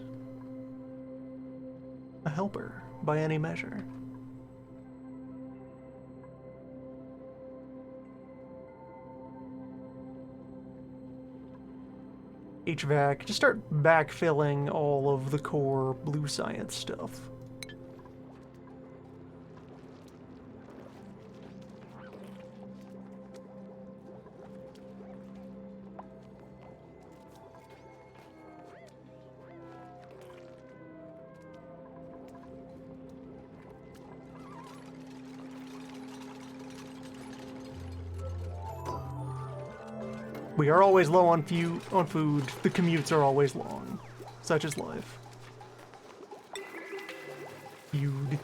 A helper, by any measure. HVAC, just start backfilling all of the core blue science stuff. We are always low on food. The commutes are always long. Such is life. Feud.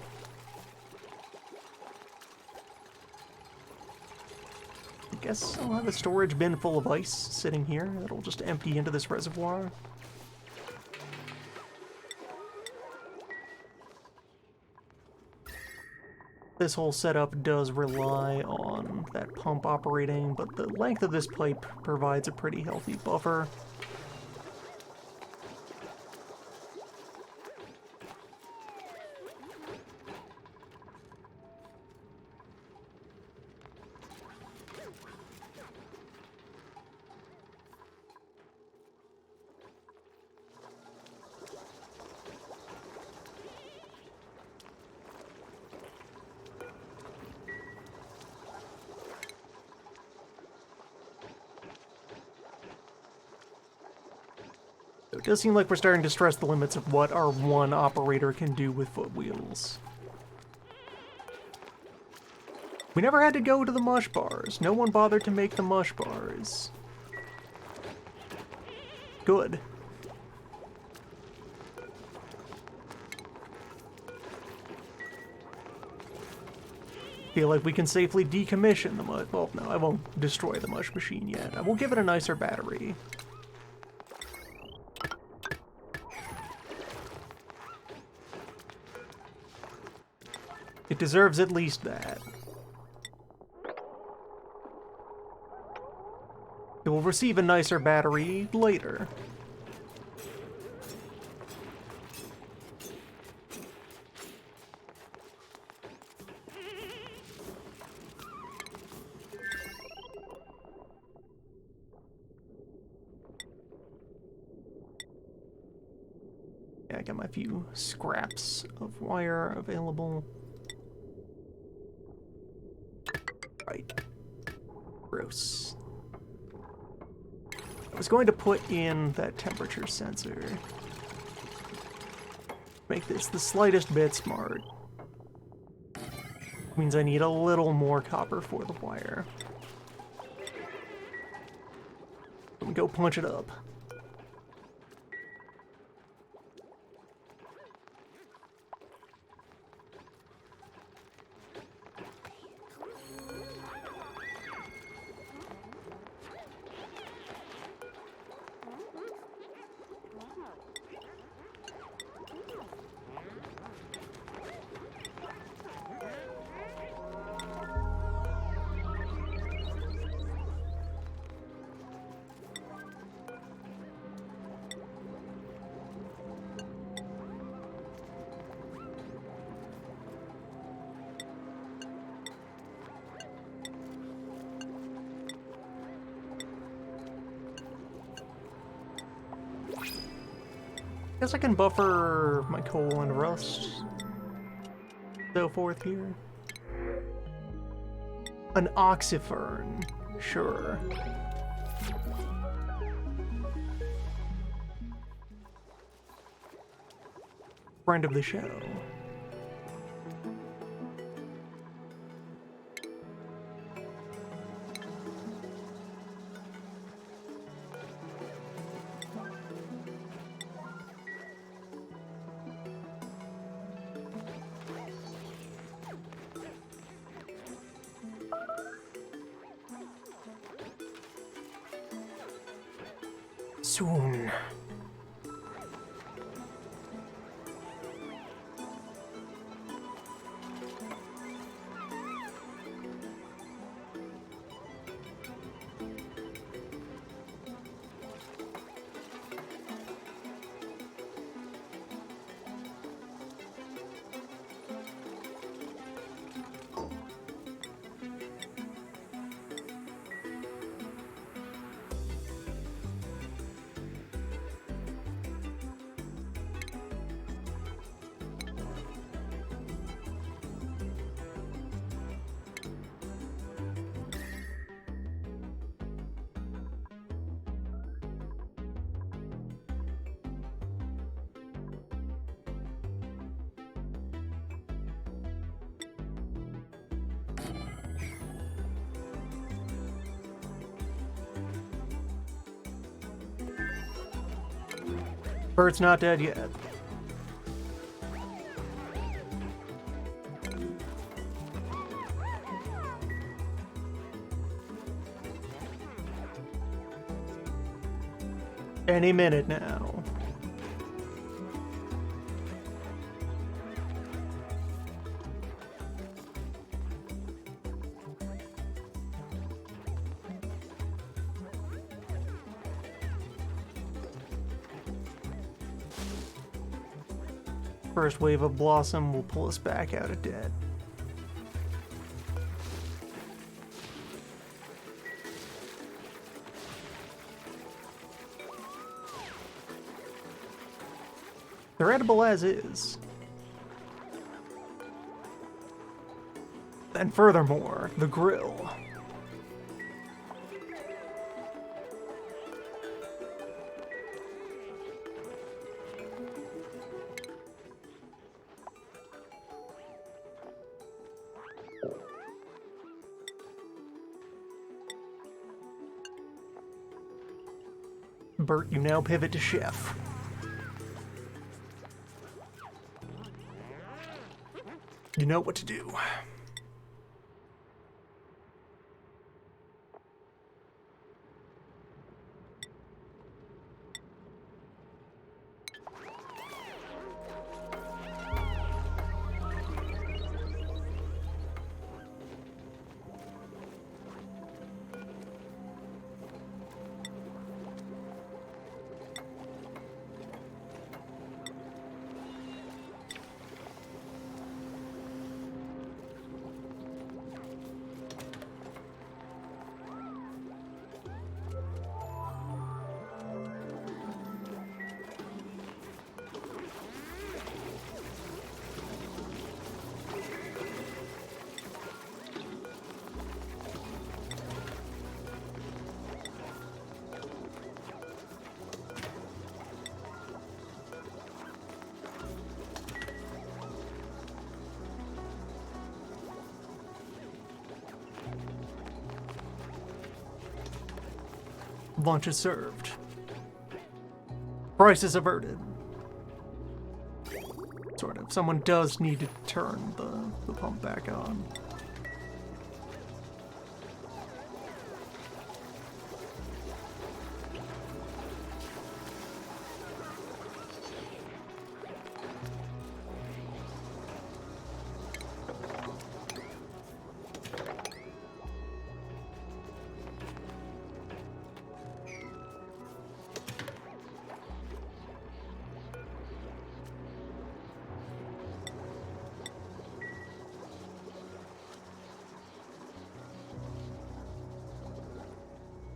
I guess I'll have a storage bin full of ice sitting here. That'll just empty into this reservoir. This whole setup does rely on that pump operating, but the length of this pipe provides a pretty healthy buffer. It does seem like we're starting to stress the limits of what our one operator can do with foot wheels. We never had to go to the mush bars. No one bothered to make the mush bars. Good. Feel like we can safely decommission the mush. Well, no, I won't destroy the mush machine yet. I will give it a nicer battery. It deserves at least that. It will receive a nicer battery later. Yeah, I got my few scraps of wire available. Right. Gross. I was going to put in that temperature sensor. Make this the slightest bit smart. Means I need a little more copper for the wire. Let me go punch it up. Guess I can buffer my coal and rust. So forth here. An oxifern. Sure. Friend of the show. Soon. Bert's not dead yet. Any minute now. First wave of Blossom will pull us back out of debt. They're edible as is. And furthermore, the grill. Bert, you now pivot to chef. You know what to do. Lunch is served. Crisis averted. Sort of. Someone does need to turn the pump back on.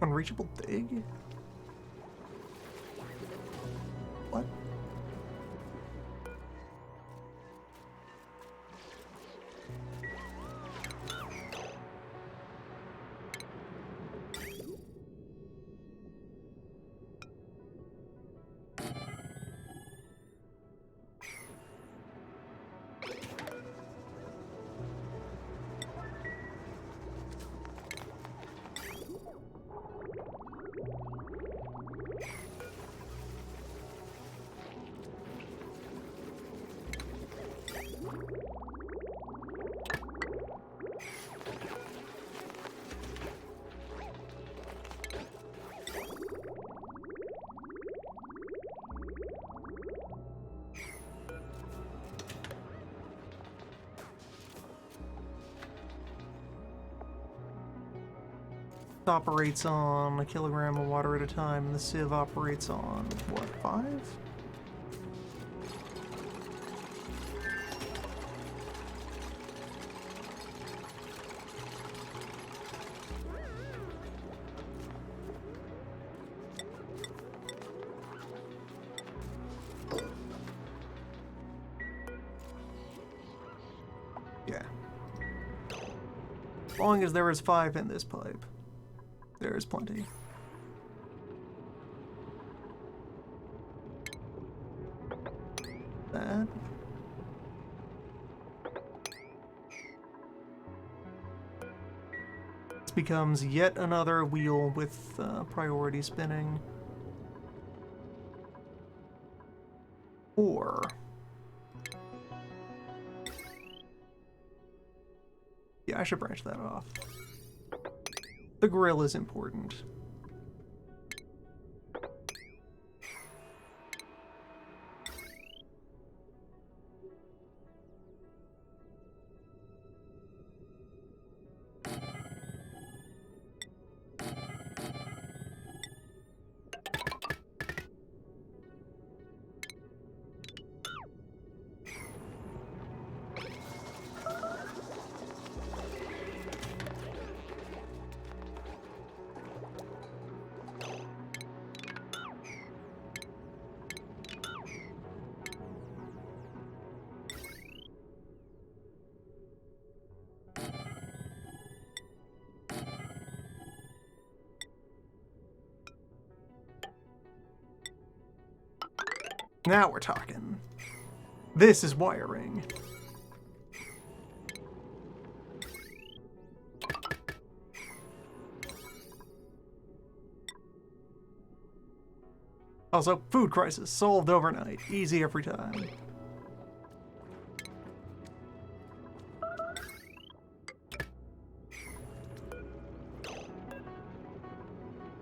Unreachable dig? What? operates on a kilogram of water at a time, and the sieve operates on, what, 5? Yeah. As long as there is 5 in this pipe, there is plenty. That. This becomes yet another wheel with priority spinning. Or... yeah, I should branch that off. The grill is important. Now we're talking. This is wiring. Also, food crisis solved overnight. Easy every time.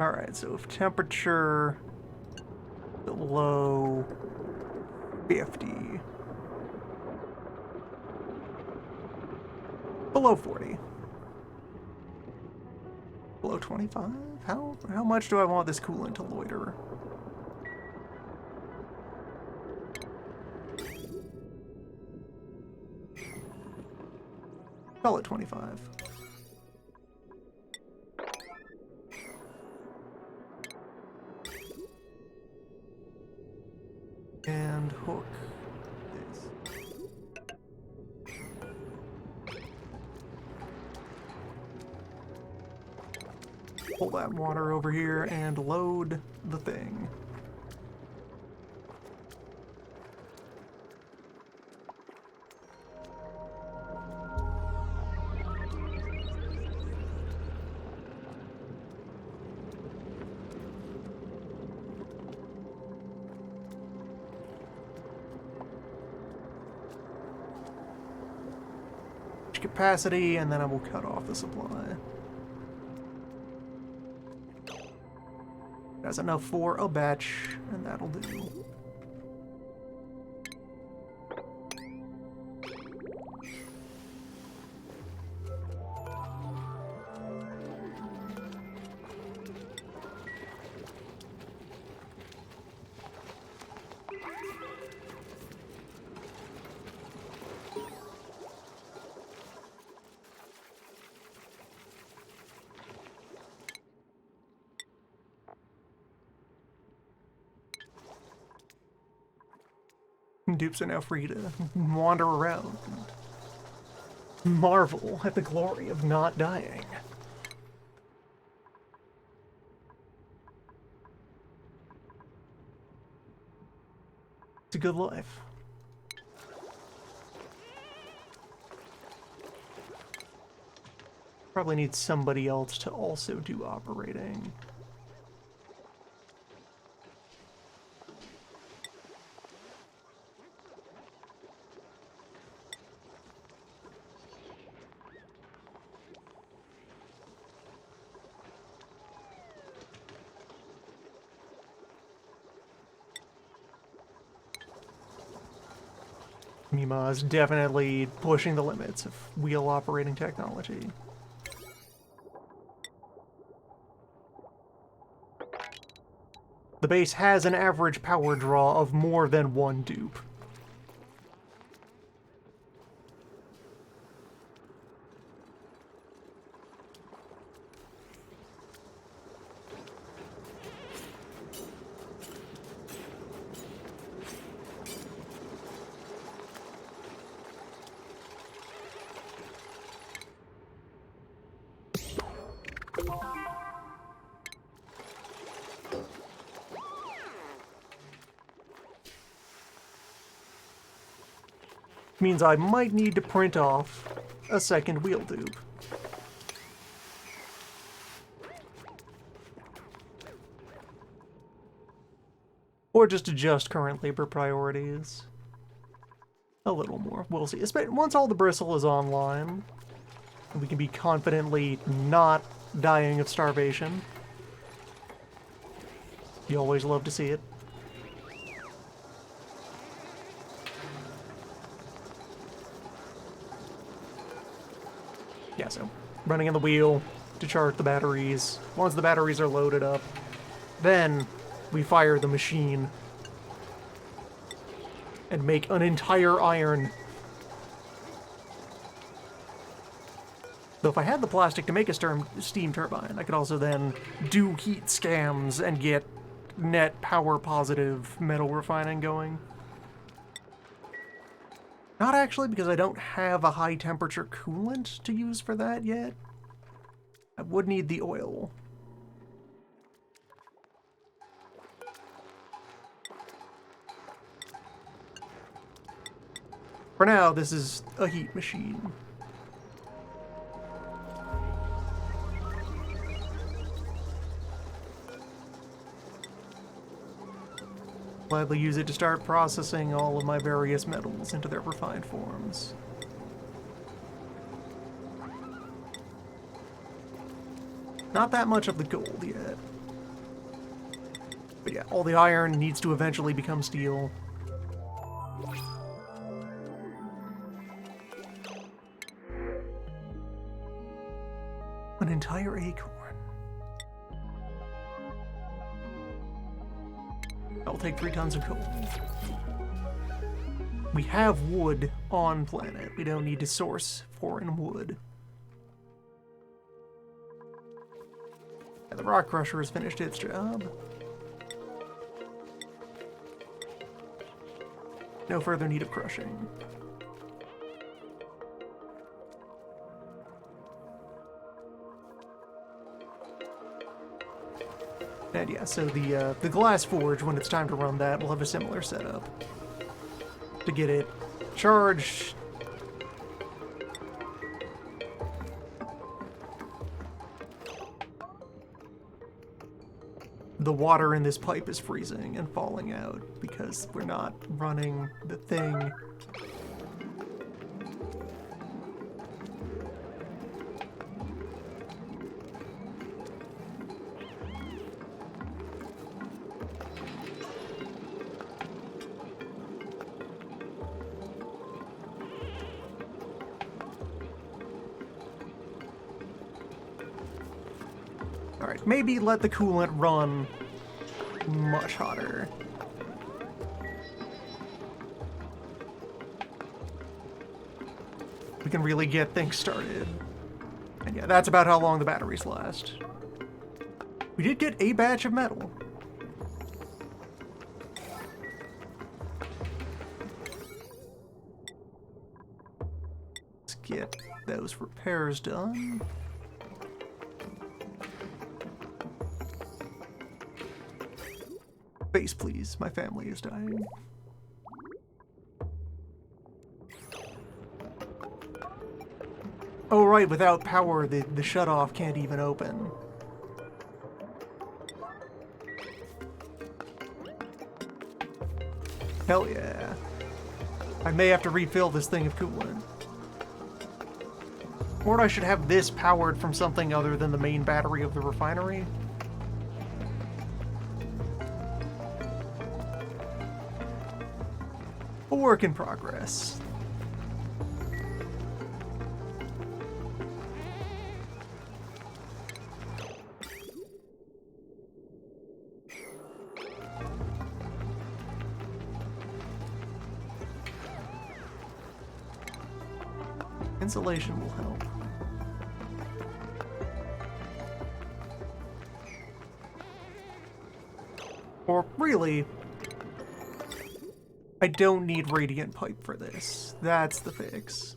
Alright, so if temperature below 50. Below 40. Below 25? How much do I want this coolant to loiter? Call it 25. And hook this. Pull that water over here and load the thing. Capacity, and then I will cut off the supply. That's enough for a batch, and that'll do. Dupes are now free to wander around and marvel at the glory of not dying. It's a good life. Probably need somebody else to also do operating. Mima is definitely pushing the limits of wheel operating technology. The base has an average power draw of more than one dupe. Means I might need to print off a second wheel tube. Or just adjust current labor priorities a little more. We'll see. Once all the bristle is online, we can be confidently not dying of starvation. You always love to see it. Yeah, so running in the wheel to charge the batteries. Once the batteries are loaded up, then we fire the machine and make an entire iron. Though if I had the plastic to make a steam turbine, I could also then do heat scams and get net power positive metal refining going. Not actually, because I don't have a high temperature coolant to use for that yet. I would need the oil. For now, this is a heat machine. Gladly use it to start processing all of my various metals into their refined forms. Not that much of the gold yet. But yeah, all the iron needs to eventually become steel. An entire acorn. I'll take 3 tons of coal. We have wood on planet. We don't need to source foreign wood. Yeah, the rock crusher has finished its job. No further need of crushing. And yeah, so the glass forge, when it's time to run that, will have a similar setup. To get it charged. The water in this pipe is freezing and falling out because we're not running the thing. Alright, maybe let the coolant run much hotter. We can really get things started. And yeah, that's about how long the batteries last. We did get a batch of metal. Let's get those repairs done. Base, please. My family is dying. Oh, right. Without power, the shutoff can't even open. Hell yeah. I may have to refill this thing of coolant. Or I should have this powered from something other than the main battery of the refinery. A work in progress. insulation will help. Or really, I don't need radiant pipe for this. That's the fix.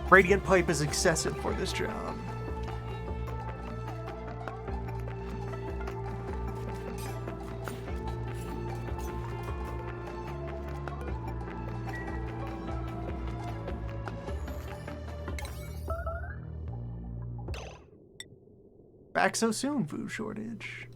Radiant pipe is excessive for this job. Back so soon, food shortage.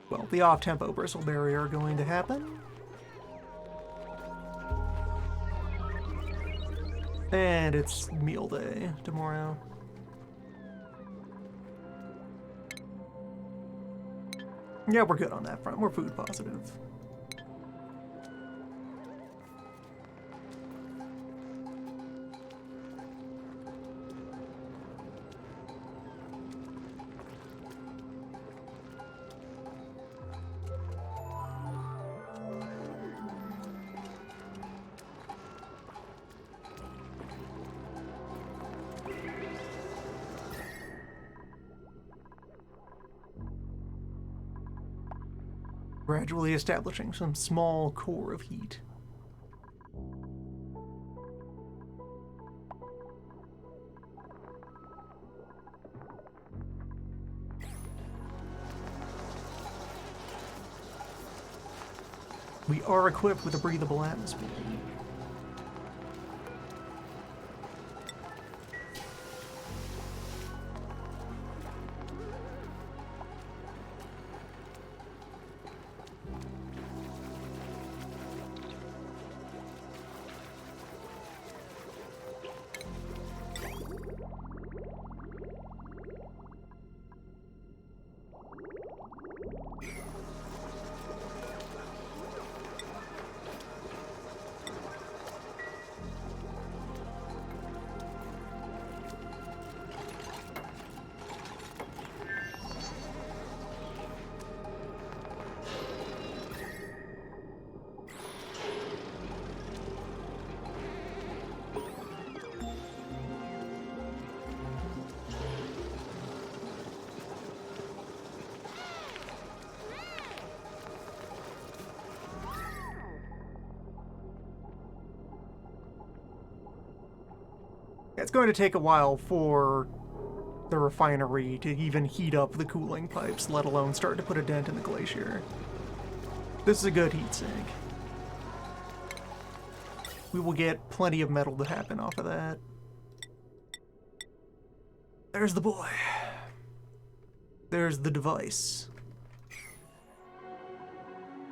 Well, the off-tempo bristleberry are going to happen. And it's meal day tomorrow. Yeah, we're good on that front. We're food positive. Gradually establishing some small core of heat. We are equipped with a breathable atmosphere. It's going to take a while for the refinery to even heat up the cooling pipes, let alone start to put a dent in the glacier. This is a good heat sink. We will get plenty of metal to happen off of that. There's the boy. There's the device.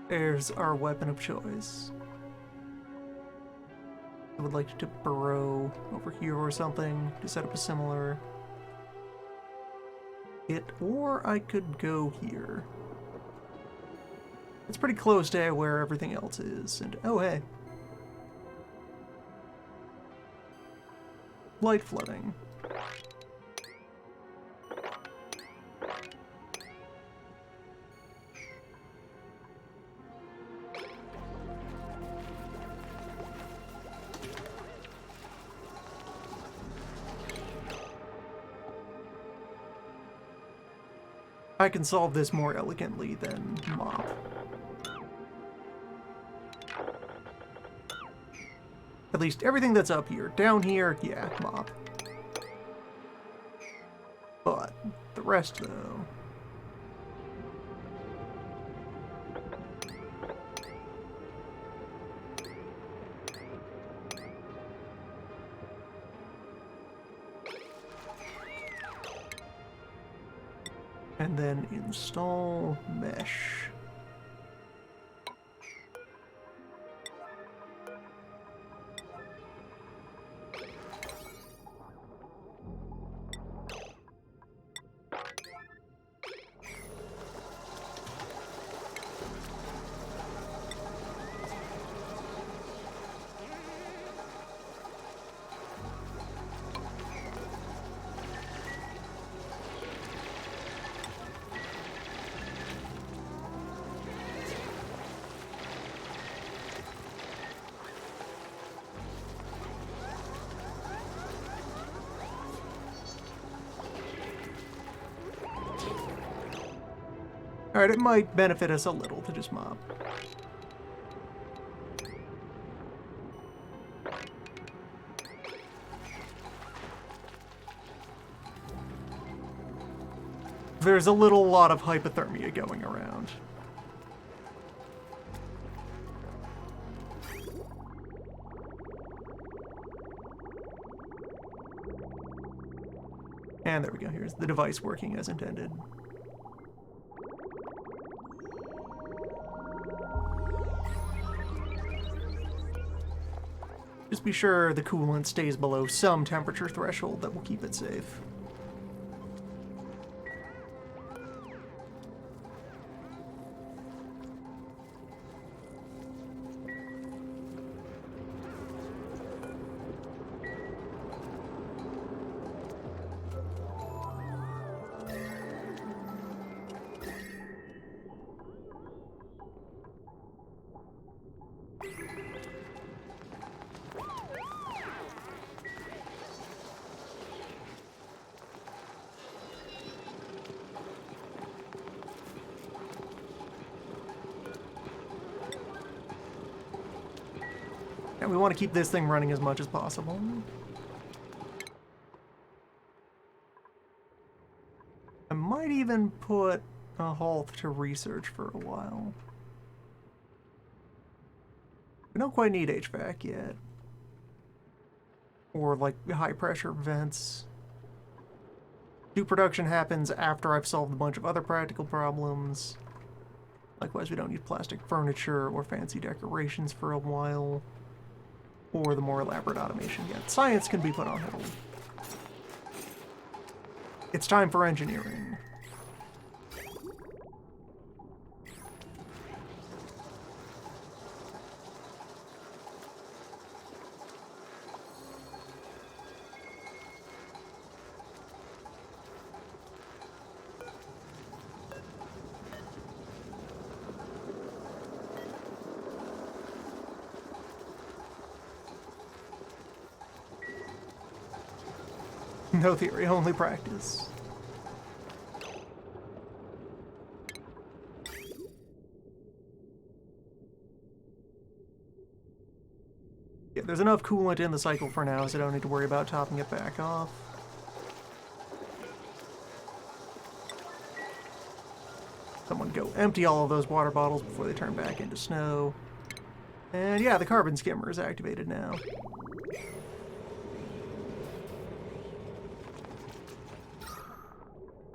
There's our weapon of choice. I would like to burrow over here or something to set up a similar hit, or I could go here. It's pretty close to where everything else is, and oh hey. Light flooding. I can solve this more elegantly than mop. At least everything that's up here. Down here, yeah, mop. But the rest, though... And then install mesh. Alright, it might benefit us a little to just mop. There's a lot of hypothermia going around. And there we go, here's the device working as intended. Just be sure the coolant stays below some temperature threshold that will keep it safe. And we want to keep this thing running as much as possible. I might even put a halt to research for a while. We don't quite need HVAC yet. Or like high pressure vents. New production happens after I've solved a bunch of other practical problems. Likewise, we don't need plastic furniture or fancy decorations for a while. Or the more elaborate automation yet. Science can be put on hold. It's time for engineering. No theory, only practice. Yeah, there's enough coolant in the cycle for now, so I don't need to worry about topping it back off. Someone go empty all of those water bottles before they turn back into snow. And yeah, the carbon skimmer is activated now.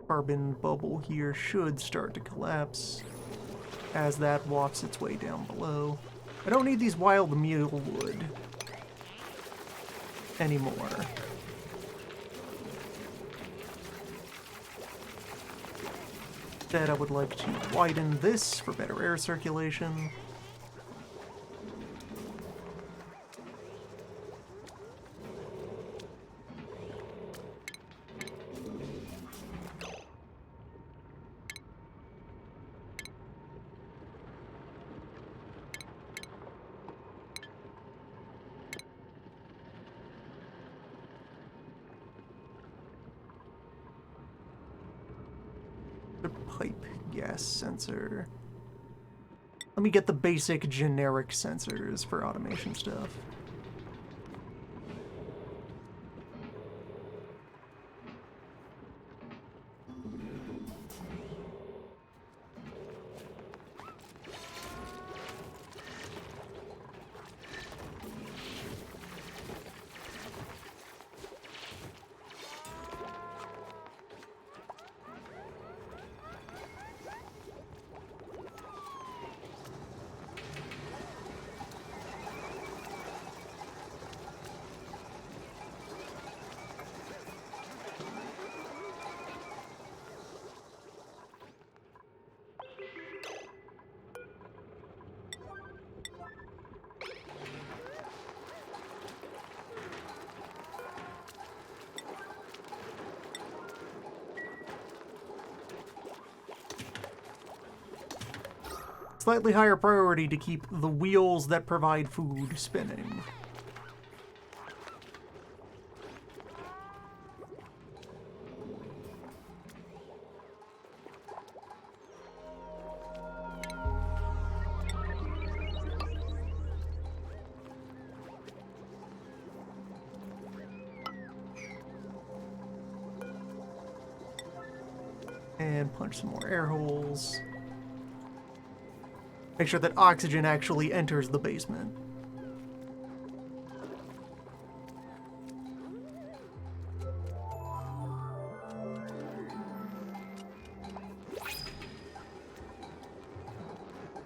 Carbon bubble here should start to collapse as that wafts its way down below. I don't need these wild mule wood anymore. Instead, I would like to widen this for better air circulation. Pipe gas sensor. Let me get the basic generic sensors for automation stuff. Slightly higher priority to keep the wheels that provide food spinning. And punch some more air holes. Make sure that oxygen actually enters the basement.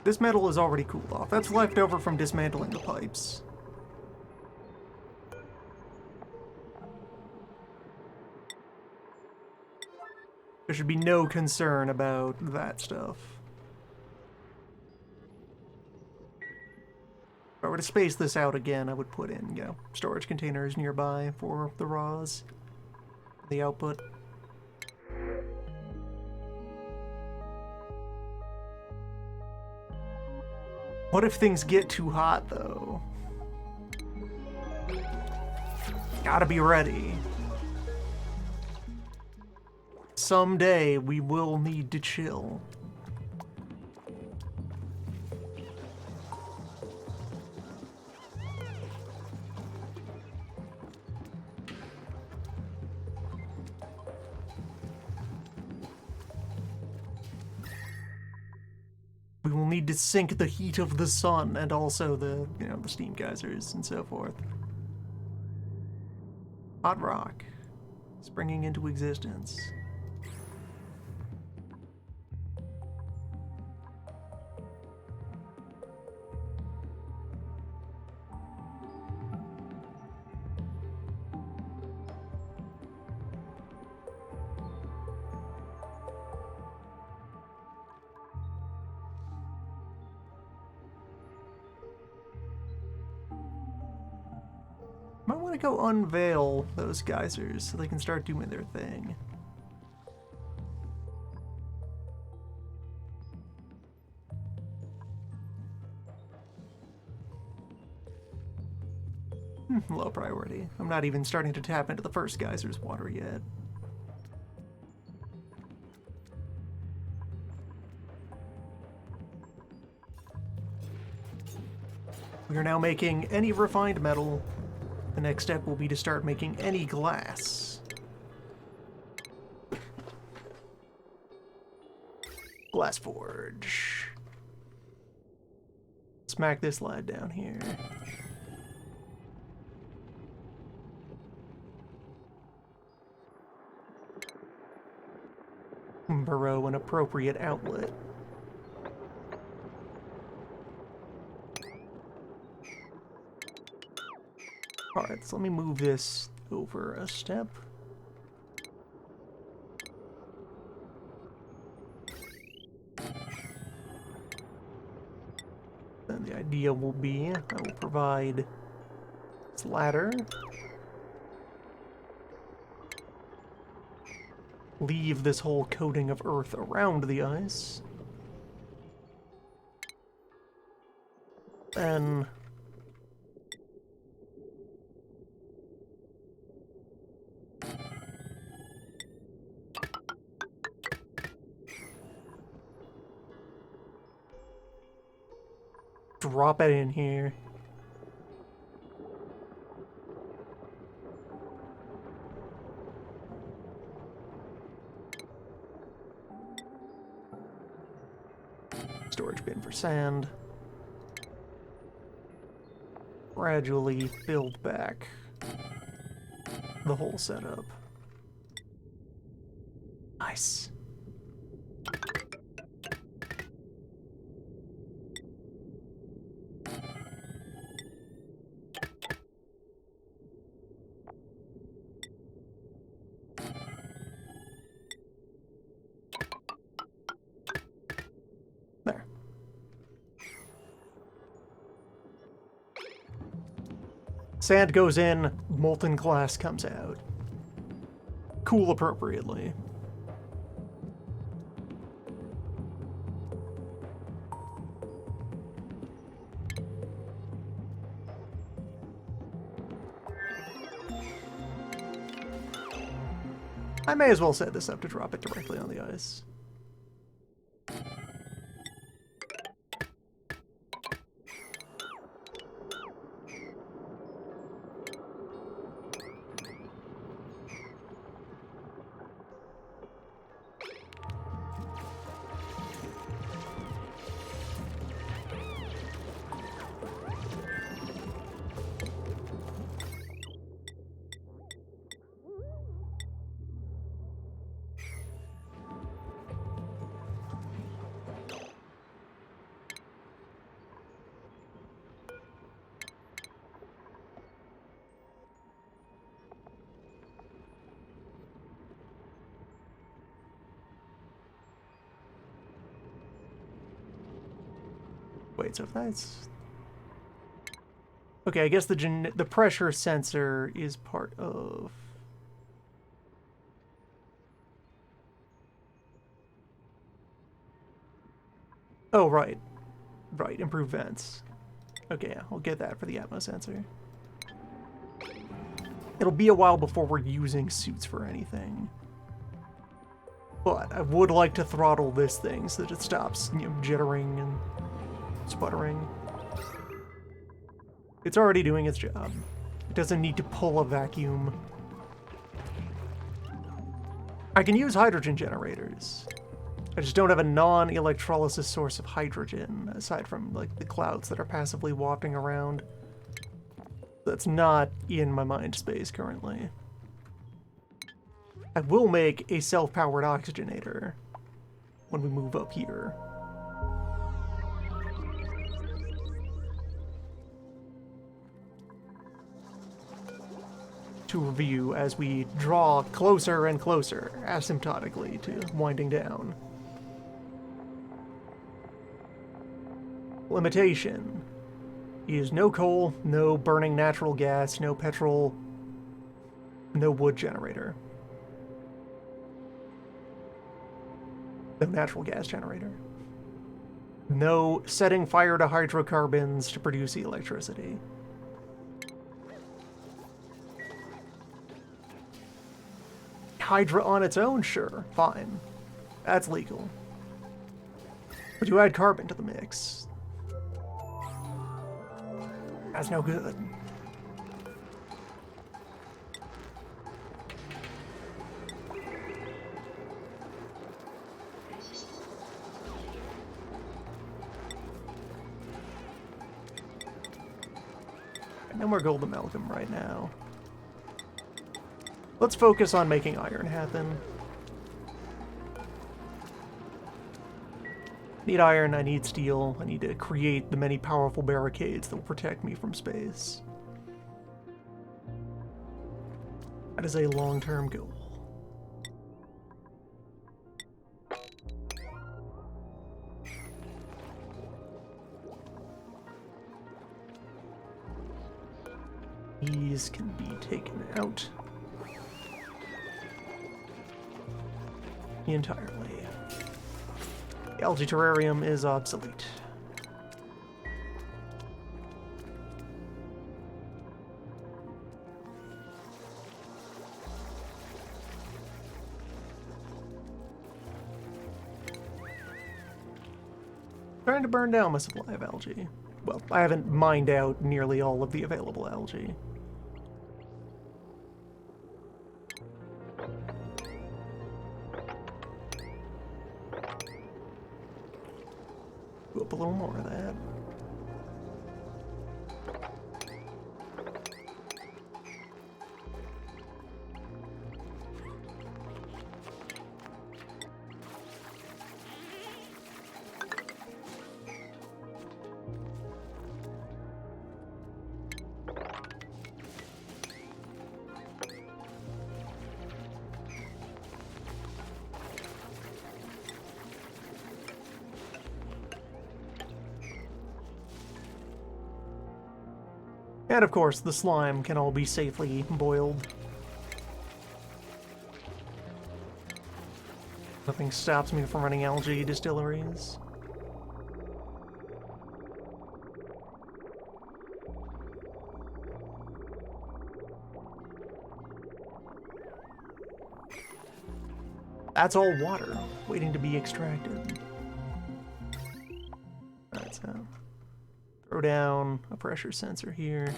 This metal is already cooled off. That's left over from dismantling the pipes. There should be no concern about that stuff. If I were to space this out again, I would put in, storage containers nearby for the raws, the output. What if things get too hot, though? Gotta be ready. Someday, we will need to chill. We will need to sink the heat of the sun and also the steam geysers and so forth. Hot rock, springing into existence. Might want to go unveil those geysers so they can start doing their thing. Low priority. I'm not even starting to tap into the first geyser's water yet. We are now making any refined metal. The next step will be to start making any glass. Glass forge. Smack this lad down here. Burrow an appropriate outlet. Alright, so let me move this over a step. Then the idea will be, I will provide this ladder. Leave this whole coating of earth around the ice. Then drop it in here. Storage bin for sand. Gradually build back the whole setup. Nice. There. Sand goes in, molten glass comes out. Cool appropriately. I may as well set this up to drop it directly on the ice. Wait, so if that's... Okay, I guess the pressure sensor is part of... Oh, right. Right, improved vents. Okay, yeah, I'll get that for the atmo sensor. It'll be a while before we're using suits for anything. But I would like to throttle this thing so that it stops, you know, jittering and sputtering. It's already doing its job. It doesn't need to pull a vacuum. I can use hydrogen generators. I just don't have a non-electrolysis source of hydrogen, aside from, like, the clouds that are passively wafting around. That's not in my mind space currently. I will make a self-powered oxygenator when we move up here. To review as we draw closer and closer, asymptotically, to winding down. Limitation is no coal, no burning natural gas, no petrol, no wood generator. No natural gas generator. No setting fire to hydrocarbons to produce the electricity. Hydra on its own, sure, fine. That's legal. But you add carbon to the mix. That's no good. No more gold amalgam right now. Let's focus on making iron happen. I need iron, I need steel, I need to create the many powerful barricades that will protect me from space. That is a long-term goal. These can be taken out entirely. The algae terrarium is obsolete. Trying to burn down my supply of algae. Well, I haven't mined out nearly all of the available algae. Go up a little more of that. And of course, the slime can all be safely boiled. Nothing stops me from running algae distilleries. That's all water, waiting to be extracted. Alright, so throw down a pressure sensor here.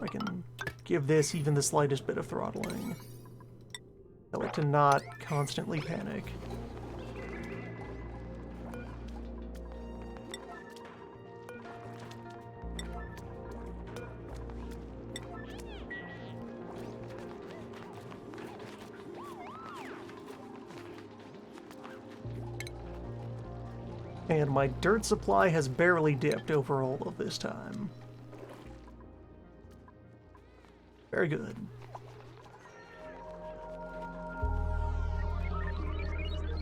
I can give this even the slightest bit of throttling. Tell it to not constantly panic. And my dirt supply has barely dipped over all of this time. Very good.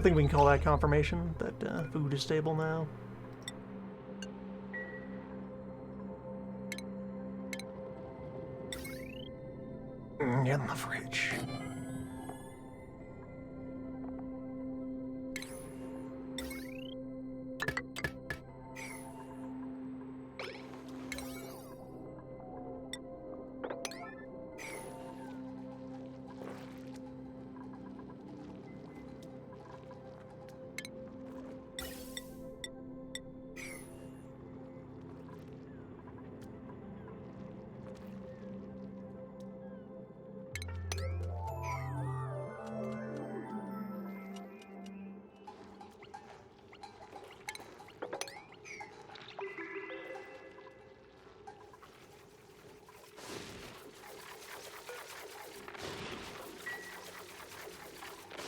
I think we can call that confirmation that food is stable now. Get in the fridge.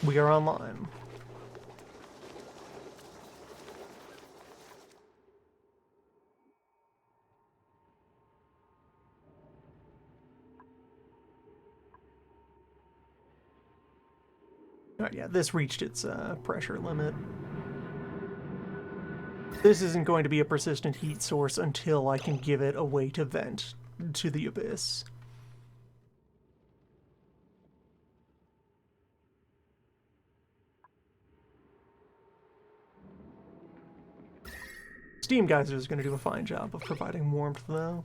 We are online. Alright, yeah, this reached its pressure limit. This isn't going to be a persistent heat source until I can give it a way to vent to the abyss. Steam Geyser is going to do a fine job of providing warmth, though.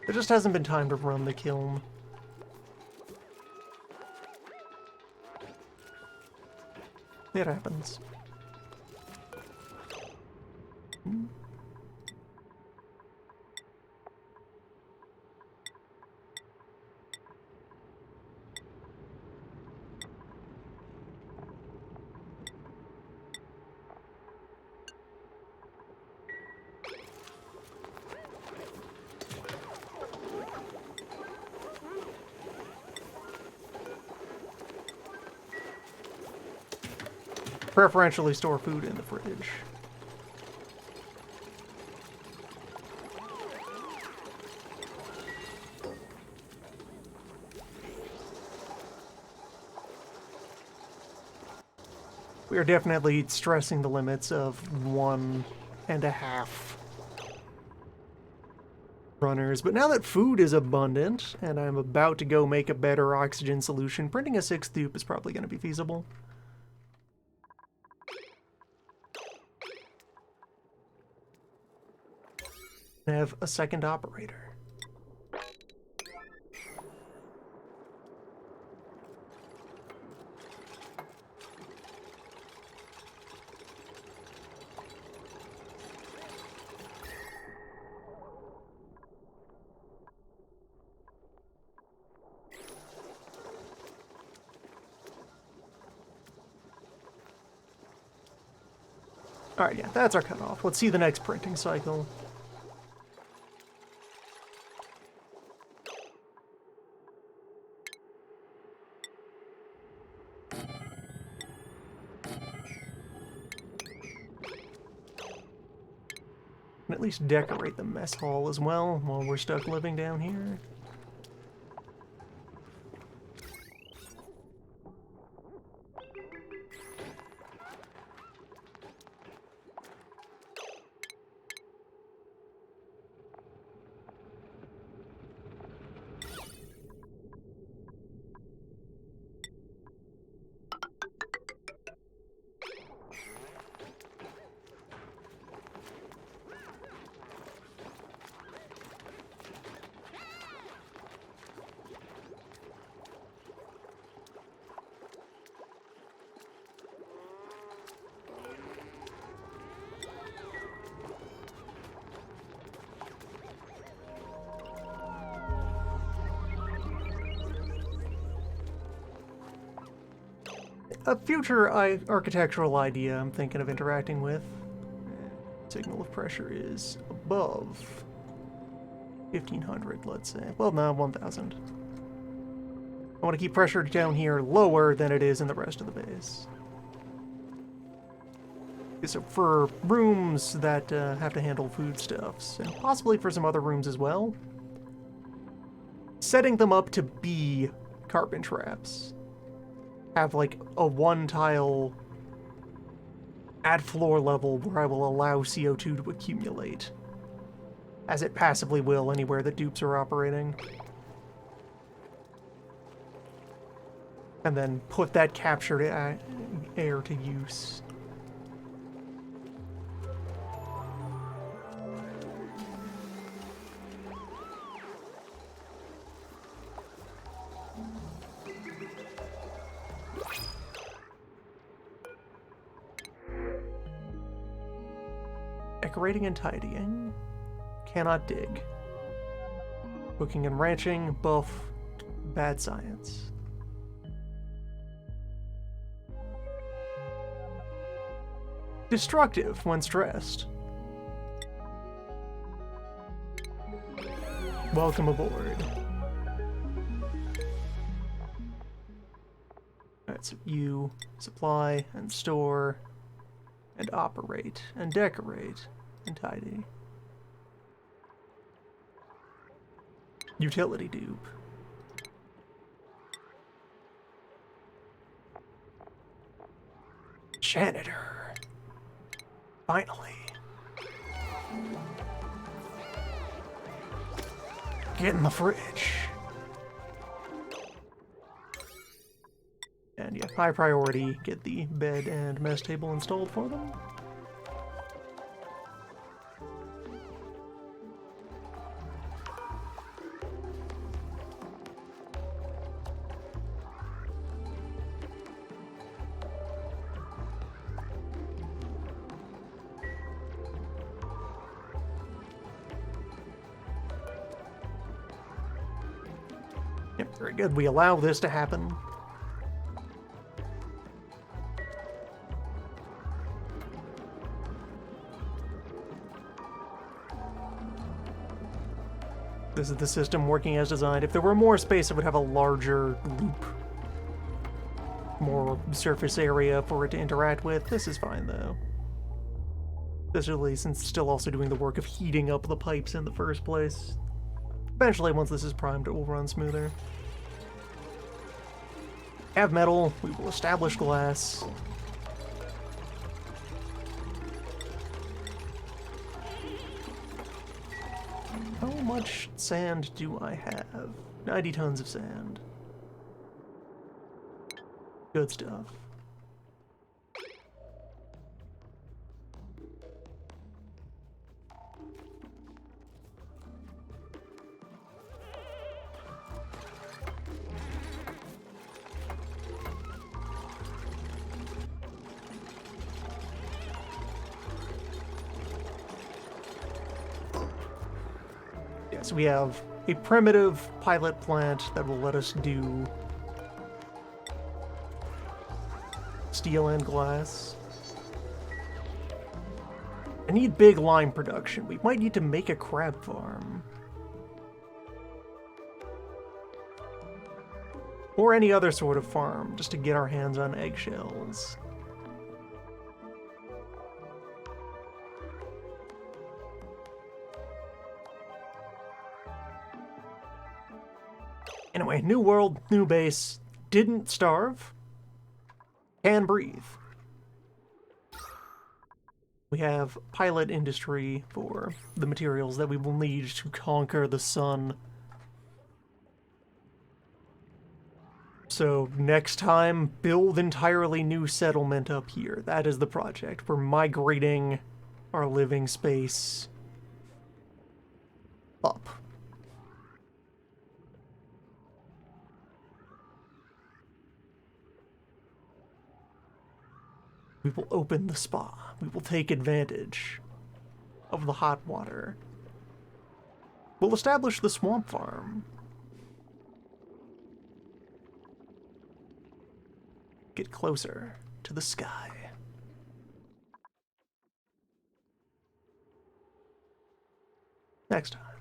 There just hasn't been time to run the kiln. It happens. Preferentially store food in the fridge. We are definitely stressing the limits of 1.5 runners, but now that food is abundant and I'm about to go make a better oxygen solution, printing a 6th tube is probably going to be feasible. Have a second operator. Alright, yeah, that's our cutoff. Let's see the next printing cycle. At least decorate the mess hall as well while we're stuck living down here. A future architectural idea I'm thinking of interacting with. Signal of pressure is above 1,500, let's say. Well, no, 1,000. I want to keep pressure down here lower than it is in the rest of the base. So for rooms that have to handle foodstuffs, and possibly for some other rooms as well, setting them up to be carbon traps. Have like a one-tile at floor level where I will allow CO2 to accumulate, as it passively will anywhere that dupes are operating. And then put that captured air to use. Decorating and tidying. Cannot dig. Cooking and ranching, buff, bad science. Destructive when stressed. Welcome aboard. Alright, so you supply and store and operate and decorate and tidy. Utility dupe. Janitor. Finally. Get in the fridge. And yeah, high priority, get the bed and mess table installed for them. Yep, very good. We allow this to happen. This is the system working as designed. If there were more space, it would have a larger loop. More surface area for it to interact with. This is fine, though. Especially since it's still also doing the work of heating up the pipes in the first place. Eventually, once this is primed, it will run smoother. Have metal, we will establish glass. How much sand do I have? 90 tons of sand. Good stuff. So we have a primitive pilot plant that will let us do steel and glass. I need big lime production. We might need to make a crab farm. Or any other sort of farm, just to get our hands on eggshells. Anyway, new world, new base. Didn't starve. Can breathe. We have pilot industry for the materials that we will need to conquer the sun. So next time, build entirely new settlement up here. That is the project. We're migrating our living space up. We will open the spa. We will take advantage of the hot water. We'll establish the swamp farm. Get closer to the sky. Next time.